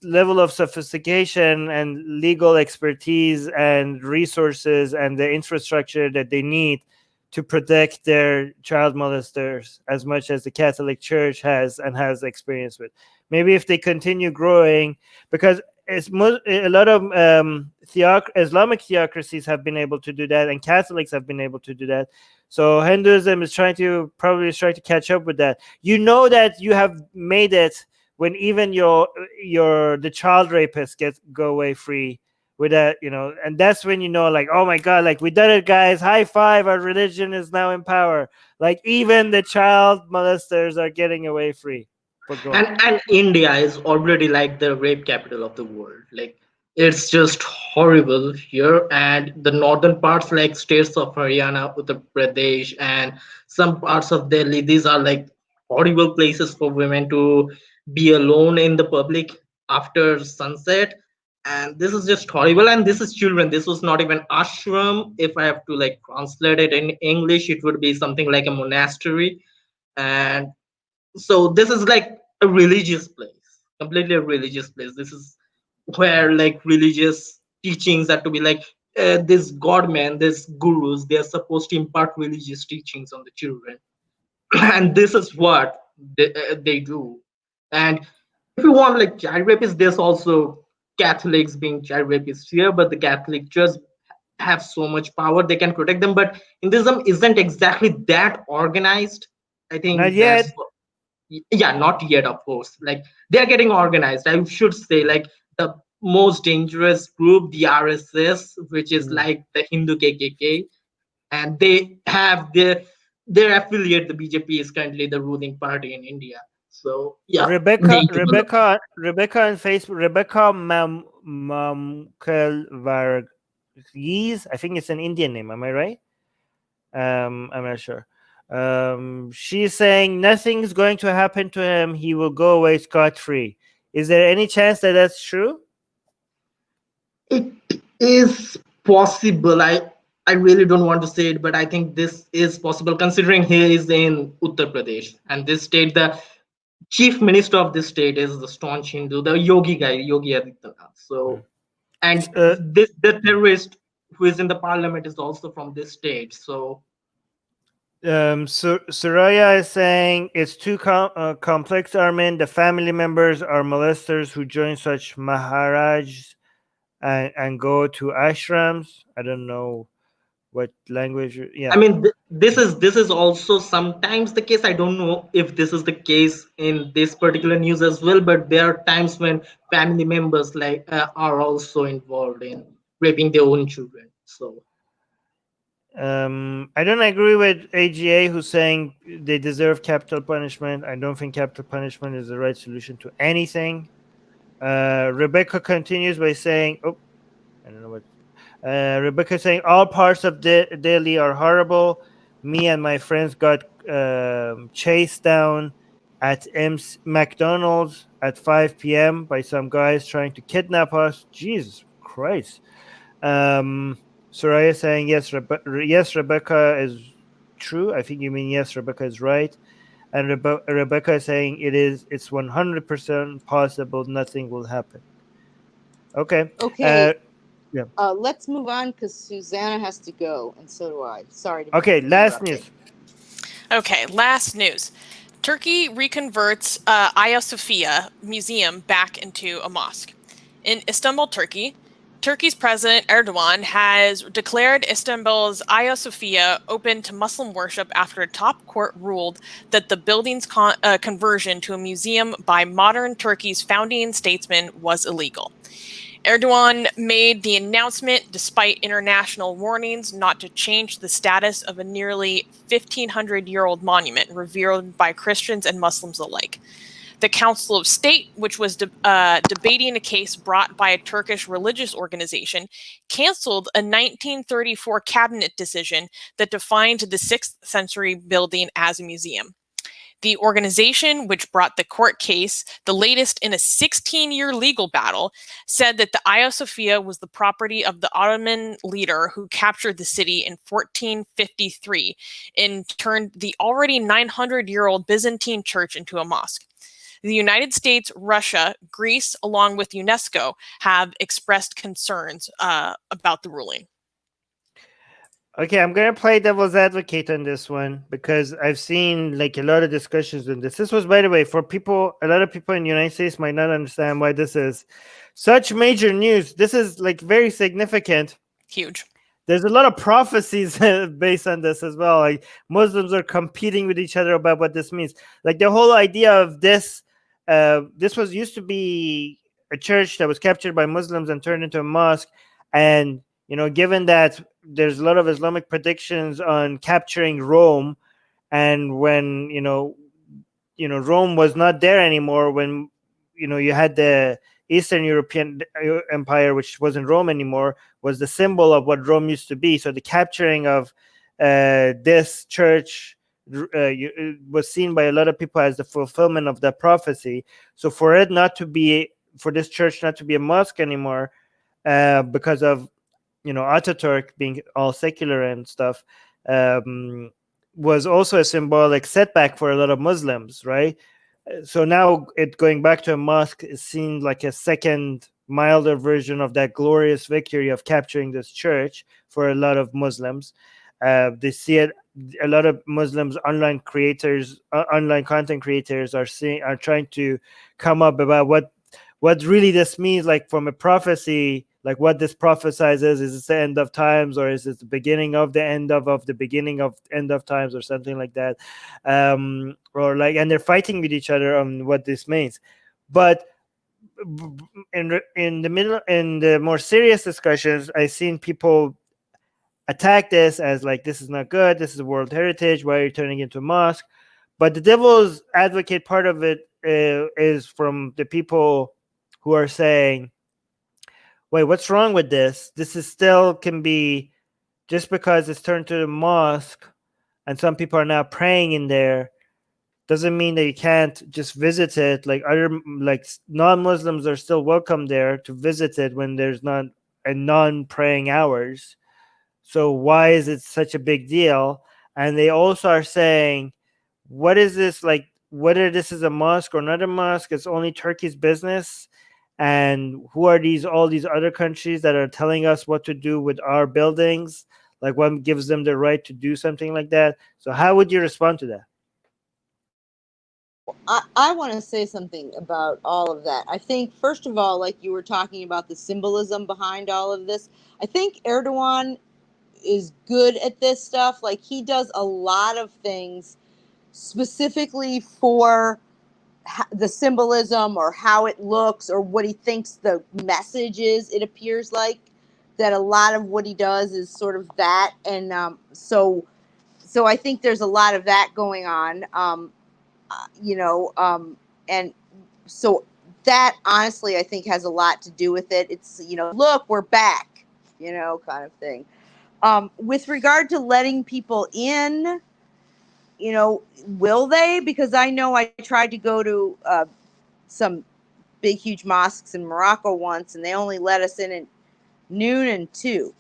S1: level of sophistication and legal expertise and resources and the infrastructure that they need to protect their child molesters as much as the Catholic Church has experience with. Maybe if they continue growing, because a lot of Islamic theocracies have been able to do that, and Catholics have been able to do that. So Hinduism is trying to catch up with that. You know that you have made it when even the child rapist go away free with that, and that's when like, oh my god, like, we did it, guys, high five, our religion is now in power. Like, even the child molesters are getting away free. But go.
S4: And India is already like the rape capital of the world. Like it's just horrible here, and the northern parts like states of Haryana, Uttar Pradesh, and some parts of Delhi, these are like horrible places for women to be alone in the public after sunset. And this is just horrible, and this is children. This was not even ashram. If I have to like translate it in English, it would be something like a monastery. And so this is like a religious place, completely a religious place. This is where like religious teachings are to be like, this god man, this gurus, they are supposed to impart religious teachings on the children. And this is what they do. And if you want like child rapists, there's also Catholics being child rapists here, but the Catholic Church have so much power, they can protect them. But Hinduism isn't exactly that organized. I
S1: Not
S4: think that's
S1: yet.
S4: yeah, not yet, of course. Like they're getting organized, I should say. Like the most dangerous group, the RSS, which is
S1: Mm.
S4: like the Hindu KKK, and they have their affiliate, the BJP, is currently the ruling party in India. So yeah,
S1: Rebecca,
S4: they do.
S1: Rebecca, Rebecca on Facebook. Rebecca Mamkelvargis. I think it's an Indian name. Am I right? I'm not sure. She's saying nothing's going to happen to him. He will go away scot free. Is there any chance that that's true?
S4: It is possible. I really don't want to say it, but I think this is possible considering he is in Uttar Pradesh, and this state, the chief minister of this state is the staunch Hindu, the Yogi guy, Yogi Adityanath. So, and
S1: Uh,
S4: this the terrorist who is in the parliament is also from this state. So,
S1: Soraya is saying it's too complex, Armin. The family members are molesters who join such Maharaj and go to ashrams. I don't know what language.
S4: I
S1: Yeah.
S4: mean, this is also sometimes the case. I don't know if this is the case in this particular news as well, but there are times when family members like are also involved in raping their own children. So
S1: I don't agree with AGA who's saying they deserve capital punishment. I don't think capital punishment is the right solution to anything. Rebecca continues by saying, "Oh, I don't know what." Rebecca saying all parts of Delhi are horrible. Me and my friends got chased down at McDonald's at 5 p.m. by some guys trying to kidnap us. Jesus Christ. Soraya saying yes, yes, Rebecca is true. I think you mean yes, Rebecca is right. And Rebecca is saying it's 100% possible nothing will happen. Okay.
S3: Okay.
S1: Yeah.
S3: Let's move on because Susanna has to go, and so do I. Sorry to be
S1: Okay, last
S3: interrupting.
S1: news.
S2: Okay, last news. Turkey reconverts Hagia Sophia Museum back into a mosque. In Istanbul, Turkey, Turkey's President Erdogan has declared Istanbul's Hagia Sophia open to Muslim worship after a top court ruled that the building's conversion to a museum by modern Turkey's founding statesman was illegal. Erdogan made the announcement despite international warnings not to change the status of a nearly 1,500-year-old monument revered by Christians and Muslims alike. The Council of State, which was debating a case brought by a Turkish religious organization, canceled a 1934 cabinet decision that defined the 6th century building as a museum. The organization, which brought the court case, the latest in a 16-year legal battle, said that the Hagia Sophia was the property of the Ottoman leader who captured the city in 1453 and turned the already 900-year-old Byzantine church into a mosque. The United States, Russia, Greece, along with UNESCO, have expressed concerns about the ruling.
S1: Okay, I'm gonna play devil's advocate on this one because I've seen like a lot of discussions on this. This was, by the way, for people. A lot of people in the United States might not understand why this is such major news. This is like very significant.
S2: Huge.
S1: There's a lot of prophecies based on this as well. Like Muslims are competing with each other about what this means. Like the whole idea of this. This was used to be a church that was captured by Muslims and turned into a mosque, and given that there's a lot of Islamic predictions on capturing Rome, and when Rome was not there anymore when you had the Eastern European Empire, which wasn't Rome anymore, was the symbol of what Rome used to be. So the capturing of this church was seen by a lot of people as the fulfillment of that prophecy. So for this church not to be a mosque anymore, because of Ataturk being all secular and stuff, was also a symbolic setback for a lot of Muslims, right? So now it going back to a mosque is seen like a second, milder version of that glorious victory of capturing this church for a lot of Muslims. They see it. A lot of Muslims, online content creators, are trying to come up about what really this means, like from a prophecy, like what this prophesizes. Is it the end of times, or is it the beginning of the end of the beginning of end of times, or something like that? Or like, and they're fighting with each other on what this means. But in the more serious discussions, I've seen people attack this as like, this is not good, this is World Heritage, why are you turning it into a mosque? But the devil's advocate part of it is from the people who are saying, wait, what's wrong with this? This is still can be, just because it's turned to a mosque and some people are now praying in there, doesn't mean that you can't just visit it. Like non-Muslims are still welcome there to visit it when there's not a non-praying hours. So why is it such a big deal? And they also are saying, what is this, like, whether this is a mosque or not a mosque, it's only Turkey's business. And who are all these other countries that are telling us what to do with our buildings? Like, what gives them the right to do something like that? So how would you respond to that?
S3: I want to say something about all of that. I think, first of all, like you were talking about the symbolism behind all of this, I think Erdogan is good at this stuff. Like, he does a lot of things specifically for the symbolism or how it looks or what he thinks the message is. It appears like that a lot of what he does is sort of that. And so I think there's a lot of that going on. And so that honestly, I think has a lot to do with it. It's, look, we're back, kind of thing. With regard to letting people in, will they? Because I know I tried to go to some big, huge mosques in Morocco once, and they only let us in at noon and 2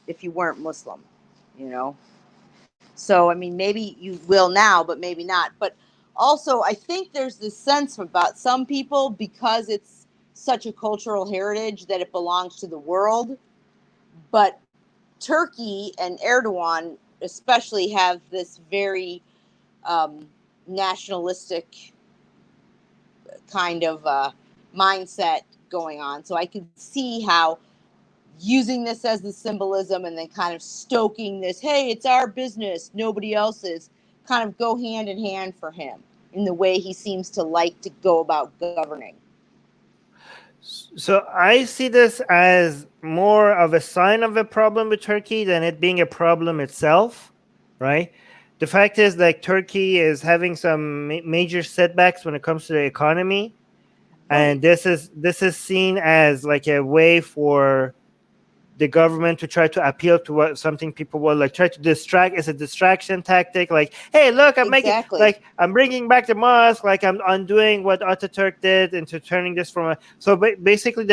S3: if you weren't Muslim, So, I mean, maybe you will now, but maybe not. But also, I think there's this sense about some people, because it's such a cultural heritage, that it belongs to the world. But Turkey and Erdogan especially have this very nationalistic kind of mindset going on. So I could see how using this as the symbolism and then kind of stoking this, hey, it's our business, nobody else's, kind of go hand in hand for him in the way he seems to like to go about governing.
S1: So I see this as more of a sign of a problem with Turkey than it being a problem itself, right? The fact is that Turkey is having some major setbacks when it comes to the economy. Right. And this is seen as like a way for the government to try to appeal to what something people will like, try to distract. It's a distraction tactic. Like, hey, look, I'm making, like, I'm bringing back the mosque. Like, I'm undoing what Ataturk did into turning this from a. So basically,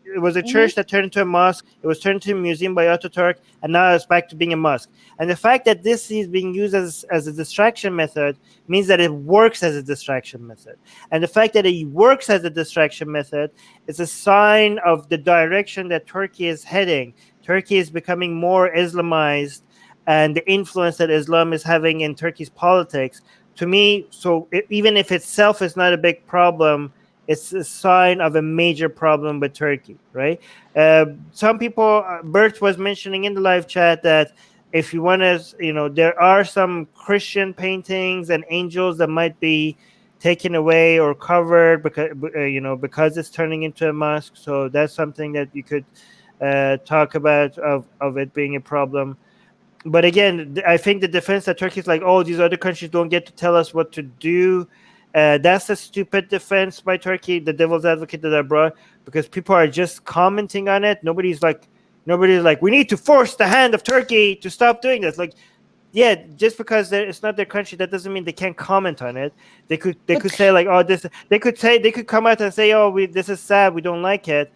S1: it was a church that turned into a mosque. It was turned into a museum by Ataturk, and now it's back to being a mosque. And the fact that this is being used as a distraction method means that it works as a distraction method. And the fact that it works as a distraction method is a sign of the direction that Turkey is heading. Turkey is becoming more Islamized, and the influence that Islam is having in Turkey's politics. To me, even if itself is not a big problem, it's a sign of a major problem with Turkey, right? Some people, Bert was mentioning in the live chat that if you want to, there are some Christian paintings and angels that might be taken away or covered because it's turning into a mosque. So that's something that you could talk about of it being a problem. But again, I think the defense that Turkey's like, oh, these other countries don't get to tell us what to do. That's a stupid defense by Turkey, the devil's advocate that I brought, because people are just commenting on it. Nobody's like, we need to force the hand of Turkey to stop doing this. Like, yeah, just because it's not their country, that doesn't mean they can't comment on it. They could say like, oh, this. They could come out and say, oh, this is sad, we don't like it.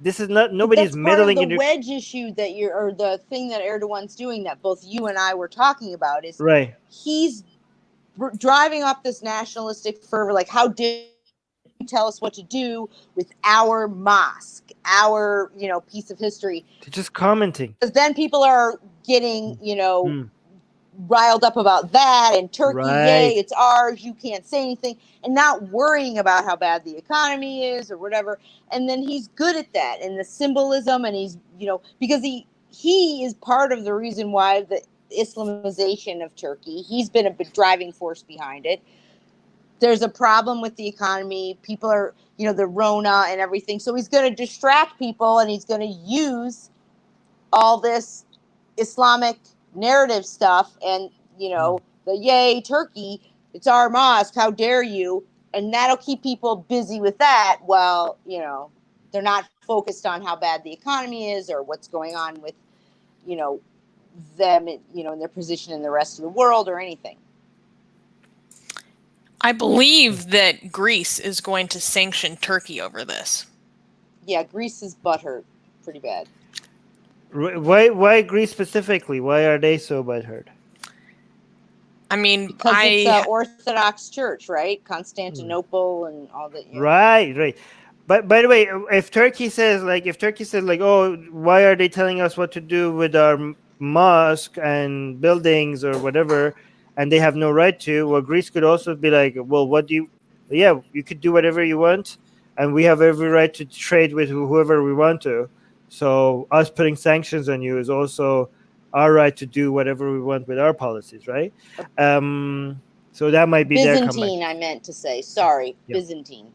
S1: This is not, nobody's
S3: That's part of
S1: meddling
S3: the
S1: in your
S3: wedge issue that or the thing that Erdogan's doing that both you and I were talking about is
S1: right.
S3: He's driving up this nationalistic fervor, like how dare you tell us what to do with our mosque, our piece of history.
S1: They're just commenting.
S3: Because then people are getting riled up about that, and Turkey, yay, it's ours, you can't say anything, and not worrying about how bad the economy is or whatever. And then he's good at that and the symbolism, and he's because he is part of the reason why the Islamization of Turkey, he's been a driving force behind it. There's a problem with the economy, people are the Rona and everything, so he's going to distract people, and he's going to use all this Islamic narrative stuff, and the yay Turkey, it's our mosque, how dare you, and that'll keep people busy with that while they're not focused on how bad the economy is or what's going on with them in their position in the rest of the world or anything.
S2: I believe that Greece is going to sanction Turkey over this.
S3: Yeah, Greece is butthurt pretty bad.
S1: Why Greece specifically? Why are they so butthurt?
S2: I mean,
S3: because it's an Orthodox church, right? Constantinople and all that. Yeah.
S1: Right. But by the way, if Turkey says like, oh, why are they telling us what to do with our mosque and buildings or whatever, and they have no right to, well, Greece could also be like, well, you could do whatever you want, and we have every right to trade with whoever we want to. So us putting sanctions on you is also our right to do whatever we want with our policies, right? So that might be
S3: Byzantine,
S1: their
S3: I meant to say. Sorry,
S1: yep.
S3: Byzantine.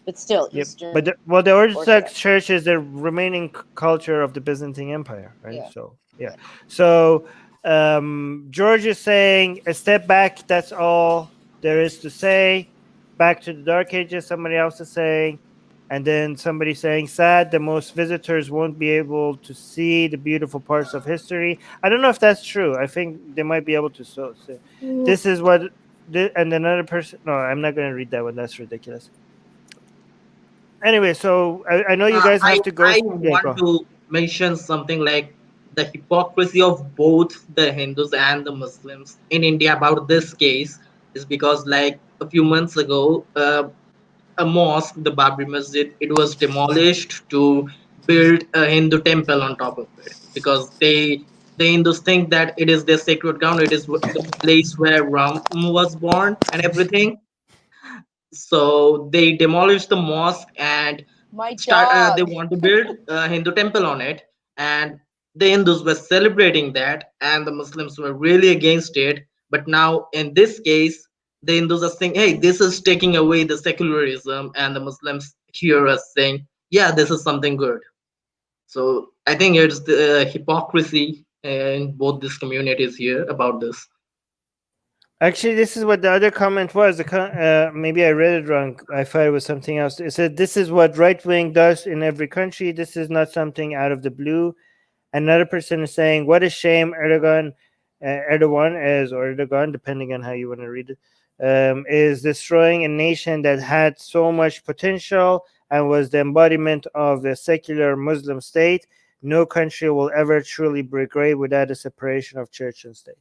S3: But still,
S1: Eastern. But the Orthodox Church is the remaining culture of the Byzantine Empire, right?
S3: Yeah.
S1: So yeah. So George is saying a step back. That's all there is to say. Back to the Dark Ages. Somebody else is saying, and then somebody saying, sad. The most visitors won't be able to see the beautiful parts of history. I don't know if that's true. I think they might be able to. So this is what. And another person. No, I'm not going to read that one. That's ridiculous. Anyway, so I know you guys have to go.
S4: I want to mention something like the hypocrisy of both the Hindus and the Muslims in India about this case is because, like, a few months ago, a mosque, the Babri Masjid, it was demolished to build a Hindu temple on top of it because the Hindus think that it is their sacred ground, it is the place where Ram was born and everything. So they demolished the mosque and they want to build a Hindu temple on it, and the Hindus were celebrating that, and the Muslims were really against it. But now in this case, the Hindus are saying, "Hey, this is taking away the secularism," and the Muslims here are saying, "Yeah, this is something good." So I think it's the hypocrisy in both these communities here about this.
S1: Actually, this is what the other comment was. Maybe I read it wrong. I thought it was something else. It said, this is what right wing does in every country. This is not something out of the blue. Another person is saying, what a shame Erdogan, depending on how you want to read it, is destroying a nation that had so much potential and was the embodiment of a secular Muslim state. No country will ever truly be great without a separation of church and state.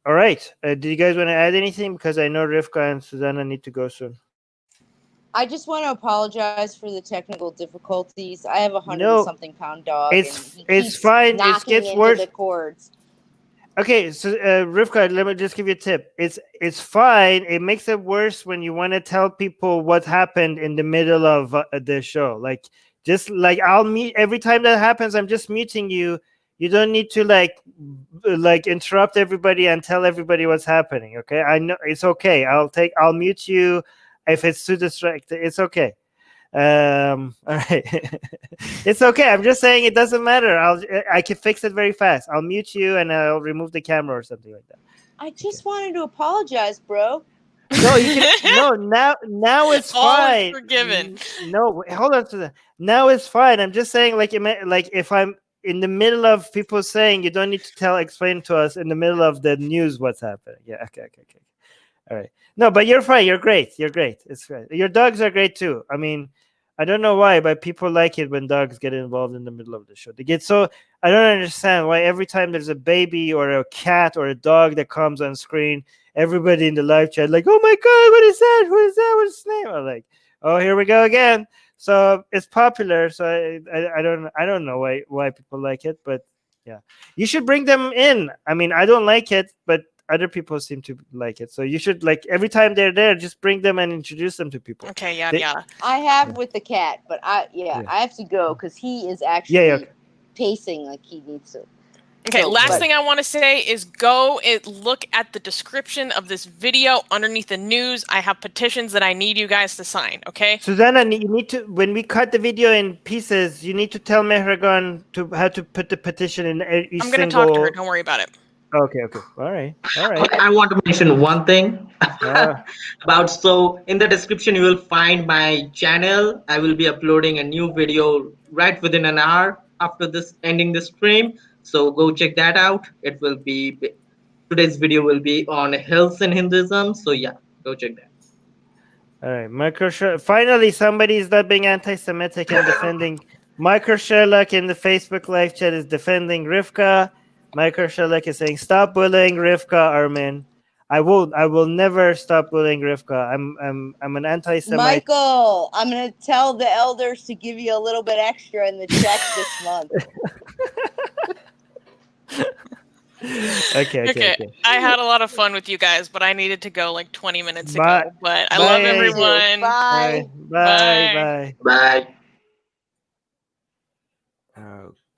S1: All right. Do you guys want to add anything? Because I know Rivka and Susanna need to go soon.
S3: I just want to apologize for the technical difficulties. I have a 100-something pound dog.
S1: It's fine. It gets worse.
S3: The cords.
S1: Okay, so Rivka, let me just give you a tip. It's fine. It makes it worse when you want to tell people what happened in the middle of the show. Like, just like I'll mute every time that happens. I'm just muting you. You don't need to like interrupt everybody and tell everybody what's happening. Okay, I know it's okay. I'll mute you if it's too distracting. It's okay. All right. It's okay. I'm just saying it doesn't matter. I can fix it very fast. I'll mute you and I'll remove the camera or something like that.
S3: I just wanted to apologize, bro.
S1: No, you can. No, now it's
S2: All is
S1: fine.
S2: forgiven.
S1: No, hold on to that. Now it's fine. I'm just saying, like if I'm in the middle of people saying, you don't need to explain to us in the middle of the news what's happening. Yeah. Okay. All right. No, but you're fine. You're great. You're great. It's great. Your dogs are great too. I mean, I don't know why, but people like it when dogs get involved in the middle of the show. They get so. I don't understand why every time there's a baby or a cat or a dog that comes on screen, everybody in the live chat like, oh my god, what is that? What is that? What's his name? I'm like, oh, here we go again. So it's popular. So I don't know why people like it, but yeah, you should bring them in. I mean, I don't like it, but other people seem to like it. So you should, like, every time they're there, just bring them and introduce them to people.
S2: Okay, yada.
S3: I have with the cat, but I have to go because he is actually pacing like he needs to.
S2: Okay,
S3: So,
S2: last thing I want to say is go and look at the description of this video underneath the news. I have petitions that I need you guys to sign, okay?
S1: Susanna, you need to, when we cut the video in pieces, you need to tell Mehragan how to put the petition in each
S2: I'm going to talk to her. Don't worry about it.
S1: Okay. All right.
S4: I want to mention one thing about, so in the description you will find my channel. I will be uploading a new video right within an hour after this ending the stream. So go check that out. It will be, today's video will be on health and Hinduism. So yeah, go check that.
S1: All right, finally, somebody is not being anti-Semitic and defending. Michael Sherlock in the Facebook live chat is defending Rivka. Michael Sherlock is saying, "Stop bullying Rivka, Armin." I will never stop bullying Rivka. I'm an anti-Semite.
S3: Michael, I'm gonna tell the elders to give you a little bit extra in the check this month.
S1: Okay.
S2: I had a lot of fun with you guys, but I needed to go like 20 minutes ago. But I love everyone.
S3: Bye.
S1: Bye.
S4: Bye.
S1: Okay.